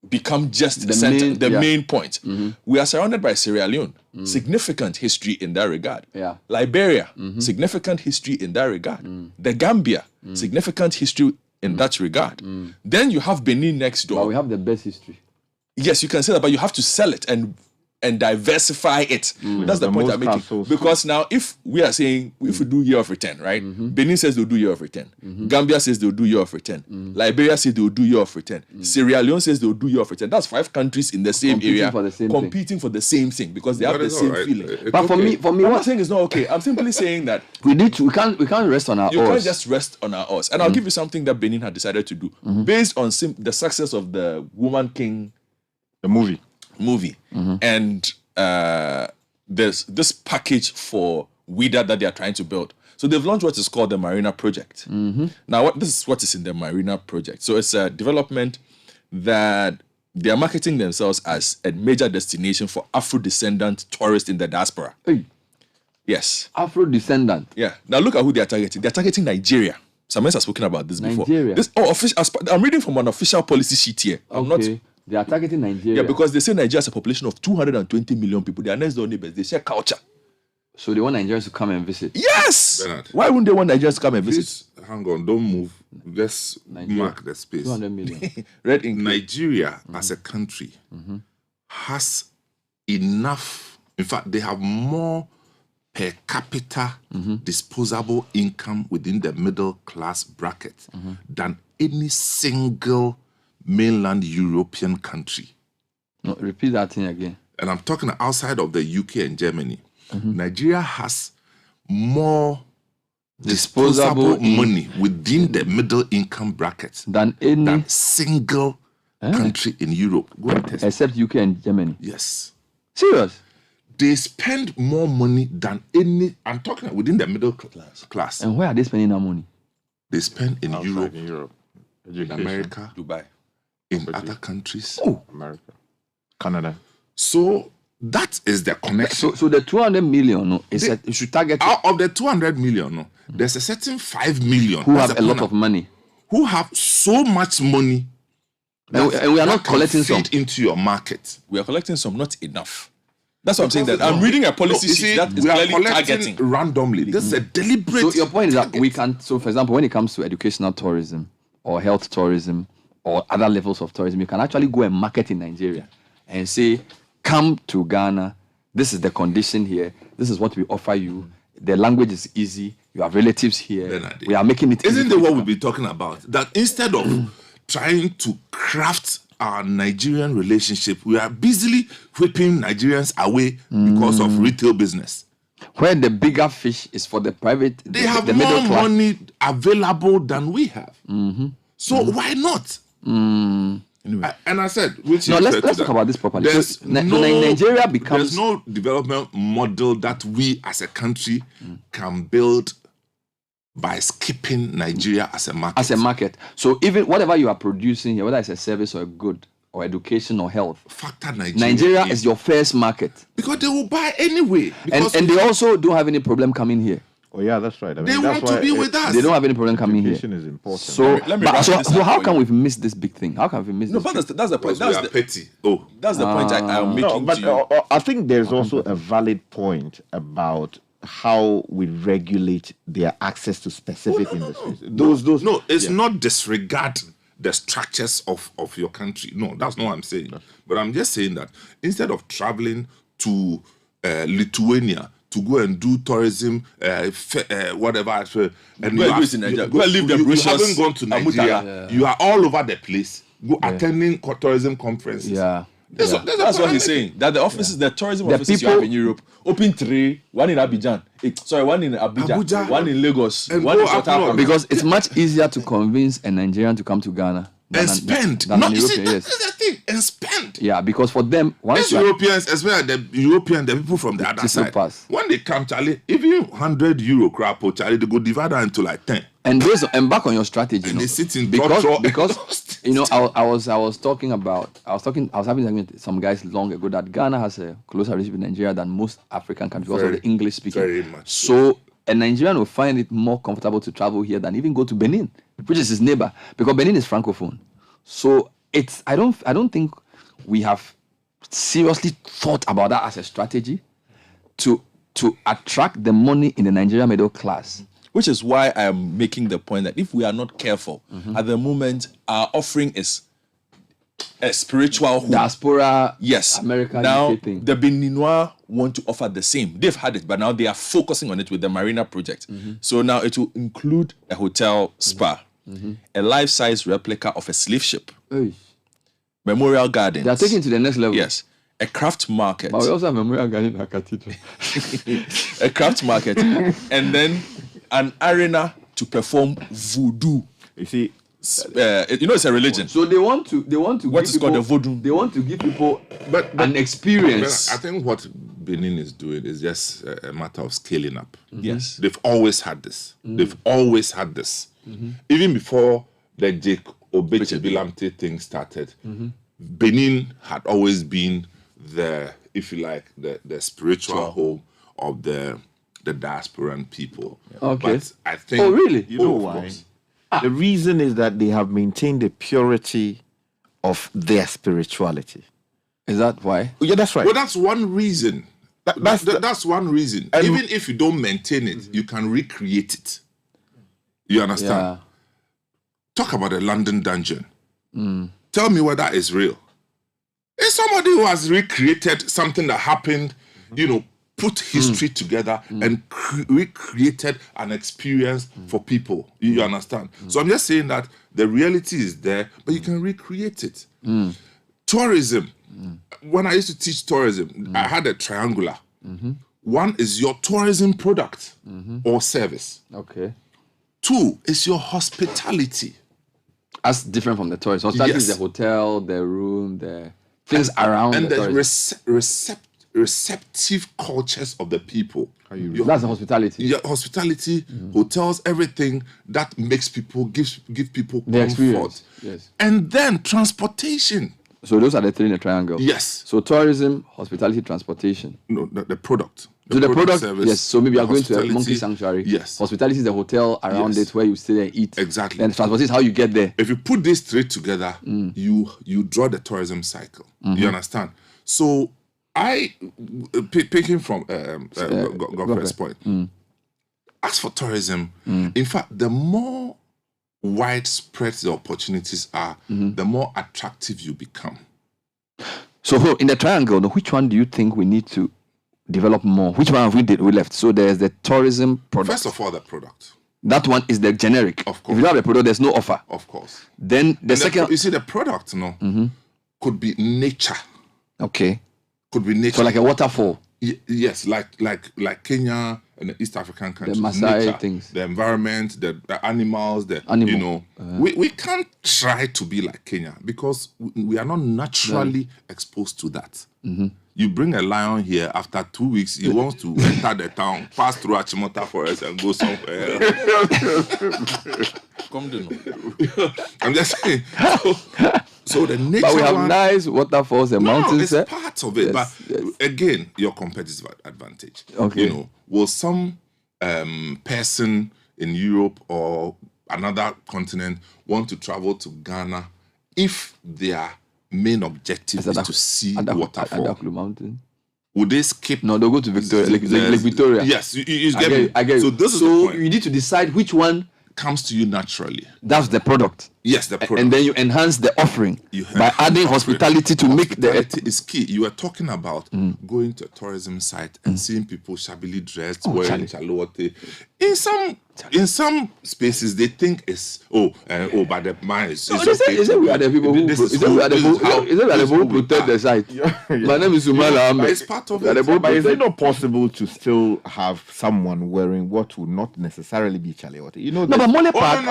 become just the main point. We are surrounded by Sierra Leone, significant history in that regard. Liberia, significant history in that regard. The Gambia, significant history in that regard. Then you have Benin next door. But we have the best history. Yes, you can say that, but you have to sell it and diversify it. That's the point I'm making. Because now, if we are saying, if we do year of return, right? Benin says they'll do year of return. Gambia says they'll do year of return. Liberia says they'll do year of return. Sierra Leone says they'll do year of return. That's 5 countries in the same area competing for the same thing because they have the same feeling. But for me, I'm not saying it's not okay. I'm simply saying that we can't rest on our oars. You can't just rest on our oars. And I'll give you something that Benin had decided to do based on the success of the Woman King, the movie. And there's this package for Wida that they are trying to build. So they've launched what is called the Marina Project. Now, this is what is in the Marina Project. So it's a development that they are marketing themselves as a major destination for Afro-descendant tourists in the diaspora. Yes. Afro-descendant? Yeah. Now look at who they are targeting. They are targeting Nigeria. Someone has spoken about this before. Nigeria? I'm reading from an official policy sheet here. They are targeting Nigeria. Yeah, because they say Nigeria has a population of 220 million people. They are next door neighbors. They share culture. So they want Nigerians to come and visit? Yes! Bernard, why wouldn't they want Nigerians to come and visit? Hang on, don't move. Let's mark the space. 200 million. Red ink. Nigeria as a country has enough. In fact, they have more per capita disposable income within the middle class bracket than any single mainland European country. No, repeat that thing again. And I'm talking outside of the UK and Germany. Nigeria has more disposable money within the middle income bracket than any single country in Europe. Go and test. Except UK and Germany. Yes. Serious? They spend more money than any. I'm talking within the middle class. And where are they spending their money? They spend in Outside Europe, in America, Dubai, in other countries. America, Canada. So that is the connection. So the 200 million you should target out of the 200 million. There's a certain 5 million who have a lot of money, who have so much money, and we are not collecting some into your market. We are collecting some, not enough. That's what I'm saying. That I'm reading a policy sheet that is clearly targeting randomly. This is a deliberate. So your point is that we can. So for example, when it comes to educational tourism, or health tourism or other levels of tourism, you can actually go and market in Nigeria and say, come to Ghana. This is the condition here. This is what we offer you. The language is easy. You have relatives here. Bernard, we are making it easy. Isn't that what we'll be talking about? That instead of trying to craft our Nigerian relationship, we are busily whipping Nigerians away because of retail business. Where the bigger fish is for the private, they have more money available than we have. So why not? Anyway. And I said, let's talk about this properly. Nigeria becomes... There's no development model that we as a country can build by skipping Nigeria as a market. So even whatever you are producing here, whether it's a service or a good or education or health, factor Nigeria is your first market. Because they will buy anyway. And they also don't have any problem coming here. Oh yeah, that's right. I mean, they want to be with us. They don't have any problem coming here. Education is important. So how can we miss this big thing? How can we miss this? No, but that's the point. That's petty. Oh, that's the point I'm making. No, but I think there's also a valid point about how we regulate their access to specific industries. It's not disregard the structures of your country. No, that's not what I'm saying. But I'm just saying that instead of traveling to Lithuania to go and do tourism, whatever, and you haven't gone to Nigeria. You are all over the place, attending tourism conferences. That's what he's saying. That the offices, the tourism offices you have in Europe, open 3, one in Abidjan, one in Abuja, one in Lagos, one in South Africa. Because it's much easier to convince a Nigerian to come to Ghana and spend. That's the thing, and spend. Yeah, because for them, once Europeans, as well as the European, the people from the other side, when they come, Charlie, even €100 crap, Charlie, they go divide that into like 10. And based on, embark on your strategy. And they sit in because I was having with some guys long ago that Ghana has a closer relationship with Nigeria than most African countries, also the English speaking. Very much. So a Nigerian will find it more comfortable to travel here than even go to Benin, which is his neighbor, because Benin is francophone. So I don't think we have seriously thought about that as a strategy to attract the money in the Nigerian middle class. Which is why I am making the point that if we are not careful, at the moment, our offering is a spiritual home. Diaspora, yes. America, now, UK thing. The Beninois want to offer the same. They've had it, but now they are focusing on it with the Marina project. So now it will include a hotel spa, a life-size replica of a slave ship, memorial gardens. They are taking it to the next level. Yes. A craft market. But we also have a memorial garden at Cathedral. A craft market. And then an arena to perform voodoo. You see, it's a religion. So they want to what is called a voodoo. They want to give people an experience. I think what Benin is doing is just a matter of scaling up. Yes. They've always had this. They've always had this. Even before the Jake Obeche-Bilamte thing started, Benin had always been the, if you like, the spiritual home of the diasporan people. Okay. But I think... Oh, really? You know why? The reason is that they have maintained the purity of their spirituality. Is that why? Yeah, that's right. Well, that's one reason. That's one reason. And even if you don't maintain it, you can recreate it. You understand? Yeah. Talk about the London dungeon. Tell me whether that is real. It's somebody who has recreated something that happened, put history together and recreated an experience for people. You understand? So I'm just saying that the reality is there, but you can recreate it. Tourism. When I used to teach tourism, I had a triangular. One is your tourism product or service. Okay. 2 is your hospitality. That's different from the tourist. Hospitality is the hotel, the room, the things around and the receptive cultures of the people. That's the hospitality. Yeah, hospitality, hotels, everything that makes people give people the comfort. experience. Yes. And then transportation. So those are the 3 in the triangle. Yes. So tourism, hospitality, transportation. No, the product. So the product, service, yes. So maybe you are going to a monkey sanctuary. Yes. Hospitality is the hotel around it where you stay and eat. Exactly. Then transportation is how you get there. If you put these 3 together, you draw the tourism cycle. You understand? So picking from Godfrey's point, as for tourism, in fact, the more widespread the opportunities are, the more attractive you become. So in the triangle, which one do you think we need to develop more? Which one have we left? So there's the tourism product. First of all, the product. That one is the generic. Of course. If you don't have a product, there's no offer. Of course. Then the second... you see, the product, could be nature. Okay. Could be nature. So like a waterfall. Yes, like Kenya and the East African countries. The Maasai nature, things. The environment, the animals, we can't try to be like Kenya because we are not naturally exposed to that. You bring a lion here, after 2 weeks, he wants to enter the town, pass through Achimota Forest and go somewhere else. Come to I'm just saying. So the nature but we have nice waterfalls and mountains. It's part of it. Yes, but again, your competitive advantage. Okay. Will some person in Europe or another continent want to travel to Ghana if their main objective is to see waterfall? Mountain. Would they skip? No, they'll go to Victoria, Lake Victoria. Yes, you get me. I get it. So this is the the point. You need to decide which one comes to you naturally. That's the product. Yes, the product. And then you enhance the offering by adding hospitality to make the... Hospitality is key. You were talking about going to a tourism site and seeing people shabbily dressed, wearing chalote. In some spaces, they think it's, but the man is... Is it we are the people who protect the site? My name is Sumala. It's part of it. But is it not possible to still have someone wearing what would not necessarily be chalote? No, but Mole Park...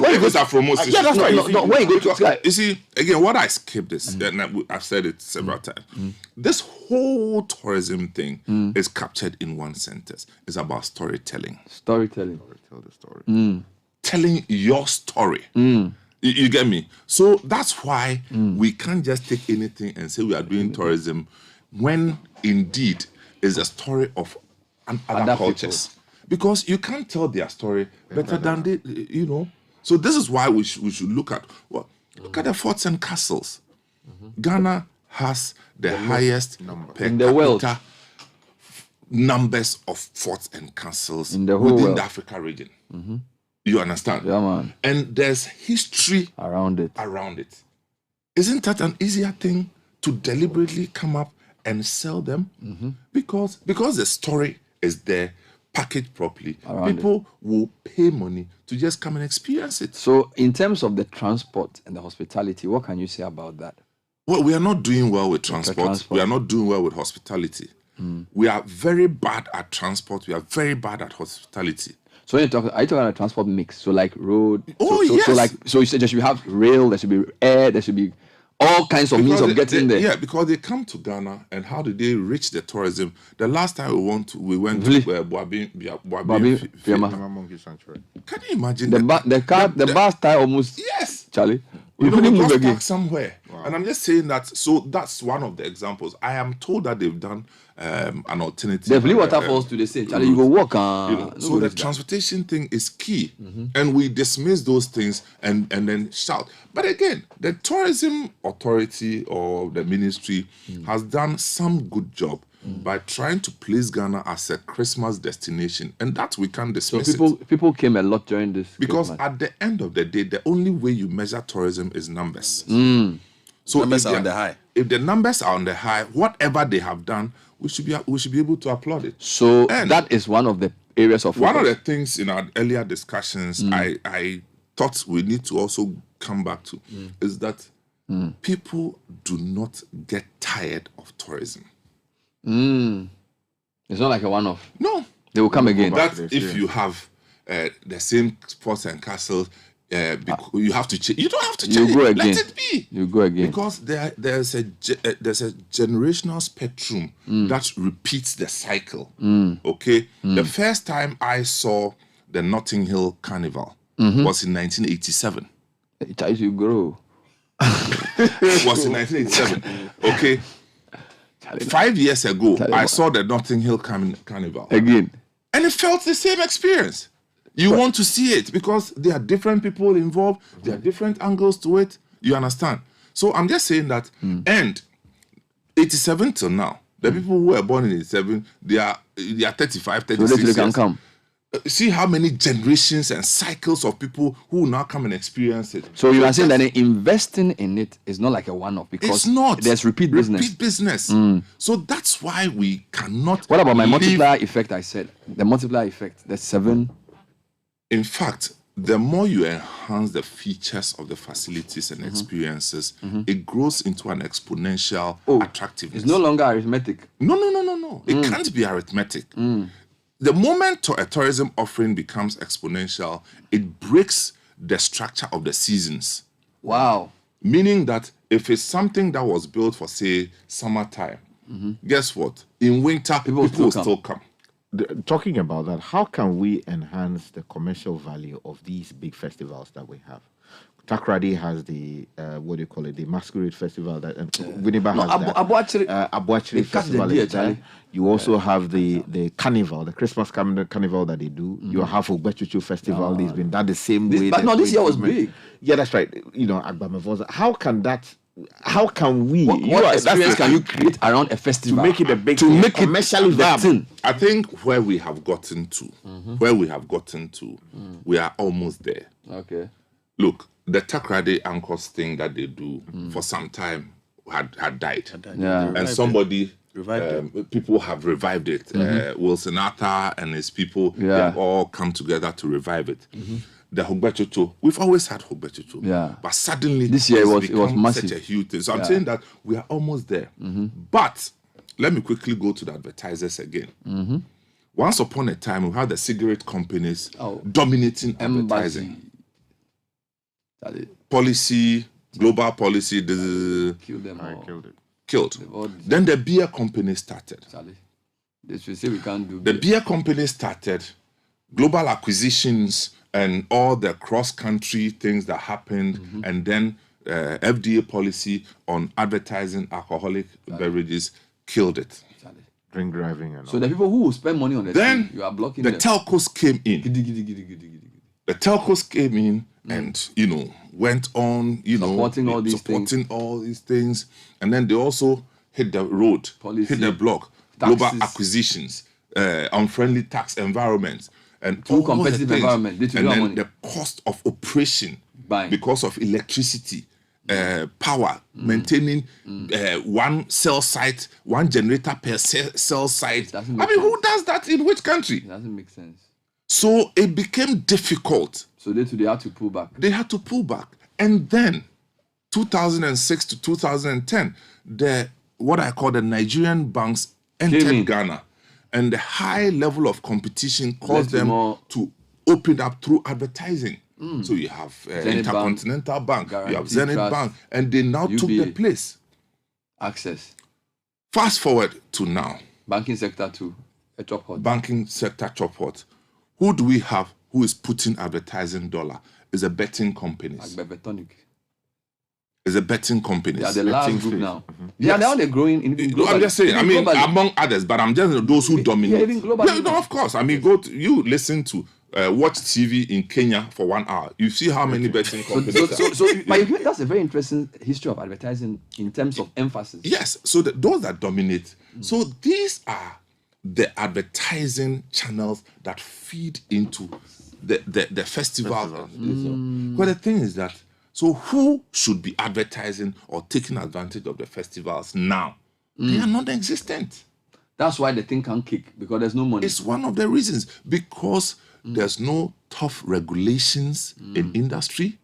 Where you go to promotion? Yeah, that's right. Where you go to Sky? You see, again, what I skipped is, and I've said it several times, this whole tourism thing is captured in one sentence. It's about storytelling. Storytelling. Tell the story. Telling your story. You get me? So that's why we can't just take anything and say we are doing tourism when indeed is a story of other cultures. People. Because you can't tell their story better than they, So this is why we should look at the forts and castles. Ghana has the highest in the world numbers of forts and castles in the whole within world. the Africa region. You understand? Yeah, man. And there's history around it. Isn't that an easier thing to deliberately come up and sell them? Because the story is there, packaged properly. People will pay money to just come and experience it. So in terms of the transport and the hospitality, what can you say about that? Well, we are not doing well with transport. We are not doing well with hospitality. We are very bad at transport. We are very bad at hospitality. So when you talk about a transport mix, so like road. Yes. So you said there should have rail, there should be air, there should be all kinds of means of getting there. Yeah, because they come to Ghana, and how do they reach the tourism? The last time we went to Boabi Monkey Sanctuary. Can you imagine the bus tie almost? Yes, Charlie. We lost back somewhere. Wow. And I'm just saying that. So that's one of the examples. I am told that they've done an alternative. The blue waterfalls to the same. Charlie, you go walk. So the transportation thing is key, and we dismiss those things and then shout. But again, the tourism authority or the ministry has done some good job by trying to place Ghana as a Christmas destination, and that we can't dismiss. So people came a lot during this because Christmas. At the end of the day, the only way you measure tourism is numbers. So numbers are on the high. If the numbers are on the high, whatever they have done, we should be able to applaud it. So that is one of the areas of focus. One of the things in our earlier discussions I thought we need to also come back to is that people do not get tired of tourism. It's not like a one-off. No. They will come again. That if you have the same forts and castles, you have to change. You don't have to change. You go again. Let it be. You go again. Because there's a generational spectrum that repeats the cycle. Okay? The first time I saw the Notting Hill Carnival was in 1987. As you grow. Was in 1987. Okay? 5 years ago, I saw the Notting Hill Carnival. Again. And it felt the same experience. You want to see it because there are different people involved. There are different angles to it. You understand? So I'm just saying that, and 87 till now, the people who were born in 87, they are 35, 36 so they can come. see how many generations and cycles of people who will now come and experience it. So you are saying that investing in it is not like a one-off because it's not. There's repeat business. Repeat business. So that's why we cannot. What about my live- multiplier effect? I said the multiplier effect. That's 7. In fact, the more you enhance the features of the facilities and experiences, it grows into an exponential attractiveness. It's no longer arithmetic. No. It can't be arithmetic. The moment a tourism offering becomes exponential, it breaks the structure of the seasons. Wow. Meaning that if it's something that was built for, say, summertime, guess what? In winter, people will still come. Talking about that, how can we enhance the commercial value of these big festivals that we have? Takoradi has the what do you call it? The Masquerade Festival that Winneba has that. Abuachiri Festival. You also have the carnival, the Christmas carnival that they do. You have Ogbechuchu Festival. It's been done the same way. But no, this year was big. Yeah, that's right. You know, Agbamavosa. How can we? What experience can you create around a festival to make it a big to make commercially viable? I think where we have gotten to, we are almost there. Okay. Look, the Takoradi Anchors thing that they do for some time had died. Yeah. And somebody, people have revived it. Wilson Arthur and his people, they've all come together to revive it. The Hogbechuchu, we've always had Hogbechuchu. Yeah. But suddenly, this year it was massive. Such a huge thing. So I'm saying that we are almost there. But let me quickly go to the advertisers again. Once upon a time, we had the cigarette companies dominating advertising. Policy, global policy, killed them all. Killed. Then the beer company started. They should say we can't do the beer company started, global acquisitions and all the cross-country things that happened, and then FDA policy on advertising alcoholic beverages killed it. Drink driving and so the people who will spend money on the then you are blocking the them. telcos came in. The telcos came in and went on supporting all these things, and then they also hit the road, hit the block, global acquisitions, unfriendly tax environments, and too competitive environment. And then the cost of operation because of electricity, power, maintaining one cell site, one generator per cell site. Who does that in which country? It doesn't make sense. So it became difficult. So they had to pull back. They had to pull back. And then 2006 to 2010, what I call the Nigerian banks entered Ghana. And the high level of competition caused them to open up through advertising. So you have Intercontinental Bank, you have Zenith Trust, Bank, and they now took the place. Access. Fast forward to now. Banking sector too. A chop hot. Banking sector chop hot. Who do we have who is putting advertising dollar? Is a betting companies. Like Bebetonic. Is a betting companies. They are the last group now. Yeah, they're all growing in globally. I'm just saying, among others, but I'm just those who dominate. Yeah, even globally. Yeah, of course. You listen to watch TV in Kenya for 1 hour. You see how many betting companies but that's a very interesting history of advertising in terms of emphasis. Yes, so those that dominate. So these are the advertising channels that feed into the festival. But the thing is that, so who should be advertising or taking advantage of the festivals now? They are non-existent. That's why the thing can't kick, because there's no money. It's one of the reasons, because there's no tough regulations in industry.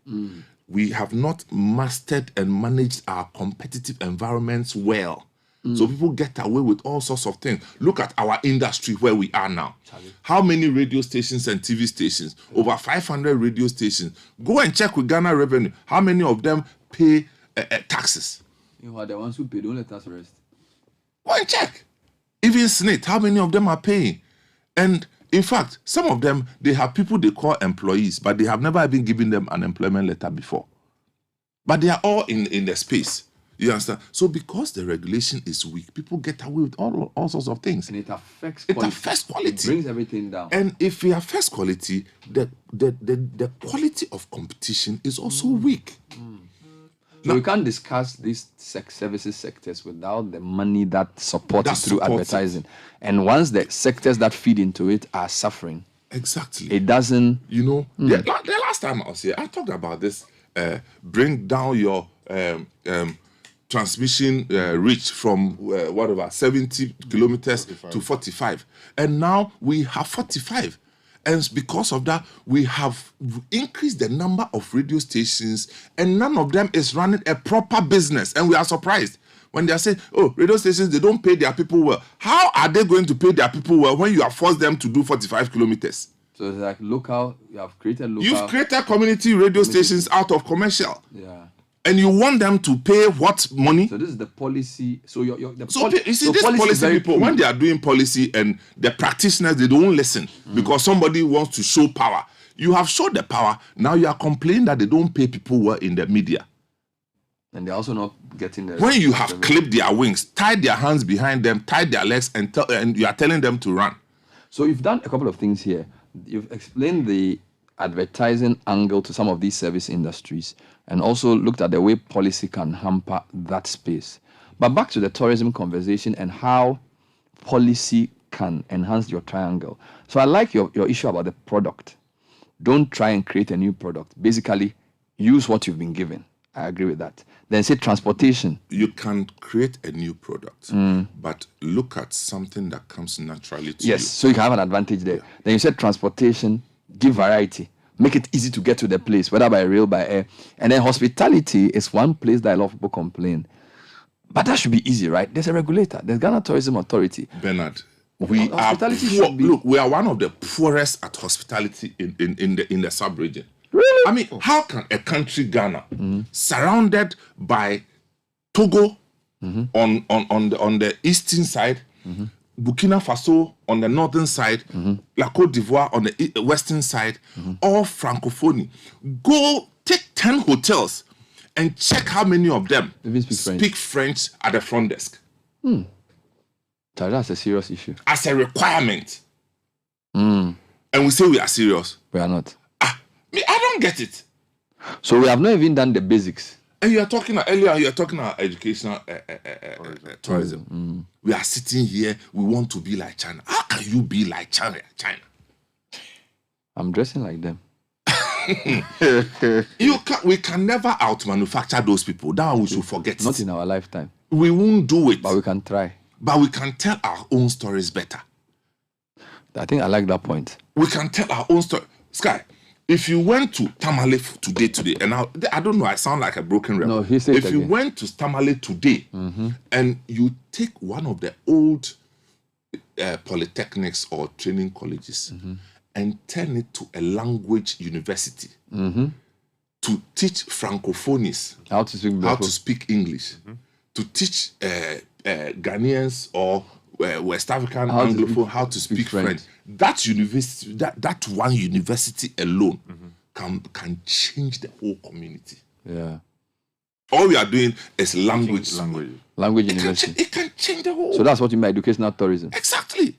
We have not mastered and managed our competitive environments well. So people get away with all sorts of things. Look at our industry where we are now. How many radio stations and TV stations? Over 500 radio stations. Go and check with Ghana Revenue. How many of them pay taxes? You are the ones who pay. Don't let us rest. Go and check. Even SNIT, how many of them are paying? And in fact, some of them, they have people they call employees, but they have never even given them an employment letter before. But they are all in the space. You understand? So because the regulation is weak, people get away with all sorts of things. And it affects quality. It brings everything down. And if it affects quality, the quality of competition is also weak. So we can't discuss these services sectors without the money that supports it through advertising. And once the sectors that feed into it are suffering, Exactly. It doesn't. You know, the last time I was here, I talked about this. Bring down your transmission reach from 70 kilometers 45. To 45. And now we have 45. And because of that, we have increased the number of radio stations, and none of them is running a proper business. And we are surprised when they are saying, oh, radio stations, they don't pay their people well. How are they going to pay their people well when you have forced them to do 45 kilometers? So it's like local, you have created local. You've created community radio stations out of commercial. Yeah. And you want them to pay what money? So this is the policy. So you see, these policy people, when they are doing policy and the practitioners, they don't listen because somebody wants to show power. You have showed the power. Now you are complaining that they don't pay people well in the media. And they're also not getting the... When you have clipped their wings, tied their hands behind them, tied their legs, and you are telling them to run. So you've done a couple of things here. You've explained the advertising angle to some of these service industries and also looked at the way policy can hamper that space. But back to the tourism conversation and how policy can enhance your triangle. So I like your issue about the product. Don't try and create a new product. Basically, use what you've been given. I agree with that. Then say transportation. You can create a new product, but look at something that comes naturally to you. Yes, so you can have an advantage there. Yeah. Then you said transportation, give variety. Make it easy to get to the place, whether by rail, by air. And then hospitality is one place that a lot of people complain. But that should be easy, right? There's a regulator. There's Ghana Tourism Authority. Bernard, we are one of the poorest at hospitality in the sub-region. Really? I mean, how can a country, Ghana, surrounded by Togo on the eastern side, Burkina Faso on the northern side, La Côte d'Ivoire on the western side, all Francophonie, go take 10 hotels and check how many of them speak French at the front desk? That's a serious issue. As a requirement. And we say we are serious. We are not. I don't get it. So we have not even done the basics. And you are talking earlier, you are talking about educational tourism. We are sitting here, we want to be like China. How can you be like China? I'm dressing like them. We can never out-manufacture those people. That we should forget. Not in our lifetime. We won't do it. But we can try. But we can tell our own stories better. I think I like that point. We can tell our own story. Sky, if you went to Tamale today, and I don't know, I sound like a broken record. No, he said if you went to Tamale today, and you take one of the old polytechnics or training colleges and turn it to a language university to teach Francophonies how to speak English, to teach Ghanaians or West African Anglophone how to speak French. That university, that one university alone can change the whole community. Yeah. All we are doing is language university. It can change the whole. So that's what you mean by educational tourism. Exactly.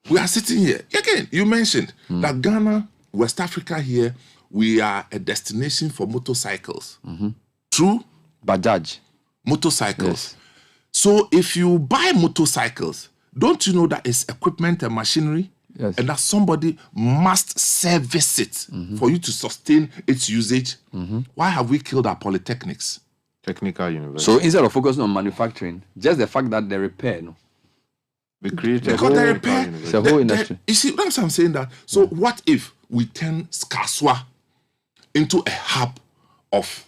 We are sitting here again. You mentioned that Ghana, West Africa here, we are a destination for motorcycles. True? Bajaj. Motorcycles. Yes. So if you buy motorcycles, don't you know that it's equipment and machinery? Yes. And that somebody must service it for you to sustain its usage? Why have we killed our polytechnics? Technical university. So instead of focusing on manufacturing, just the fact that they repair, we created because they repair. It's a whole industry. You see, that's what I'm saying that. So what if we turn Skaswa into a hub of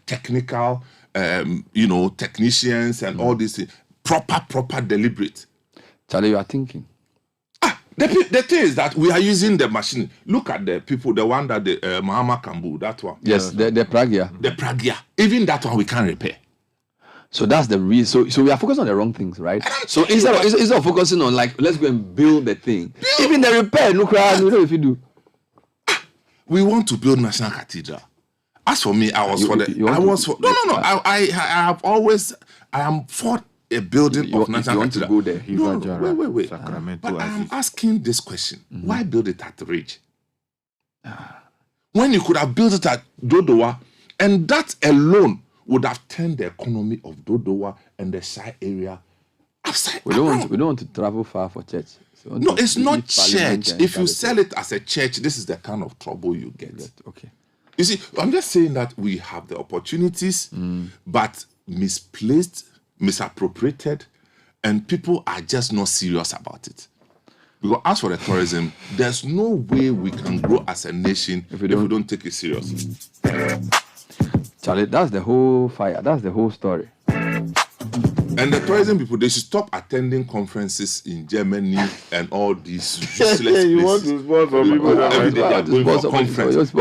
technical technicians and all these things, proper, deliberate. Charlie, you are thinking. The thing is that we are using the machine. Look at the people, the one that the Mahama Kambu, that one. Yes, the Pragya. The Pragya. Even that one we can't repair. So that's the reason. So we are focused on the wrong things, right? So instead of focusing on let's go and build the thing. Even the repair, look around, we know if you do. We want to build National Cathedral. As for me, I am for a building of National Cathedral. You want to go there? Wait. But I am asking this question. Why build it at Ridge? When you could have built it at Dodowa, and that alone would have turned the economy of Dodowa and the Shire area upside down. We don't want to travel far for church. No, it's not church. If you sell it as a church, this is the kind of trouble you get. Okay. You see, I'm just saying that we have the opportunities, but misplaced, misappropriated, and people are just not serious about it. Because as for the tourism, there's no way we can grow as a nation if we don't take it seriously. Charlie, that's the whole fire. That's the whole story. And the tourism people, they should stop attending conferences in Germany and all these useless places. You want to sponsor people that every day they are going for conference.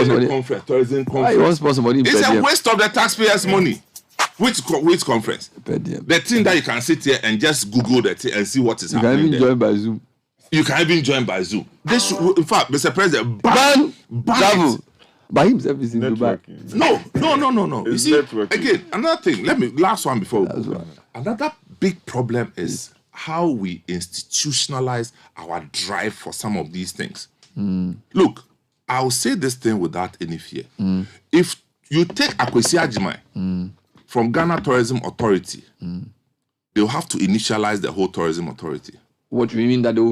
Tourism conference. It's a waste of the taxpayers' money. Which conference? The thing that you can sit here and just Google the thing and see what is happening. You can even join by Zoom. You can even join by Zoom. They should, in fact, Mr. President, ban travel. By himself is in Dubai. No. You see, again, another thing. Last one before we go. Another big problem is how we institutionalize our drive for some of these things. Look, I'll say this thing without any fear. If you take Akwesi Agyeman from Ghana Tourism Authority, they'll have to initialize the whole tourism authority. What do you mean that they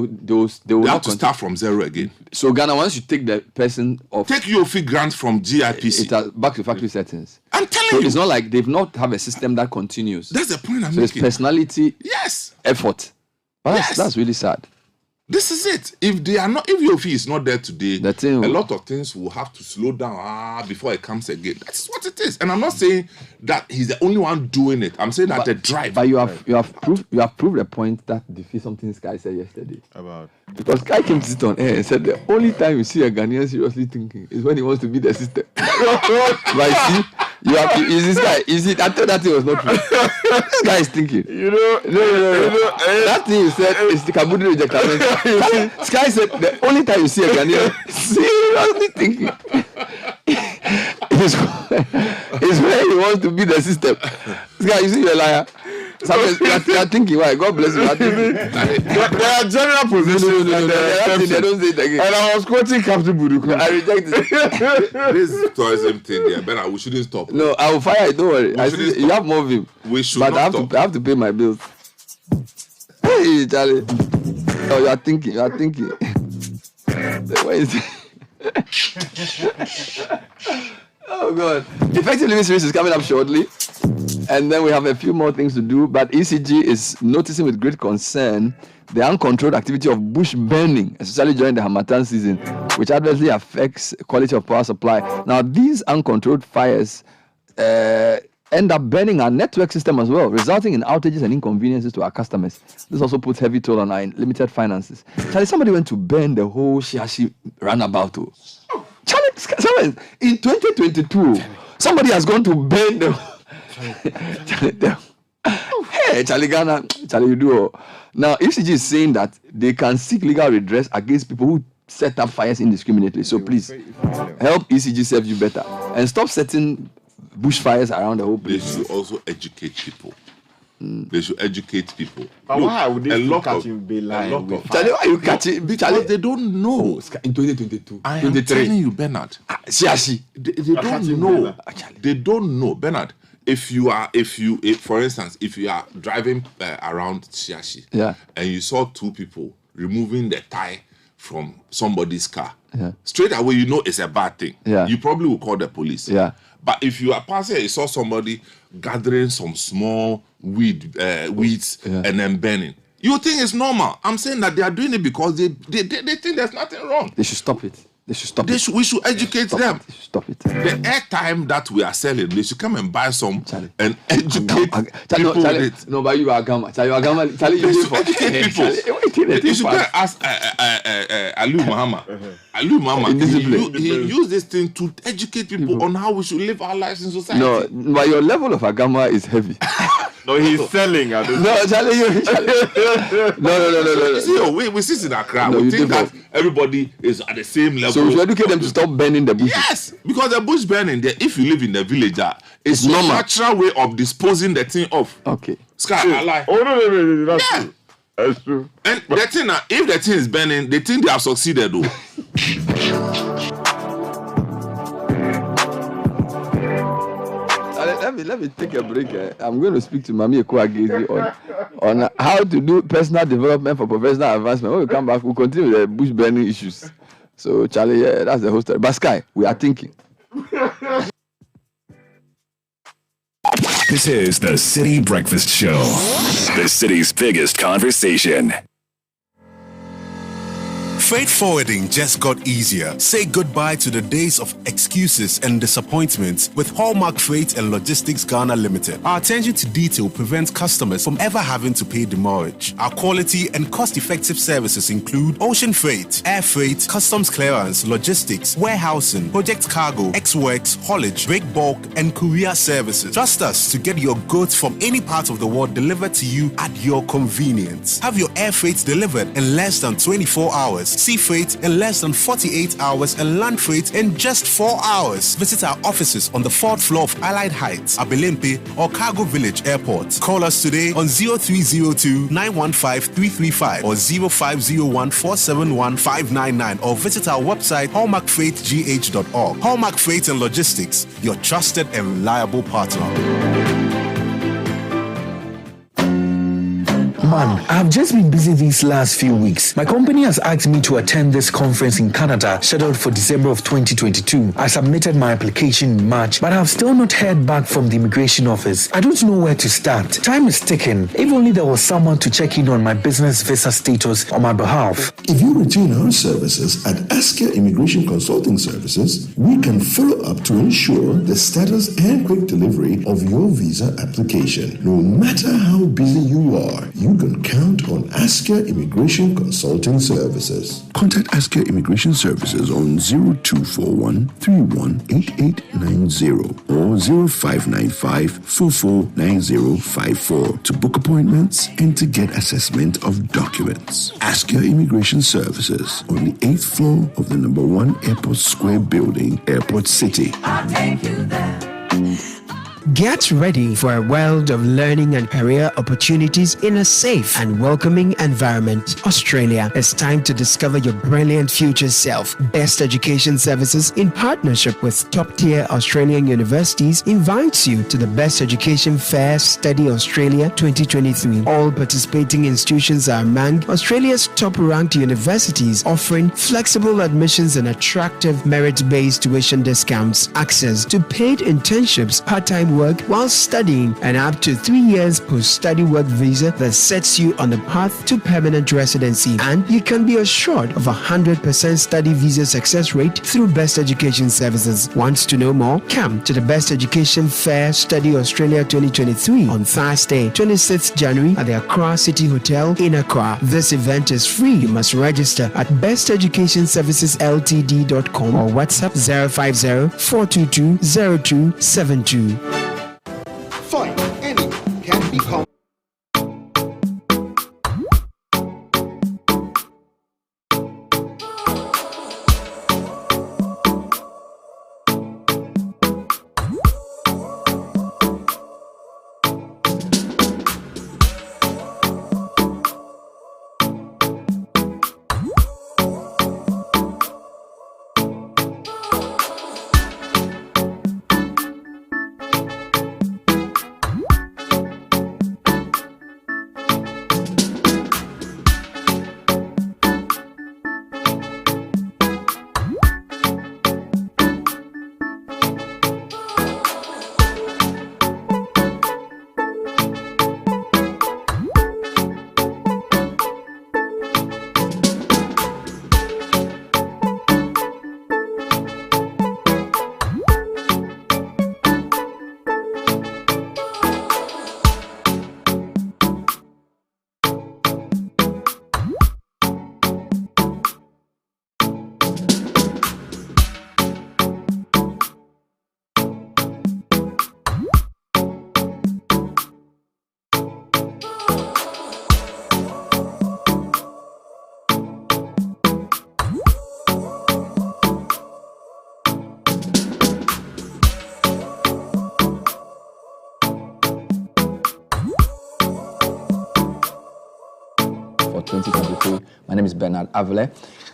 will have to start from zero again? So Ghana, once you take the person off, take your fee grant from GIPC, it's back to factory settings. I'm telling you, it's not like they've not have a system that continues. That's the point I'm making. So it's personality, effort. But that's really sad. This is it. If your fee is not there today, a lot of things will have to slow down before it comes again. That's what it is. And I'm not saying that he's the only one doing it. I'm saying that the drive. But you have proved a point that defeats something Sky said yesterday. About because Sky came to sit on air and said the only time you see a Ghanaian seriously thinking is when he wants to beat the system. But see, you have to. Is this guy? Is it? I thought that thing was not true. This guy is thinking. No. That thing you said is the Kabudi rejectment. Sky said the only time you see a Ghanaian seriously thinking is when he wants to beat the system. Sky, you see, you're a liar. You are thinking, why? God bless you. There are general positions. No. They don't say it again. And I was quoting Captain Buduku. I reject it. This tourism thing there, Bernard, we shouldn't stop. No, I will fire it. Don't worry. You have more view. We should but not stop. I have to pay my bills. Hey, Charlie. Oh, you are thinking. What is it? Oh, God. Effective living series is coming up shortly. And then we have a few more things to do. But ECG is noticing with great concern the uncontrolled activity of bush burning, especially during the Harmattan season, which adversely affects quality of power supply. Now, these uncontrolled fires end up burning our network system as well, resulting in outages and inconveniences to our customers. This also puts heavy toll on our limited finances. Charlie, somebody went to burn the whole Shiashi roundabout. Charlie, in 2022, somebody has gone to burn the... Hey, Charlie Ghana, Charlie, you do. Now, ECG is saying that they can seek legal redress against people who set up fires indiscriminately. So please, help ECG serve you better and stop setting bushfires around the whole place. They should also educate people. They should educate people. But look, why would they keep catching Bayline? Charlie, why you catching? Because they don't know. In 2022, I am telling you, Bernard. They don't know. They don't know, Bernard. For instance, if you are driving around Shiashi, and you saw two people removing the tire from somebody's car, straight away you know it's a bad thing. You probably will call the police. But if you are passing, you saw somebody gathering some small weeds and then burning, you think it's normal. I'm saying that they are doing it because they think there's nothing wrong. They should stop it. We should educate them. They should stop it. The airtime that we are selling, they should come and buy some and educate people with it. No, but you are Gama. Charlie, you should educate people. You should ask Ali Muhammad. Ali Muhammad, he used this thing to educate people on how we should live our lives in society. No, but your level of Agama is heavy. No, he's selling. No, Charlie. No. See, we sit in Accra. We think that everybody is at the same level. So we should educate them to stop burning the bushes. Yes, because the bush burning there, if you live in the village, it's a natural way of disposing the thing off. Okay. Sky, I lie. Oh, no, that's true. That's true. And the thing, if the thing is burning, they think they have succeeded, though. let me take a break. I'm going to speak to Mami Ekuagezi on how to do personal development for professional advancement. When we come back, we'll continue with the bush burning issues. So, Charlie, yeah, that's the whole story. But Sky, we are thinking. This is the Citi Breakfast Show, the city's biggest conversation. Freight forwarding just got easier. Say goodbye to the days of excuses and disappointments with Hallmark Freight and Logistics Ghana Limited. Our attention to detail prevents customers from ever having to pay demurrage. Our quality and cost-effective services include ocean freight, air freight, customs clearance, logistics, warehousing, project cargo, ex-works, haulage, break bulk, and courier services. Trust us to get your goods from any part of the world delivered to you at your convenience. Have your air freight delivered in less than 24 hours. Sea freight in less than 48 hours, and land freight in just 4 hours. Visit our offices on the 4th floor of Allied Heights, Abelempe, or Cargo Village Airport. Call us today on 0302 915 335 or 0501 471 599 or visit our website hallmarkfreightgh.org. Hallmark Freight and Logistics, your trusted and reliable partner. Man, I've just been busy these last few weeks. My company has asked me to attend this conference in Canada, scheduled for December of 2022. I submitted my application in March, but I've still not heard back from the immigration office. I don't know where to start. Time is ticking. If only there was someone to check in on my business visa status on my behalf. If you retain our services at Askia Immigration Consulting Services, we can follow up to ensure the status and quick delivery of your visa application. No matter how busy you are, you can count on Askia Immigration Consulting Services. Contact Askia Immigration Services on 0241 318890 or 0595 449054 to book appointments and to get assessment of documents. Askia Immigration Services on the 8th floor of the number 1 Airport Square building, Airport City. I'll take you there. Get ready for a world of learning and career opportunities in a safe and welcoming environment. Australia, it's time to discover your brilliant future self. Best Education Services, in partnership with top-tier Australian universities, invites you to the Best Education Fair Study Australia 2023. All participating institutions are among Australia's top-ranked universities, offering flexible admissions and attractive merit-based tuition discounts, access to paid internships, part-time work while studying, and up to 3 years post-study work visa that sets you on the path to permanent residency. And you can be assured of 100% study visa success rate through Best Education Services. Wants to know more? Come to the Best Education Fair Study Australia 2023 on Thursday, 26th January at the Accra City Hotel in Accra. This event is free. You must register at besteducationservicesltd.com or WhatsApp 050 422 0272. Fight any can become. For 2022. My name is Bernard Avle.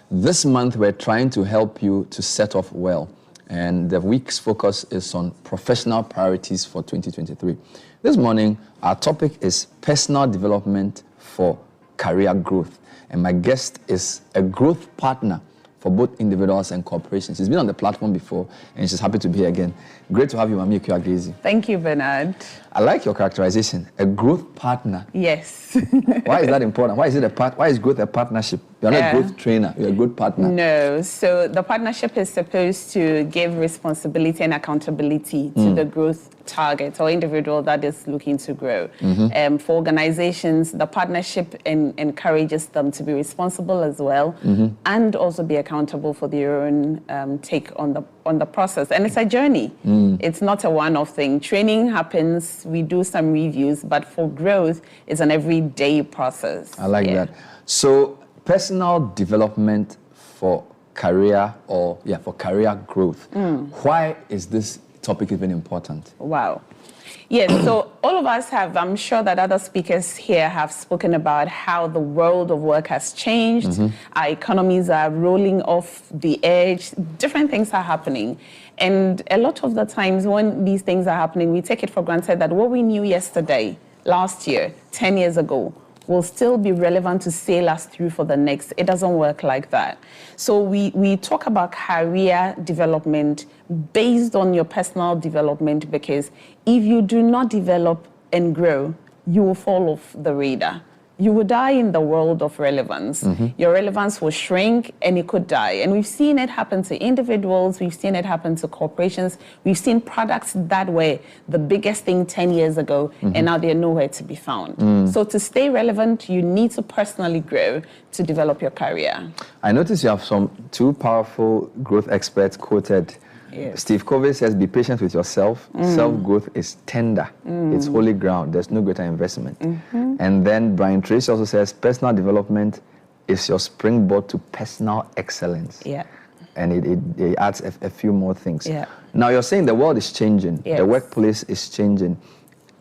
This month, we're trying to help you to set off well. and the week's focus is on professional priorities for 2023. This morning, our topic is personal development for career growth, and my guest is a growth partner for both individuals and corporations. She's been on the platform before, and she's happy to be here again. Great to have you, Mami Ekuagezi. Thank you, Bernard. I like your characterization, a growth partner. Yes. Why is that important? Why is growth a partnership? You're not a growth trainer, you're a growth partner. No, so the partnership is supposed to give responsibility and accountability to the growth target or individual that is looking to grow. For organizations, the partnership encourages them to be responsible as well, and also be accountable for their own take on the process. And it's a journey. It's not a one-off thing. Training happens, we do some reviews, but for growth, it's an everyday process. I like that. So personal development for career for career growth. Why is this topic even important? Wow. Yes, so all of us have, I'm sure that other speakers here have spoken about how the world of work has changed. Our economies are rolling off the edge. Different things are happening. And a lot of the times when these things are happening, we take it for granted that what we knew yesterday, last year, 10 years ago, will still be relevant to sail us through for the next. It doesn't work like that. So we talk about career development based on your personal development, because if you do not develop and grow, you will fall off the radar. You will die in the world of relevance. Your relevance will shrink and it could die. And we've seen it happen to individuals, we've seen it happen to corporations, we've seen products that were the biggest thing 10 years ago, and now they're nowhere to be found. So to stay relevant, you need to personally grow to develop your career. I noticed you have two powerful growth experts quoted. Yes. Steve Covey says, be patient with yourself. Self-growth is tender. It's holy ground. There's no greater investment. And then Brian Tracy also says, personal development is your springboard to personal excellence. Yeah. And it adds a few more things. Yeah. Now, you're saying the world is changing. Yes. The workplace is changing.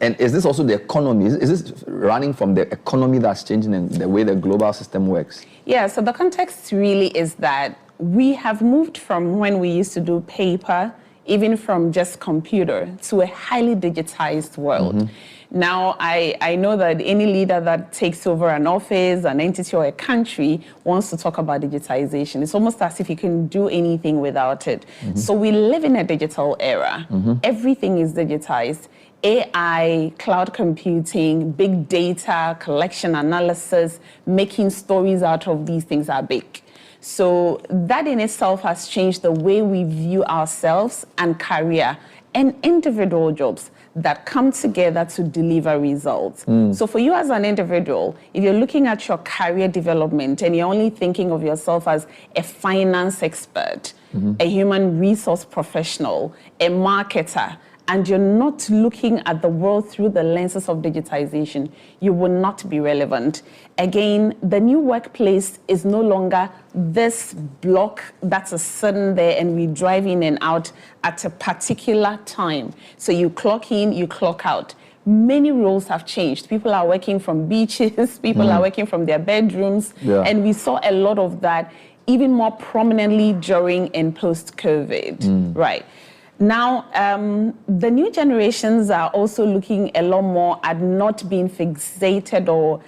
And is this also the economy? Is this running from the economy that's changing and the way the global system works? Yeah, so the context really is that we have moved from when we used to do paper, even from just computer, to a highly digitized world. Now, I know that any leader that takes over an office, an entity, or a country wants to talk about digitization. It's almost as if you can do anything without it. So we live in a digital era. Everything is digitized. AI, cloud computing, big data, collection analysis, making stories out of these things are big. So that in itself has changed the way we view ourselves and career and individual jobs that come together to deliver results. So for you as an individual, if you're looking at your career development and you're only thinking of yourself as a finance expert, a human resource professional, a marketer, and you're not looking at the world through the lenses of digitization, you will not be relevant. Again, the new workplace is no longer this block that's sitting there and we drive in and out at a particular time. So you clock in, you clock out. Many roles have changed. People are working from beaches, people are working from their bedrooms, and we saw a lot of that even more prominently during and post-COVID, right? Now, the new generations are also looking a lot more at not being fixated or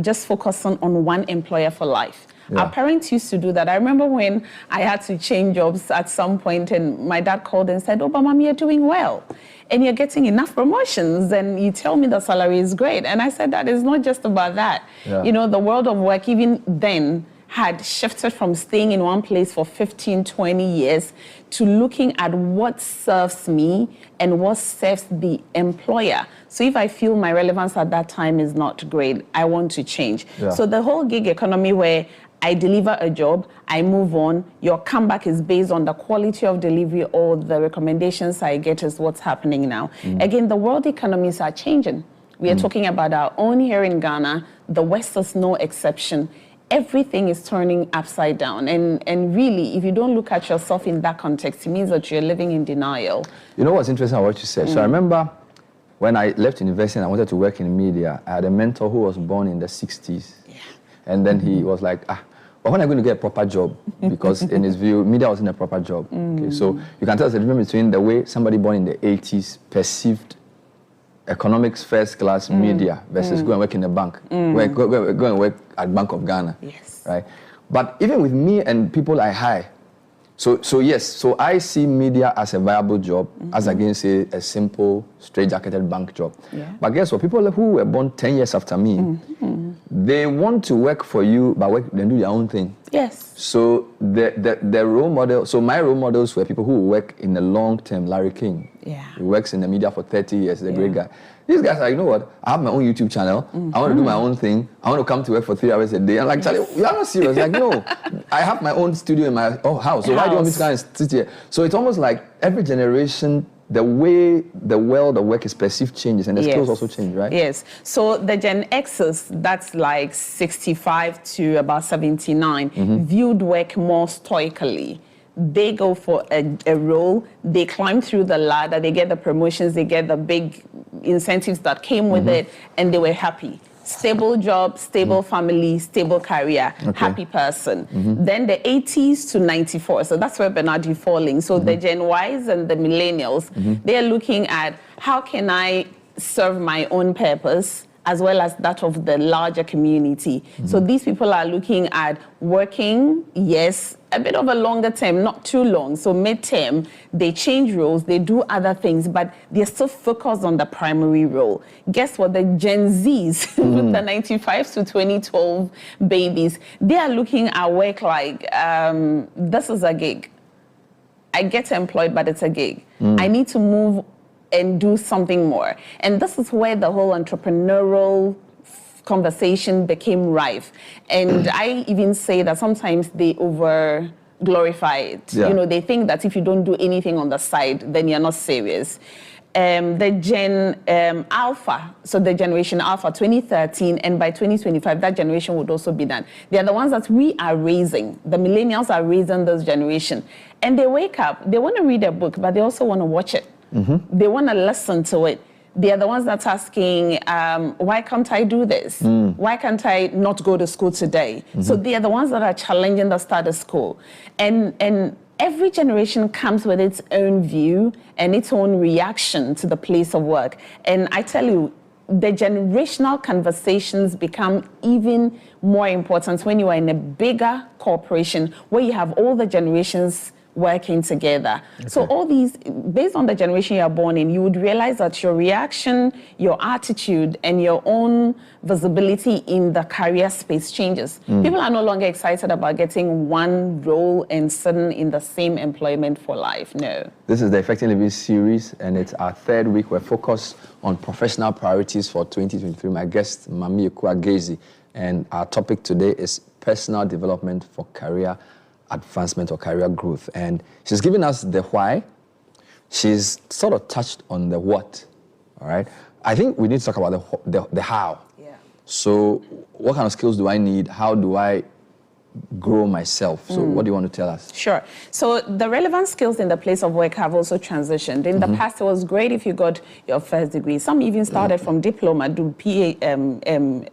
just focusing on one employer for life. Our parents used to do that. I remember when I had to change jobs at some point and my dad called and said, "Oh, but Mom, you're doing well and you're getting enough promotions and you tell me the salary is great." And I said, "That is not just about that." You know, the world of work even then had shifted from staying in one place for 15, 20 years to looking at what serves me and what serves the employer. So if I feel my relevance at that time is not great, I want to change. So the whole gig economy where I deliver a job, I move on, your comeback is based on the quality of delivery or the recommendations I get is what's happening now. Again, the world economies are changing. We are talking about our own here in Ghana. The West is no exception. Everything is turning upside down. And really, if you don't look at yourself in that context, it means that you're living in denial. You know what's interesting about what you said? So I remember when I left university and I wanted to work in media, I had a mentor who was born in the 60s. And then he was like, but when are you going to get a proper job? Because in his view, media wasn't a proper job. Okay, so you can tell us the difference between the way somebody born in the 80s perceived economics first class media versus go and work in a bank, go and work at Bank of Ghana. Yes. Right? But even with me and people I hire, so I see media as a viable job as against, say, a simple, straight-jacketed bank job. Yeah. But guess what? People who were born 10 years after me, they want to work for you, but they do their own thing. Yes. So the role model, so my role models were people who work in the long term. Larry King, he works in the media for 30 years, the great guy. These guys are, you know what, I have my own YouTube channel, I want to do my own thing, I want to come to work for 3 hours a day. I'm like, Charlie, you are not serious. Like, no, I have my own studio in my house, so why do you want me to come and sit here? So it's almost like every generation, the way the world of work is perceived changes, and the skills also change, right? Yes. So the Gen X's, that's like 65 to about 79, viewed work more stoically. They go for a role, they climb through the ladder, they get the promotions, they get the big incentives that came with it, and they were happy. Stable job, stable family, stable career, happy person. Then the 80s to 94, so that's where Bernard is falling. So the Gen Ys and the millennials, they're looking at how can I serve my own purpose as well as that of the larger community. So these people are looking at working, yes, a bit of a longer term, not too long. So mid-term, they change roles, they do other things, but they're still focused on the primary role. Guess what? The Gen Zs, with the 95s to 2012 babies, they are looking at work like, this is a gig. I get employed, but it's a gig. I need to move and do something more. And this is where the whole entrepreneurial conversation became rife. And I even say that sometimes they over glorify it. You know, they think that if you don't do anything on the side, then you're not serious. The Gen Alpha, so the Generation Alpha, 2013, and by 2025, that generation would also be done. They are the ones that we are raising. The millennials are raising this generation. And they wake up, they want to read a book, but they also want to watch it. They want to listen to it. They are the ones that's asking, why can't I do this? Why can't I not go to school today? So they are the ones that are challenging the status quo. And every generation comes with its own view and its own reaction to the place of work. And I tell you, the generational conversations become even more important when you are in a bigger corporation where you have all the generations working together. So all these, based on the generation you're born in, you would realize that your reaction, your attitude, and your own visibility in the career space changes. People are no longer excited about getting one role and sitting in the same employment for life. No. This is the Effective Living series, and it's our third week. We're focused on professional priorities for 2023. My guest, Mami Ekuagezi, and our topic today is personal development for career advancement or career growth. And she's given us the why. She's sort of touched on the what, all right? I think we need to talk about the how. Yeah. So what kind of skills do I need? How do I grow myself? So what do you want to tell us? Sure. So the relevant skills in the place of work have also transitioned. In the past, it was great if you got your first degree. Some even started from diploma, do HND.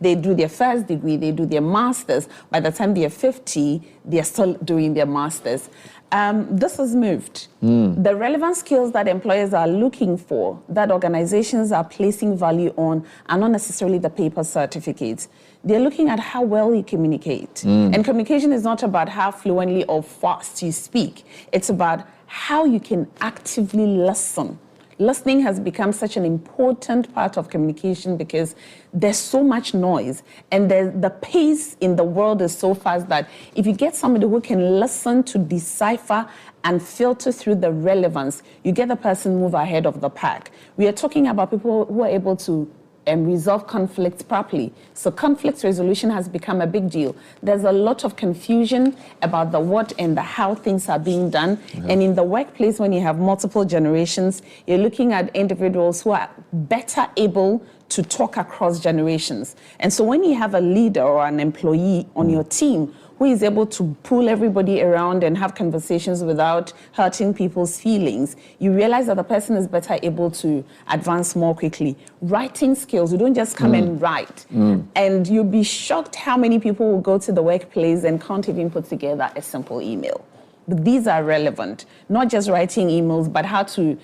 They do their first degree, they do their master's. By the time they're 50, they're still doing their master's. This has moved. The relevant skills that employers are looking for, that organizations are placing value on, are not necessarily the paper certificates. They're looking at how well you communicate. And communication is not about how fluently or fast you speak. It's about how you can actively listen. Listening has become such an important part of communication because there's so much noise and the pace in the world is so fast that if you get somebody who can listen to decipher and filter through the relevance, you get the person move ahead of the pack. We are talking about people who are able to resolve conflicts properly. So conflict resolution has become a big deal. There's a lot of confusion about the what and the how things are being done. And in the workplace, when you have multiple generations, you're looking at individuals who are better able to talk across generations. And so when you have a leader or an employee on your team who is able to pull everybody around and have conversations without hurting people's feelings, you realize that the person is better able to advance more quickly. Writing skills, you don't just come and write. And you'll be shocked how many people will go to the workplace and can't even put together a simple email. But these are relevant, not just writing emails, but how to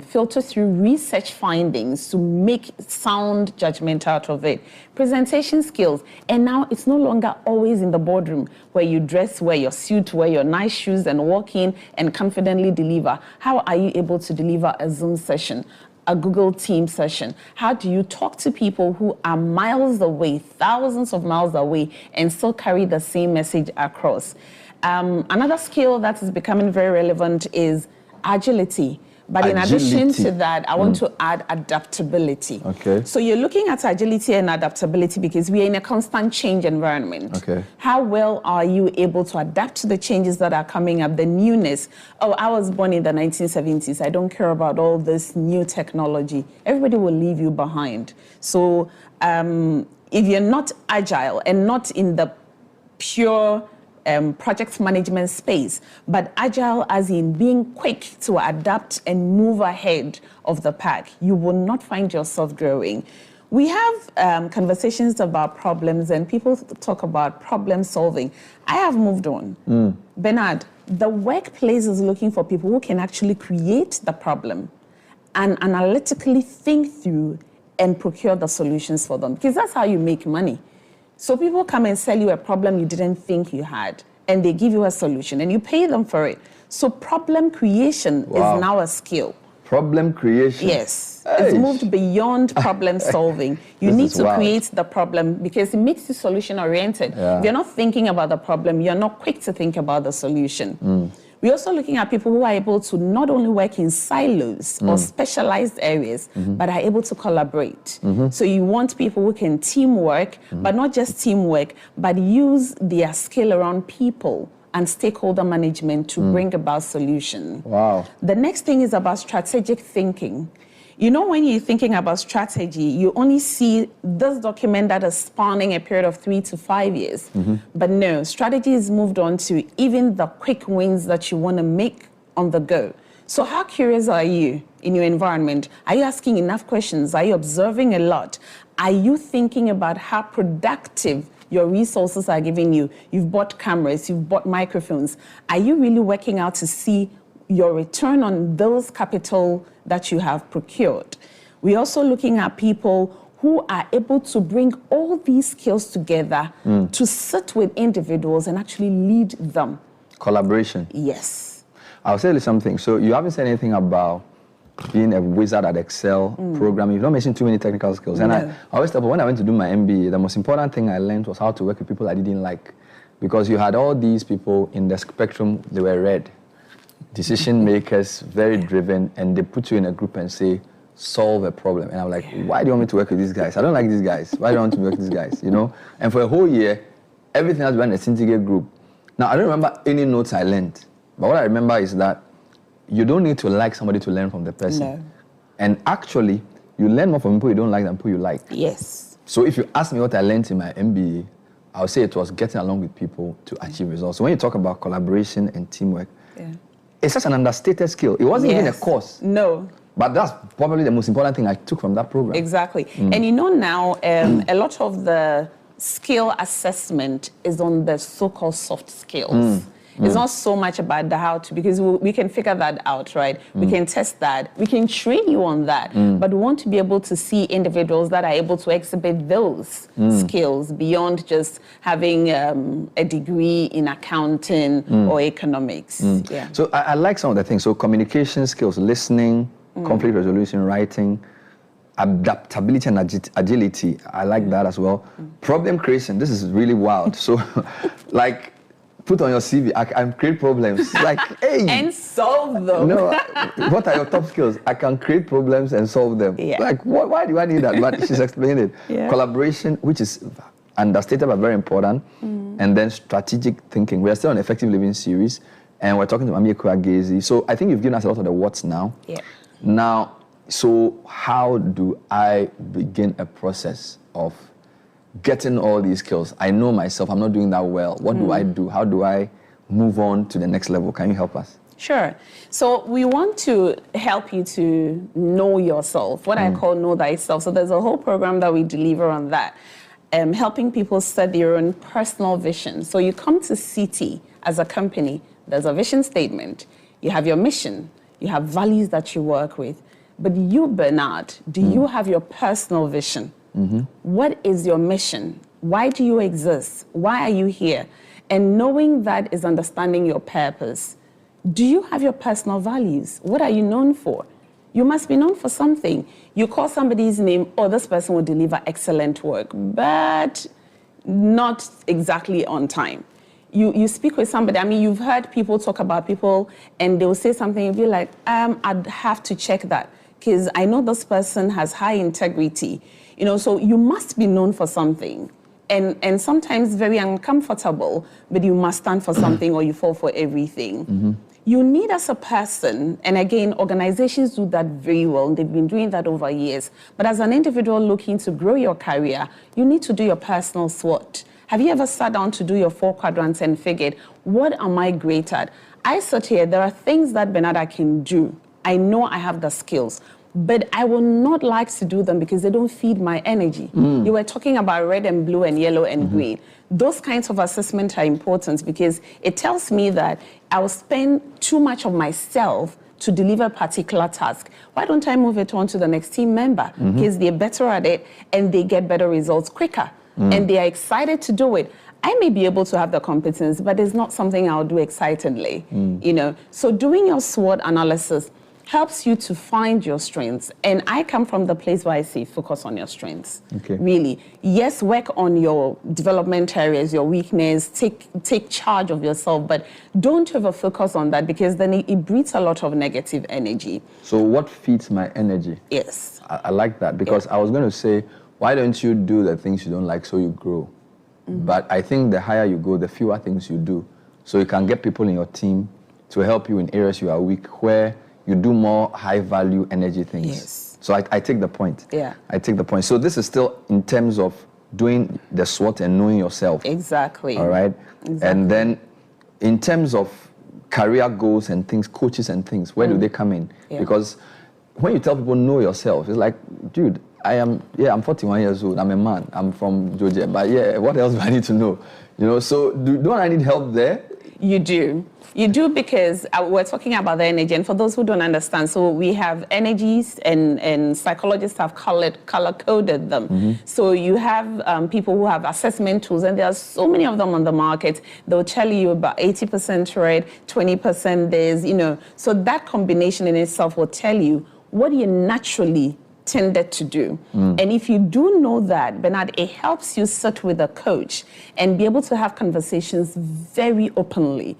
filter through research findings to make sound judgment out of it. Presentation skills, and now it's no longer always in the boardroom where you dress, wear your suit, wear your nice shoes and walk in and confidently deliver. How are you able to deliver a Zoom session, a Google Teams session? How do you talk to people who are miles away, thousands of miles away, and still carry the same message across? Another skill that is becoming very relevant is agility. But in addition to that, I want to add adaptability. Okay. So you're looking at agility and adaptability because we are in a constant change environment. Okay. How well are you able to adapt to the changes that are coming up, the newness? Oh, I was born in the 1970s. I don't care about all this new technology. Everybody will leave you behind. So if you're not agile and not in the pure project management space, but agile as in being quick to adapt and move ahead of the pack, you will not find yourself growing. We have conversations about problems and people talk about problem solving. I have moved on. Bernard, the workplace is looking for people who can actually create the problem and analytically think through and procure the solutions for them, because that's how you make money. So people come and sell you a problem you didn't think you had, and they give you a solution, and you pay them for it. So problem creation is now a skill. Problem creation? Yes. It's moved beyond problem solving. You need to create the problem because it makes you solution-oriented. If you're not thinking about the problem, you're not quick to think about the solution. We're also looking at people who are able to not only work in silos or specialized areas, but are able to collaborate. So you want people who can teamwork, but not just teamwork, but use their skill around people and stakeholder management to bring about solution. Wow. The next thing is about strategic thinking. You know, when you're thinking about strategy, you only see this document that is spanning a period of 3 to 5 years. But no, strategy is moved on to even the quick wins that you want to make on the go. So how curious are you in your environment? Are you asking enough questions? Are you observing a lot? Are you thinking about how productive your resources are giving you? You've bought cameras, you've bought microphones. Are you really working out to see your return on those capital that you have procured? We're also looking at people who are able to bring all these skills together to sit with individuals and actually lead them. Collaboration. Yes. I'll tell you something. So you haven't said anything about being a wizard at Excel, programming. You've not mentioned too many technical skills. And I always thought, when I went to do my MBA, the most important thing I learned was how to work with people I didn't like. Because you had all these people in the spectrum, they were red. Decision makers, very driven, and they put you in a group and say, solve a problem. And I'm like, why do you want me to work with these guys? I don't like these guys. Why do you want to work with these guys? You know? And for a whole year, everything has been a syndicate group. Now, I don't remember any notes I learned, but what I remember is that you don't need to like somebody to learn from the person. No. And actually, you learn more from people you don't like than people you like. Yes. So if you ask me what I learned in my MBA, I would say it was getting along with people to achieve results. So when you talk about collaboration and teamwork, it's such an understated skill. It wasn't even a course. No. But that's probably the most important thing I took from that program. Exactly. And you know now, a lot of the skill assessment is on the so-called soft skills. It's not so much about the how to, because we can figure that out, right? We can test that. We can train you on that. But we want to be able to see individuals that are able to exhibit those skills beyond just having a degree in accounting or economics. Yeah. So I like some of the things. So communication skills, listening, conflict resolution, writing, adaptability and agility. I like that as well. Problem creation. This is really wild. So like, put on your CV, I can create problems. Like, hey. And solve them. No, what are your top skills? I can create problems and solve them. Yeah. Like, why do I need that? But she's explained it. Yeah. Collaboration, which is understated but very important. And then strategic thinking. We are still on Effective Living series, and we're talking to Mami Ekuagezi. So I think you've given us a lot of the what's now. Yeah. Now, so how do I begin a process of getting all these skills. I know myself, I'm not doing that well. What do I do? How do I move on to the next level? Can you help us? Sure. So we want to help you to know yourself, what I call know thyself. So there's a whole program that we deliver on that, helping people set their own personal vision. So you come to Citi as a company, there's a vision statement, you have your mission, you have values that you work with. But you, Bernard, do you have your personal vision? What is your mission? Why do you exist? Why are you here? And knowing that is understanding your purpose. Do you have your personal values? What are you known for? You must be known for something. You call somebody's name, oh, this person will deliver excellent work, but not exactly on time. You speak with somebody. I mean, you've heard people talk about people and they'll say something, you'll be like, I'd have to check that because I know this person has high integrity. You know, so you must be known for something. And sometimes very uncomfortable, but you must stand for something or you fall for everything. You need as a person, and again, organizations do that very well, and they've been doing that over years. But as an individual looking to grow your career, you need to do your personal SWOT. Have you ever sat down to do your 4 quadrants and figured, what am I great at? I sit here, there are things that Bernard I can do. I know I have the skills, but I will not like to do them because they don't feed my energy. You were talking about red and blue and yellow and green. Those kinds of assessments are important because it tells me that I will spend too much of myself to deliver a particular task. Why don't I move it on to the next team member? Because they're better at it and they get better results quicker. And they are excited to do it. I may be able to have the competence, but it's not something I'll do excitedly. You know, so doing your SWOT analysis helps you to find your strengths. And I come from the place where I say focus on your strengths. Really. Yes, work on your development areas, your weakness, take charge of yourself, but don't ever focus on that because then it breeds a lot of negative energy. So what feeds my energy? Yes. I like that because I was going to say, why don't you do the things you don't like so you grow? But I think the higher you go, the fewer things you do. So you can get people in your team to help you in areas you are weak, where you do more high-value energy things. Yes. So I take the point. Yeah. I take the point. So this is still in terms of doing the SWOT and knowing yourself. Exactly. All right? Exactly. And then in terms of career goals and things, coaches and things, where do they come in? Yeah. Because when you tell people know yourself, it's like, dude, I'm 41 years old, I'm a man, I'm from Georgia, but what else do I need to know? You know, so don't I need help there? You do. You do because we're talking about the energy. And for those who don't understand, so we have energies and psychologists have color-coded them. So you have people who have assessment tools, and there are so many of them on the market. They'll tell you about 80% red, 20% this, you know. So that combination in itself will tell you what you naturally tended to do. And if you do know that, Bernard, it helps you sit with a coach and be able to have conversations very openly.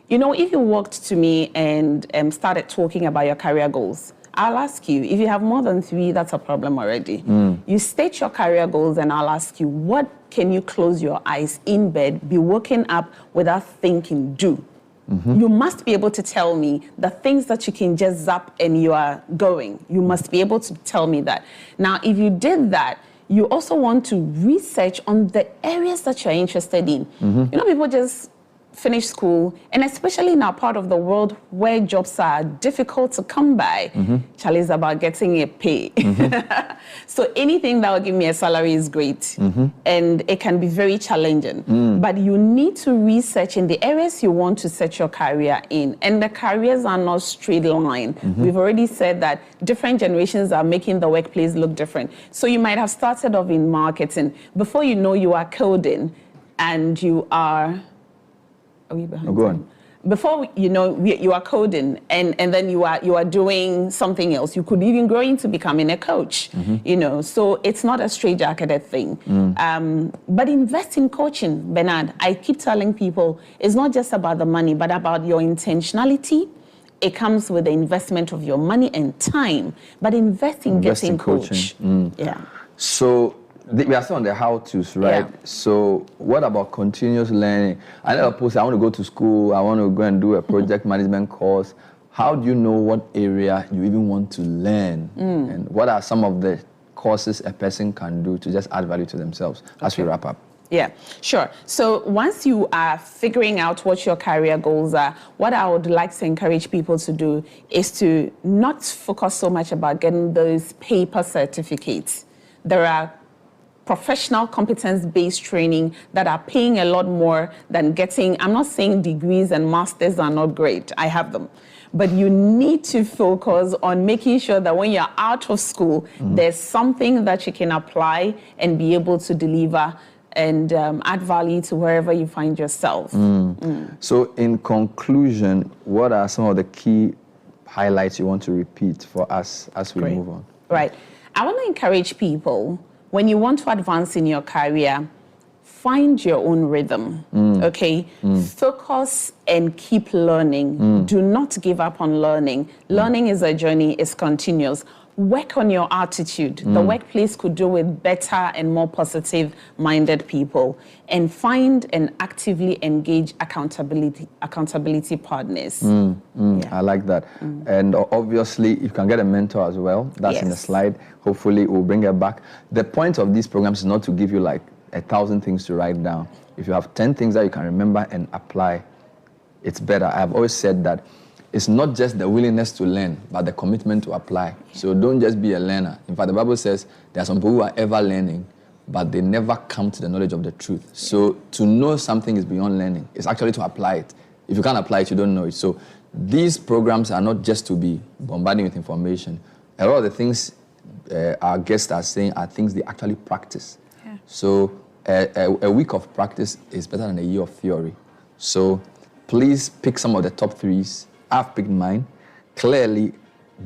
You know, if you walked to me and started talking about your career goals, I'll ask you, if you have more than 3, that's a problem already. You state your career goals and I'll ask you, what can you close your eyes in bed, be woken up without thinking, do? You must be able to tell me the things that you can just zap and you are going. You must be able to tell me that. Now, if you did that, you also want to research on the areas that you're interested in. You know, people just finish school, and especially in our part of the world where jobs are difficult to come by, Charlie, is about getting a pay. So anything that will give me a salary is great, and it can be very challenging. But you need to research in the areas you want to set your career in, and the careers are not straight line. We've already said that different generations are making the workplace look different. So you might have started off in marketing. Before you know, you are coding, and you are... Go on. Before you know, you are coding, and then you are doing something else. You could even grow into becoming a coach. You know, so it's not a straitjacketed thing. But invest in coaching, Bernard. I keep telling people it's not just about the money, but about your intentionality. It comes with the investment of your money and time. But invest in getting coach. Yeah. So we are still on the how-tos, right? Yeah. So what about continuous learning? I never post, I want to go to school, I want to go and do a project management course. How do you know what area you even want to learn? And what are some of the courses a person can do to just add value to themselves as we wrap up? Yeah, sure. So once you are figuring out what your career goals are, what I would like to encourage people to do is to not focus so much about getting those paper certificates. There are professional competence-based training that are paying a lot more than getting, I'm not saying degrees and masters are not great, I have them. But you need to focus on making sure that when you're out of school, there's something that you can apply and be able to deliver and add value to wherever you find yourself. So in conclusion, what are some of the key highlights you want to repeat for us as we move on? Right. I want to encourage people, when you want to advance in your career, find your own rhythm, okay? Focus and keep learning. Do not give up on learning. Learning is a journey, it's continuous. Work on your attitude. The workplace could do with better and more positive-minded people, and find and actively engage accountability partners. I like that. And obviously, you can get a mentor as well. That's in the slide. Hopefully, we'll bring it back. The point of these programs is not to give you like 1,000 things to write down. If you have 10 things that you can remember and apply, it's better. I've always said that it's not just the willingness to learn, but the commitment to apply. So don't just be a learner. In fact, the Bible says there are some people who are ever learning, but they never come to the knowledge of the truth. So to know something is beyond learning. It's actually to apply it. If you can't apply it, you don't know it. So these programs are not just to be bombarding with information. A lot of the things our guests are saying are things they actually practice. So a week of practice is better than a year of theory. So please pick some of the top threes. I've picked mine. Clearly,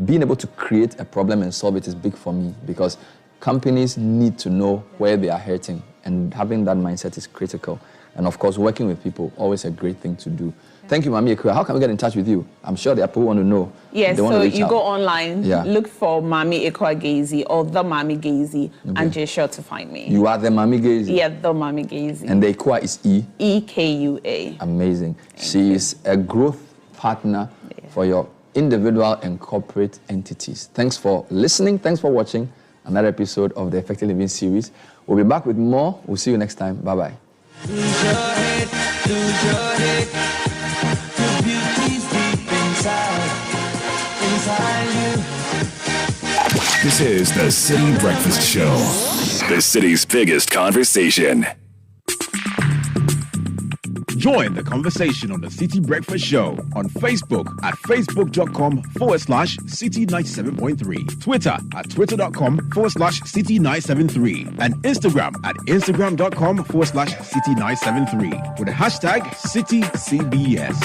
being able to create a problem and solve it is big for me, because companies need to know where they are hurting, and having that mindset is critical. And of course, working with people, always a great thing to do. Thank you, Mami Ekua. How can we get in touch with you? I'm sure there are people who want to know. Yes, so you go online, look for Mami Ekua Gazy or The Mami Gazy, and you're sure to find me. You are The Mami Gazy? Yeah, The Mami Gazy. And the Ekua is E? EKUA. Amazing. She is a growth partner for your individual and corporate entities. Thanks for listening. Thanks for watching another episode of the Effective Living series. We'll be back with more. We'll see you next time. Bye-bye. This is the Citi Breakfast Show, the city's biggest conversation. Join the conversation on the Citi Breakfast Show on Facebook at facebook.com/Citi97.3, Twitter at twitter.com/Citi973, and Instagram at instagram.com/Citi973 with the hashtag CitiCBS.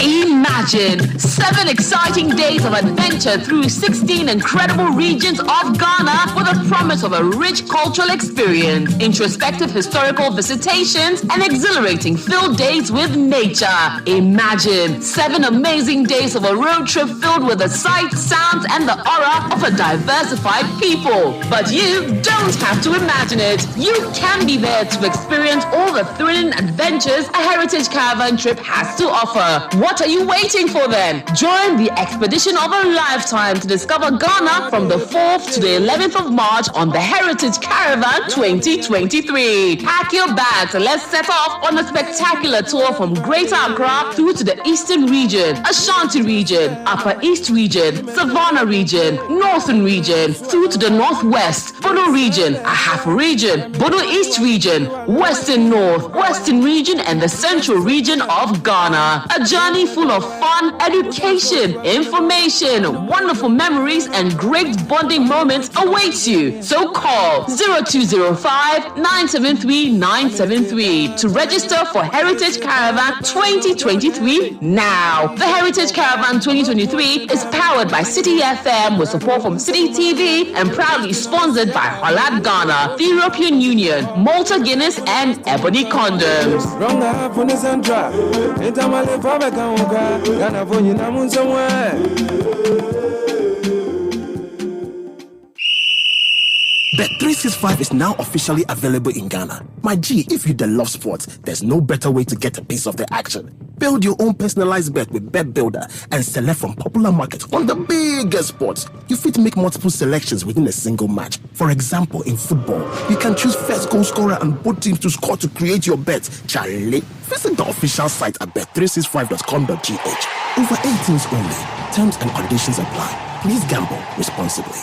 Imagine 7 exciting days of adventure through 16 incredible regions of Ghana with a promise of a rich cultural experience, introspective historical visitations, and exhilarating field days with nature. Imagine 7 amazing days of a road trip filled with the sights, sounds, and the aura of a diversified people. But you don't have to imagine it. You can be there to experience all the thrilling adventures a heritage caravan trip has to offer. What are you waiting for then? Join the expedition of a lifetime to discover Ghana from the 4th to the 11th of March on the Heritage Caravan 2023. Pack your bags and let's set off on a spectacular tour from Greater Accra through to the Eastern region, Ashanti region, Upper East region, Savannah region, Northern region, through to the Northwest, Bono region, Ahafo region, Bono East region, Western North, Western region, and the Central region of Ghana. A journey full of fun, education, information, wonderful memories, and great bonding moments awaits you. So call 0205-973-973 to register for Heritage Caravan 2023 now. The Heritage Caravan 2023 is powered by Citi FM with support from Citi TV and proudly sponsored by Holland Ghana, the European Union, Malta Guinness, and Ebony Condoms. Bet365 is now officially available in Ghana. My G, if you love sports, there's no better way to get a piece of the action. Build your own personalized bet with Bet Builder and select from popular markets on the biggest sports. You fit make multiple selections within a single match. For example, in football, you can choose first goal scorer and both teams to score to create your bet. Charlie, visit the official site at bet365.com.gh. Over 18s only. Terms and conditions apply. Please gamble responsibly.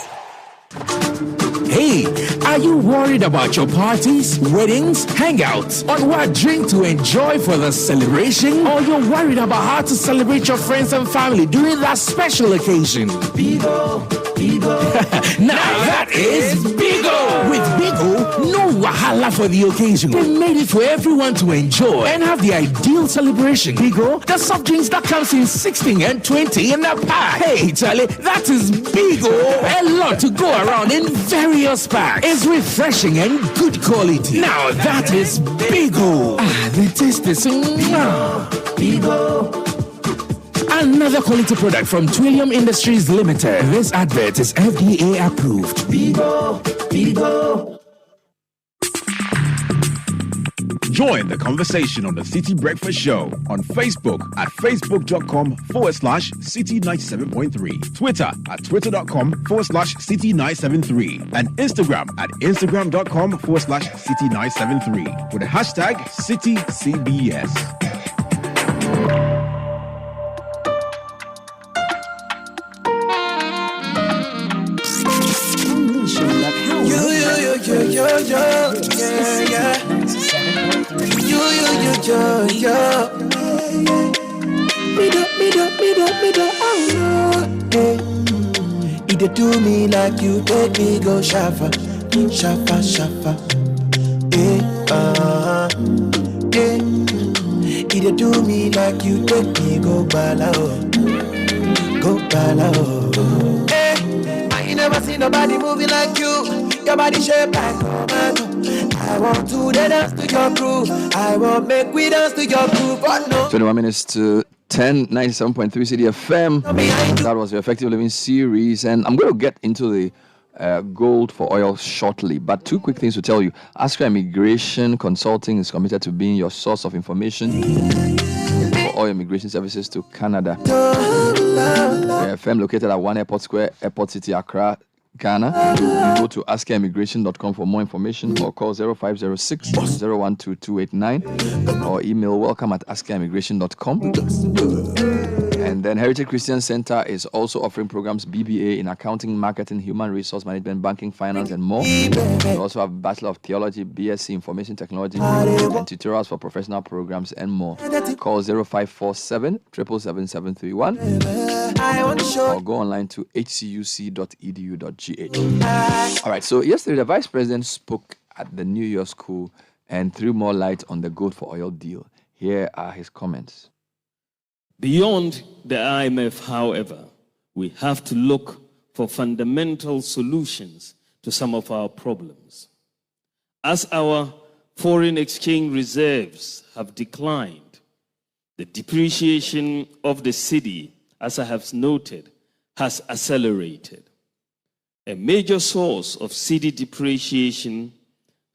Hey, are you worried about your parties, weddings, hangouts, on what drink to enjoy for the celebration? Or you're worried about how to celebrate your friends and family during that special occasion? Bigo. Now that is Bigo! With Bigo, no wahala for the occasion. They made it for everyone to enjoy and have the ideal celebration. Bigo, the soft drinks that comes in 16 and 20 in a pack. Hey, Charlie, that is Bigo. A lot to go around in various packs. It's refreshing and good quality. Now that is Bigo. The taste is Bigo. Another quality product from Twillium Industries Limited. This advert is FDA approved. Bigo. Join the conversation on the Citi Breakfast Show on Facebook at facebook.com/Citi97.3, Twitter at twitter.com/Citi973, and Instagram at instagram.com/Citi973 with the hashtag CitiCBS. Either do me like you take me go shafa. Either do me like you take me go balao. I ain't never seen nobody moving like you. Your body shaped like tomato. I want to dance to your groove. I want make we dance to your groove. But no. 21 minutes to 10, 97.3 City FM. That was your Effective Living series. And I'm going to get into the gold for oil shortly. But two quick things to tell you. Asker Immigration Consulting is committed to being your source of information for oil immigration services to Canada. The FM located at 1 Airport Square, Airport City, Accra, Ghana. You go to askerimmigration.com for more information or call 0506 012 or email welcome@askerimmigration.com. And then Heritage Christian Center is also offering programs BBA in accounting, marketing, human resource management, banking, finance, and more. They also have Bachelor of Theology, BSc Information Technology, and tutorials for professional programs and more. Call 0547 777 or go online to hcuc.edu.gh. All right, so yesterday the Vice President spoke at the New York School and threw more light on the gold for oil deal. Here are his comments. Beyond the IMF, however, we have to look for fundamental solutions to some of our problems. As our foreign exchange reserves have declined, the depreciation of the cedi, as I have noted, has accelerated. A major source of cedi depreciation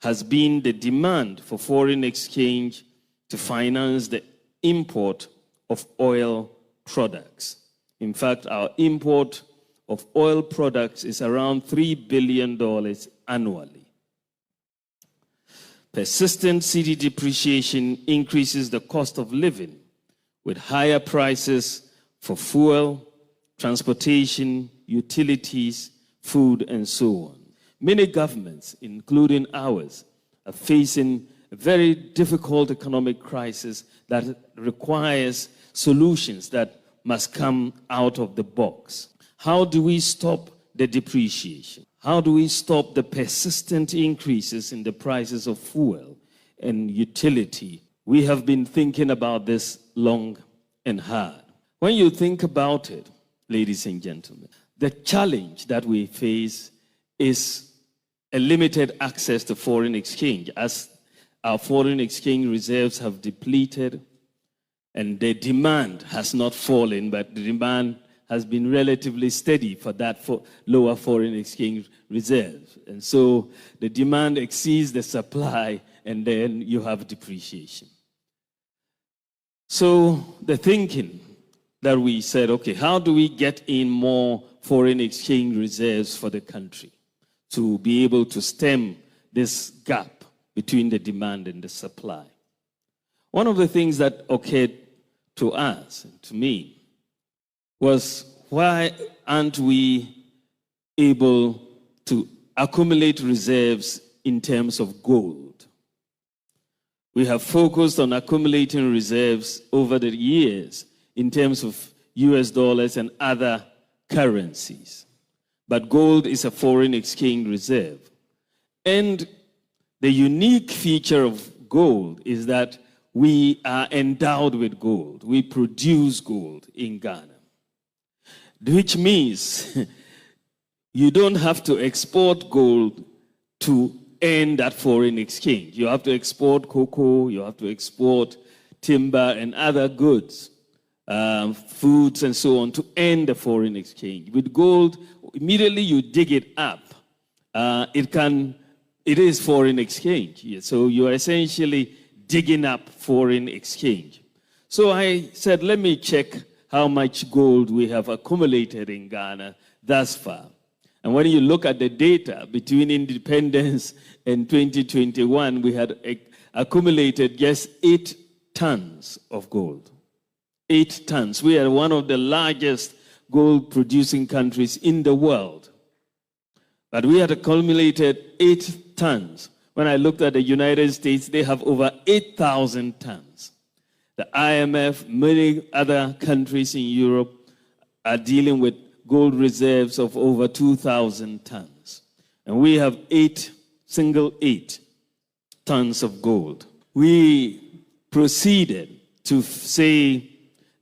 has been the demand for foreign exchange to finance the import of oil products. In fact, our import of oil products is around $3 billion annually. Persistent cedi depreciation increases the cost of living with higher prices for fuel, transportation, utilities, food, and so on. Many governments, including ours, are facing a very difficult economic crisis that requires solutions that must come out of the box. How do we stop the depreciation? How do we stop the persistent increases in the prices of fuel and utility? We have been thinking about this long and hard. When you think about it, ladies and gentlemen, the challenge that we face is a limited access to foreign exchange, as our foreign exchange reserves have depleted and the demand has not fallen, but the demand has been relatively steady for that lower foreign exchange reserve. And so the demand exceeds the supply, and then you have depreciation. So the thinking that we said, okay, how do we get in more foreign exchange reserves for the country to be able to stem this gap between the demand and the supply? One of the things that occurred to us, and to me, was why aren't we able to accumulate reserves in terms of gold? We have focused on accumulating reserves over the years in terms of US dollars and other currencies. But gold is a foreign exchange reserve. And the unique feature of gold is that we are endowed with gold. We produce gold in Ghana, which means you don't have to export gold to earn that foreign exchange. You have to export cocoa, you have to export timber and other goods, foods and so on, to earn the foreign exchange. With gold, immediately you dig it up, it is foreign exchange. So you are essentially digging up foreign exchange. So I said, let me check how much gold we have accumulated in Ghana thus far. And when you look at the data between independence and 2021, we had accumulated just 8 tons of gold. 8 tons. We are one of the largest gold-producing countries in the world. But we had accumulated 8 tons. When I looked at the United States, they have over 8,000 tons. The IMF, many other countries in Europe are dealing with gold reserves of over 2,000 tons. And we have 8 tons of gold. We proceeded to say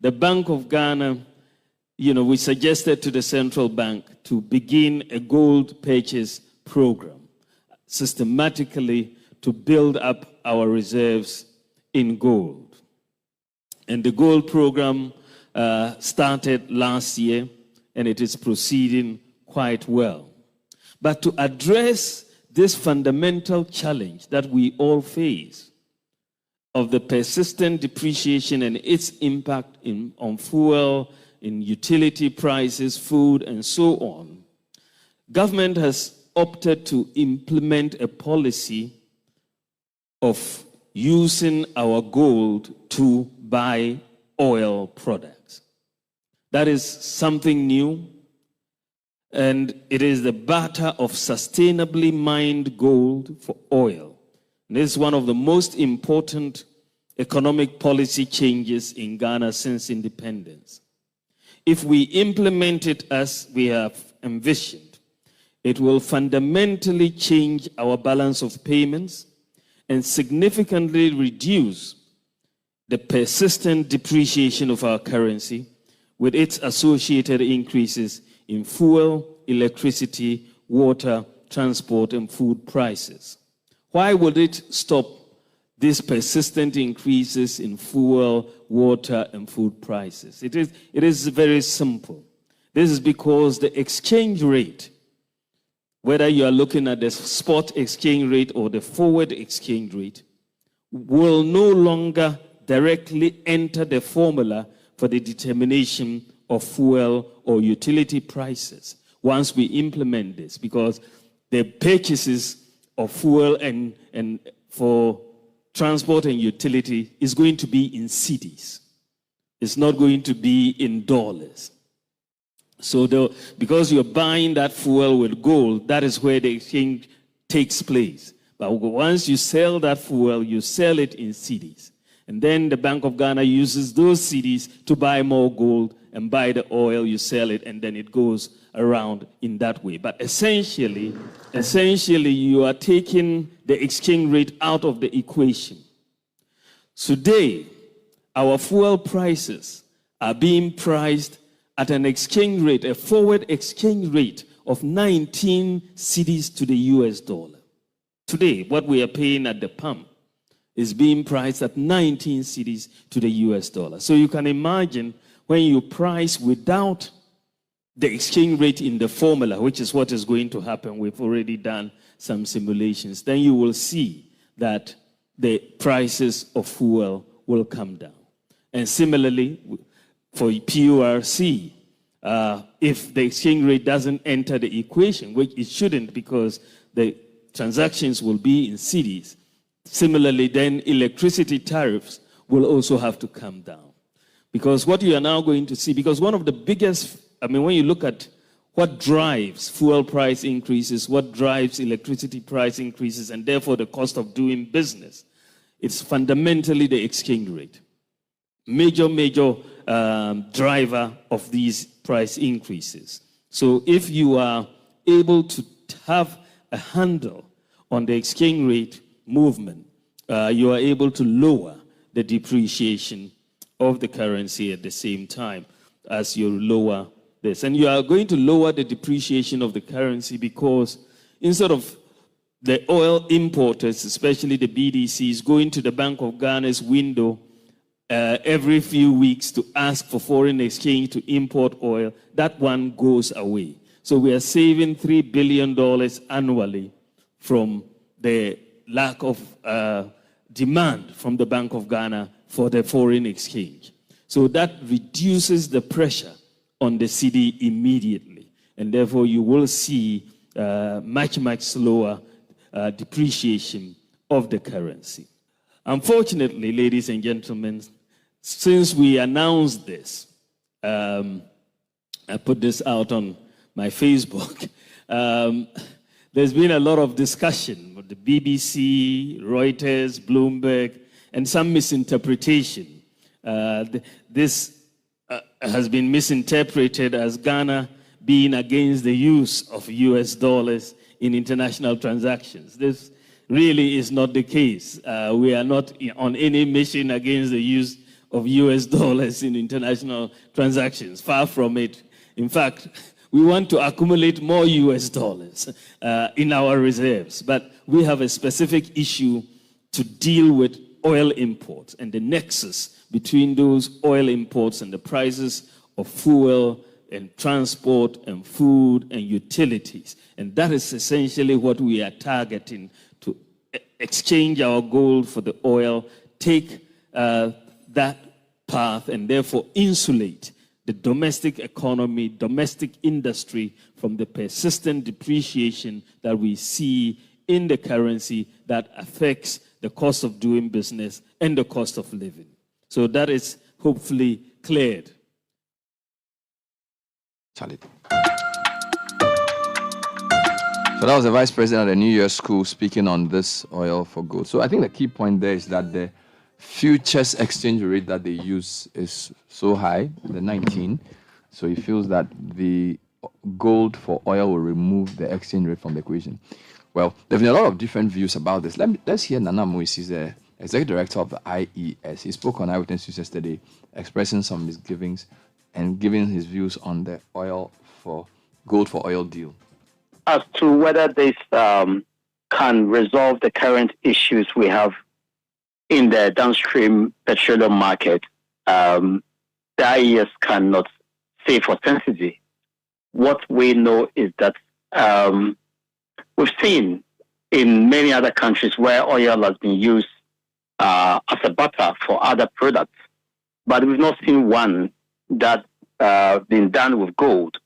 the Bank of Ghana, we suggested to the central bank to begin a gold purchase program, systematically to build up our reserves in gold. And the gold program started last year, and it is proceeding quite well. But to address this fundamental challenge that we all face of the persistent depreciation and its impact on fuel, in utility prices, food, and so on, government has opted to implement a policy of using our gold to buy oil products. That is something new, and it is the barter of sustainably mined gold for oil. And this is one of the most important economic policy changes in Ghana since independence. If we implement it as we have envisioned, it will fundamentally change our balance of payments and significantly reduce the persistent depreciation of our currency with its associated increases in fuel, electricity, water, transport, and food prices. Why would it stop these persistent increases in fuel, water, and food prices? It is very simple. This is because the exchange rate, whether you are looking at the spot exchange rate or the forward exchange rate, will no longer directly enter the formula for the determination of fuel or utility prices once we implement this, because the purchases of fuel and for transport and utility is going to be in cedis. It's not going to be in dollars. So because you're buying that fuel with gold, that is where the exchange takes place. But once you sell that fuel, you sell it in cedis. And then the Bank of Ghana uses those cedis to buy more gold and buy the oil, you sell it, and then it goes around in that way. But essentially, you are taking the exchange rate out of the equation. Today, our fuel prices are being priced at an exchange rate, a forward exchange rate of 19 cedis to the US dollar. Today, what we are paying at the pump is being priced at 19 cedis to the US dollar. So you can imagine when you price without the exchange rate in the formula, which is what is going to happen. We've already done some simulations. Then you will see that the prices of fuel will come down. And similarly, for PURC, if the exchange rate doesn't enter the equation, which it shouldn't because the transactions will be in cities, similarly, then electricity tariffs will also have to come down. Because what you are now going to see, because one of the biggest, when you look at what drives fuel price increases, what drives electricity price increases, and therefore the cost of doing business, it's fundamentally the exchange rate. Major driver of these price increases. So if you are able to have a handle on the exchange rate movement, you are able to lower the depreciation of the currency at the same time as you lower this. And you are going to lower the depreciation of the currency because instead of the oil importers, especially the BDCs, going to the Bank of Ghana's window every few weeks to ask for foreign exchange to import oil, that one goes away. So we are saving $3 billion annually from the lack of demand from the Bank of Ghana for the foreign exchange. So that reduces the pressure on the cedi immediately. And therefore you will see much slower depreciation of the currency. Unfortunately, ladies and gentlemen, since we announced this, I put this out on my Facebook, there's been a lot of discussion with the BBC, Reuters, Bloomberg, and some misinterpretation. This has been misinterpreted as Ghana being against the use of US dollars in international transactions. This really is not the case. We are not on any mission against the use of US dollars in international transactions. Far from it. In fact, we want to accumulate more US dollars in our reserves. But we have a specific issue to deal with oil imports and the nexus between those oil imports and the prices of fuel and transport and food and utilities. And that is essentially what we are targeting, to exchange our gold for the oil, take that path, and therefore insulate the domestic economy, domestic industry from the persistent depreciation that we see in the currency that affects the cost of doing business and the cost of living. So that is hopefully cleared. Charlie. So that was the Vice President of the New Year School speaking on this oil for gold. So I think the key point there is that the futures exchange rate that they use is so high, the 19. So he feels that the gold for oil will remove the exchange rate from the equation. Well, there have been a lot of different views about this. Let's hear Nana Moise, he's the Executive Director of the IES. He spoke on Eyewitness News yesterday, expressing some misgivings and giving his views on the gold for oil deal. As to whether this can resolve the current issues we have in the downstream petroleum market, the IES cannot say for certainty. What we know is that we've seen in many other countries where oil has been used as a butter for other products, but we've not seen one that been done with gold.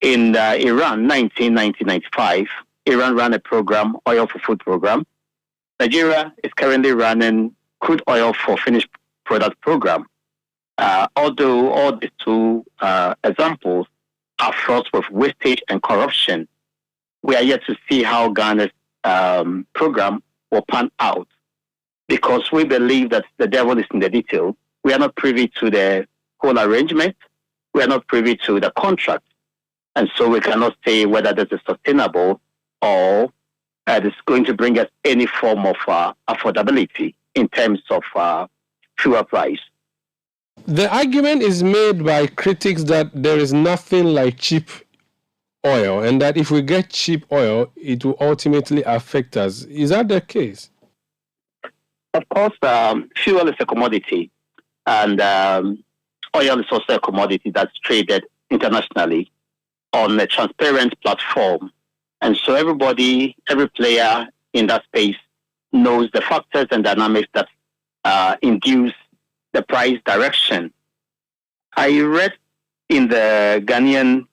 In Iran, 1995, Iran ran a program, oil for food program. Nigeria is currently running crude oil for finished product program. Although all these two examples are fraught with wastage and corruption, we are yet to see how Ghana's program will pan out, because we believe that the devil is in the detail. We are not privy to the whole arrangement. We are not privy to the contract. And so we cannot say whether this is sustainable or it's going to bring us any form of affordability in terms of fuel price. The argument is made by critics that there is nothing like cheap oil, and that if we get cheap oil, it will ultimately affect us. Is that the case? Of course, fuel is a commodity, and oil is also a commodity that's traded internationally on a transparent platform. And so everybody, every player in that space knows the factors and dynamics that induce the price direction. I read in the Ghanaian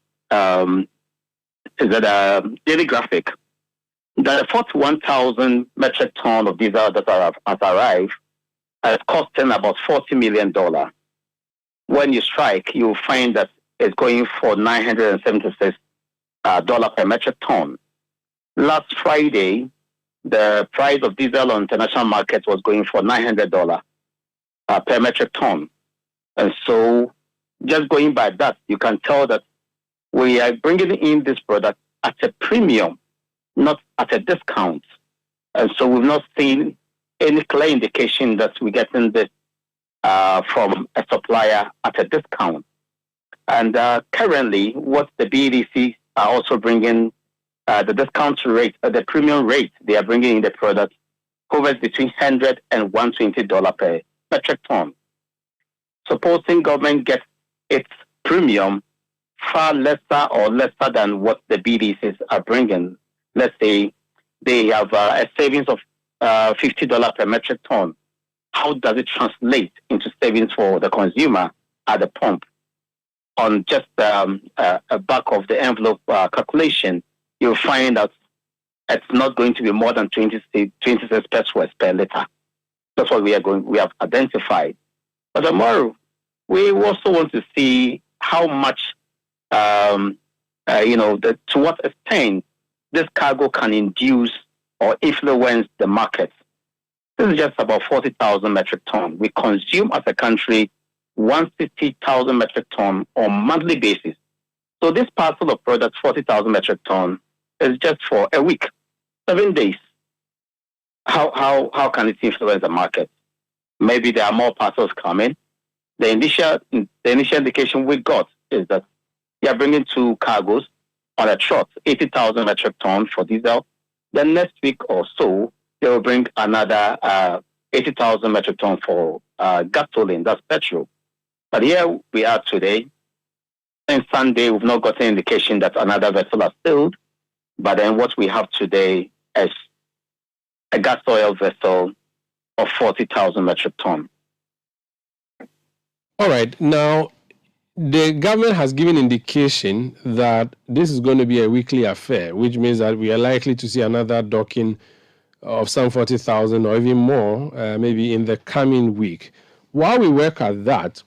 Daily Graphic that the 41,000 metric ton of diesel that has arrived is costing about $40 million. When you strike, you'll find that it's going for $976 per metric ton. Last Friday, the price of diesel on international markets was going for $900 per metric ton. And so just going by that, you can tell that we are bringing in this product at a premium, not at a discount. And so we've not seen any clear indication that we're getting this from a supplier at a discount. And currently, what the BDC are also bringing, the discount rate, the premium rate they are bringing in the product hovers between $100 and $120 per metric ton. Supposing government gets its premium far lesser than what the BDCs are bringing. Let's say they have a savings of $50 per metric ton. How does it translate into savings for the consumer at the pump? On just a back of the envelope calculation, you'll find that it's not going to be more than 26 pesos per liter. That's what we have identified. But tomorrow, we also want to see how much, to what extent this cargo can induce or influence the market. This is just about 40,000 metric ton. We consume as a country 150,000 metric ton on monthly basis. So this parcel of products, 40,000 metric ton, is just for a week, 7 days. How can it influence the market? Maybe there are more parcels coming. The initial indication we got is that they are bringing 2 cargoes on a trot, 80,000 metric ton for diesel. Then next week or so, they will bring another 80,000 metric ton for gasoline, that's petrol. But here we are today. And Sunday, we've not got an indication that another vessel has sailed. But then what we have today is a gas oil vessel of 40,000 metric ton. All right. Now, the government has given indication that this is going to be a weekly affair, which means that we are likely to see another docking of some 40,000 or even more, maybe in the coming week. While we work at that,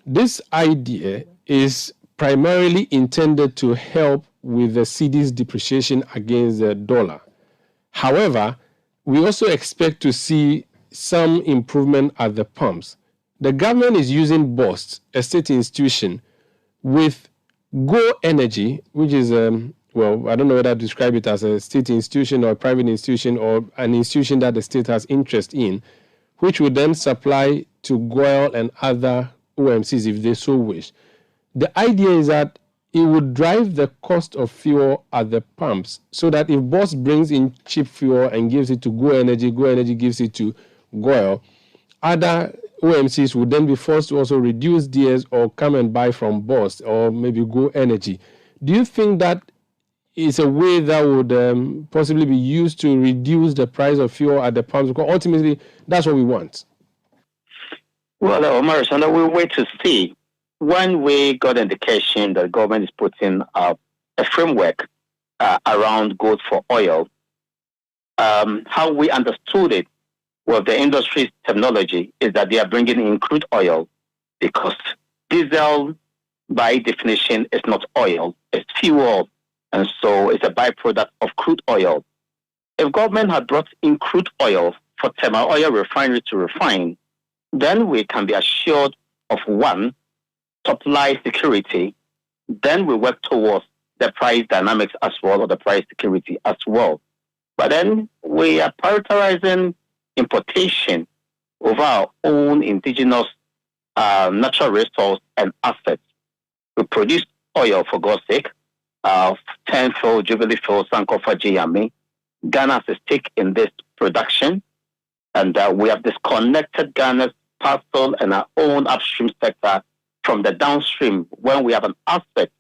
this idea is primarily intended to help with the cedi's depreciation against the dollar. However, we also expect to see some improvement at the pumps. The government is using BOST, a state institution, with Go Energy, which is, I don't know whether to describe it as a state institution or a private institution or an institution that the state has interest in, which would then supply to GOIL and other OMCs if they so wish. The idea is that it would drive the cost of fuel at the pumps so that if BOST brings in cheap fuel and gives it to Go Energy gives it to GOIL, other OMCs would then be forced to also reduce DS or come and buy from BOST or maybe Go Energy. Do you think that is a way that would possibly be used to reduce the price of fuel at the pumps? Because ultimately, that's what we want. Well, Omar, so we'll wait to see. When we got indication that the government is putting up a framework around goods for oil, how we understood it with the industry's terminology is that they are bringing in crude oil because diesel, by definition, is not oil, it's fuel. And so it's a byproduct of crude oil. If government had brought in crude oil for thermal oil refinery to refine, then we can be assured of one, supply security. Then we work towards the price dynamics as well, or the price security as well. But then we are prioritizing importation over our own indigenous natural resource and assets. We produce oil, for God's sake, 10 fuel, Jubilee fuel, Sankofa, GME. Ghana has a stake in this production, and we have disconnected Ghana's parcel and our own upstream sector from the downstream when we have an aspect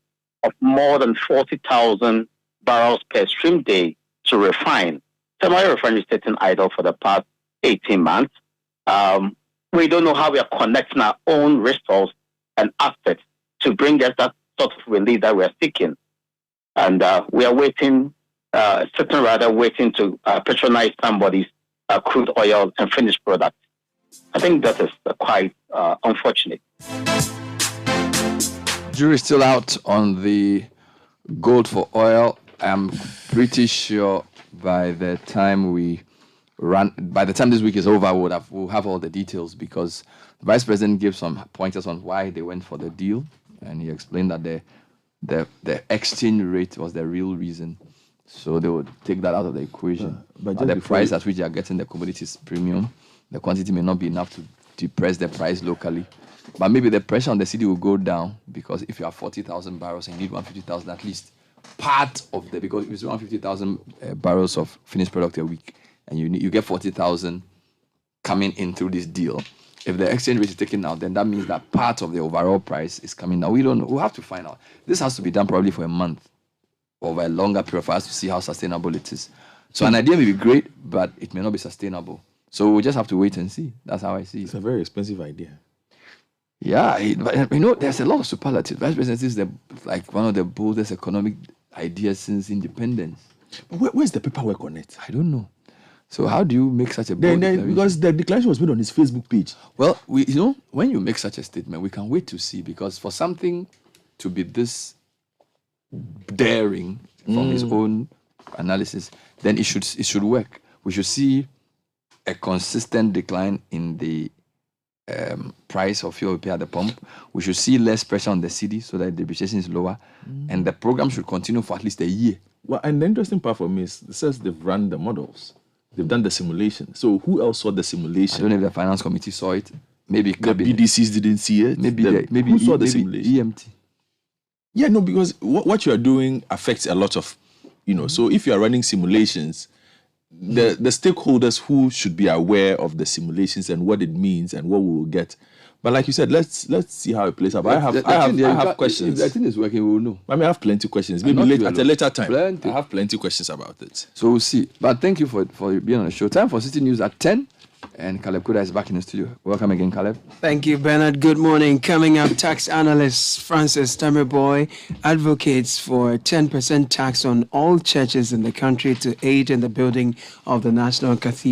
of more than 40,000 barrels per stream day to refine. Semi refinery is sitting idle for the past 18 months. We don't know how we are connecting our own resource and assets to bring us that sort of relief that we are seeking. And we are waiting to patronize somebody's crude oil and finished product. I think that is quite unfortunate. Jury's still out on the gold for oil. I'm pretty sure by the time this week is over, we'll have all the details, because the Vice President gave some pointers on why they went for the deal, and he explained that the exchange rate was the real reason. So they would take that out of the equation. But the price at which they are getting the commodities premium, the quantity may not be enough to depress the price locally. But maybe the pressure on the city will go down, because if you have 40,000 barrels and you need 150,000, at least part of because if it's 150,000 barrels of finished product a week, and you get 40,000 coming in through this deal. If the exchange rate is taken out, then that means that part of the overall price is coming down. We don't know. We'll have to find out. This has to be done probably for a month, over a longer period, for us to see how sustainable it is. So an idea may be great, but it may not be sustainable. So we'll just have to wait and see. That's how I see it. It's a very expensive idea. Yeah, there's a lot of superlatives. Vice President is one of the boldest economic ideas since independence. Where's the paperwork on it? I don't know. So how do you make such a bold declaration? Because the declaration was made on his Facebook page. Well, when you make such a statement, we can wait to see, because for something to be this daring from his own analysis, then it should work. We should see a consistent decline in the price of fuel we pay at the pump. We should see less pressure on the city so that the depreciation is lower, and the program should continue for at least a year. Well, and the interesting part for me is it says they've run the models. They've done the simulation. So who else saw the simulation? I don't know if the finance committee saw it. Maybe the BDCs didn't see it. Maybe who saw the simulation? EMT. Yeah, no, because what you are doing affects a lot of, So if you are running simulations, the stakeholders who should be aware of the simulations and what it means and what we will get. But like you said, let's see how it plays out. I have questions. If the thing is working, we will know. I have plenty of questions. Maybe at a later time. I have plenty of questions about it. So we'll see. But thank you for being on the show. Time for City News at 10. And Caleb Kuda is back in the studio. Welcome again, Caleb. Thank you, Bernard. Good morning. Coming up, tax analyst Francis Tamerboy advocates for 10% tax on all churches in the country to aid in the building of the National Cathedral.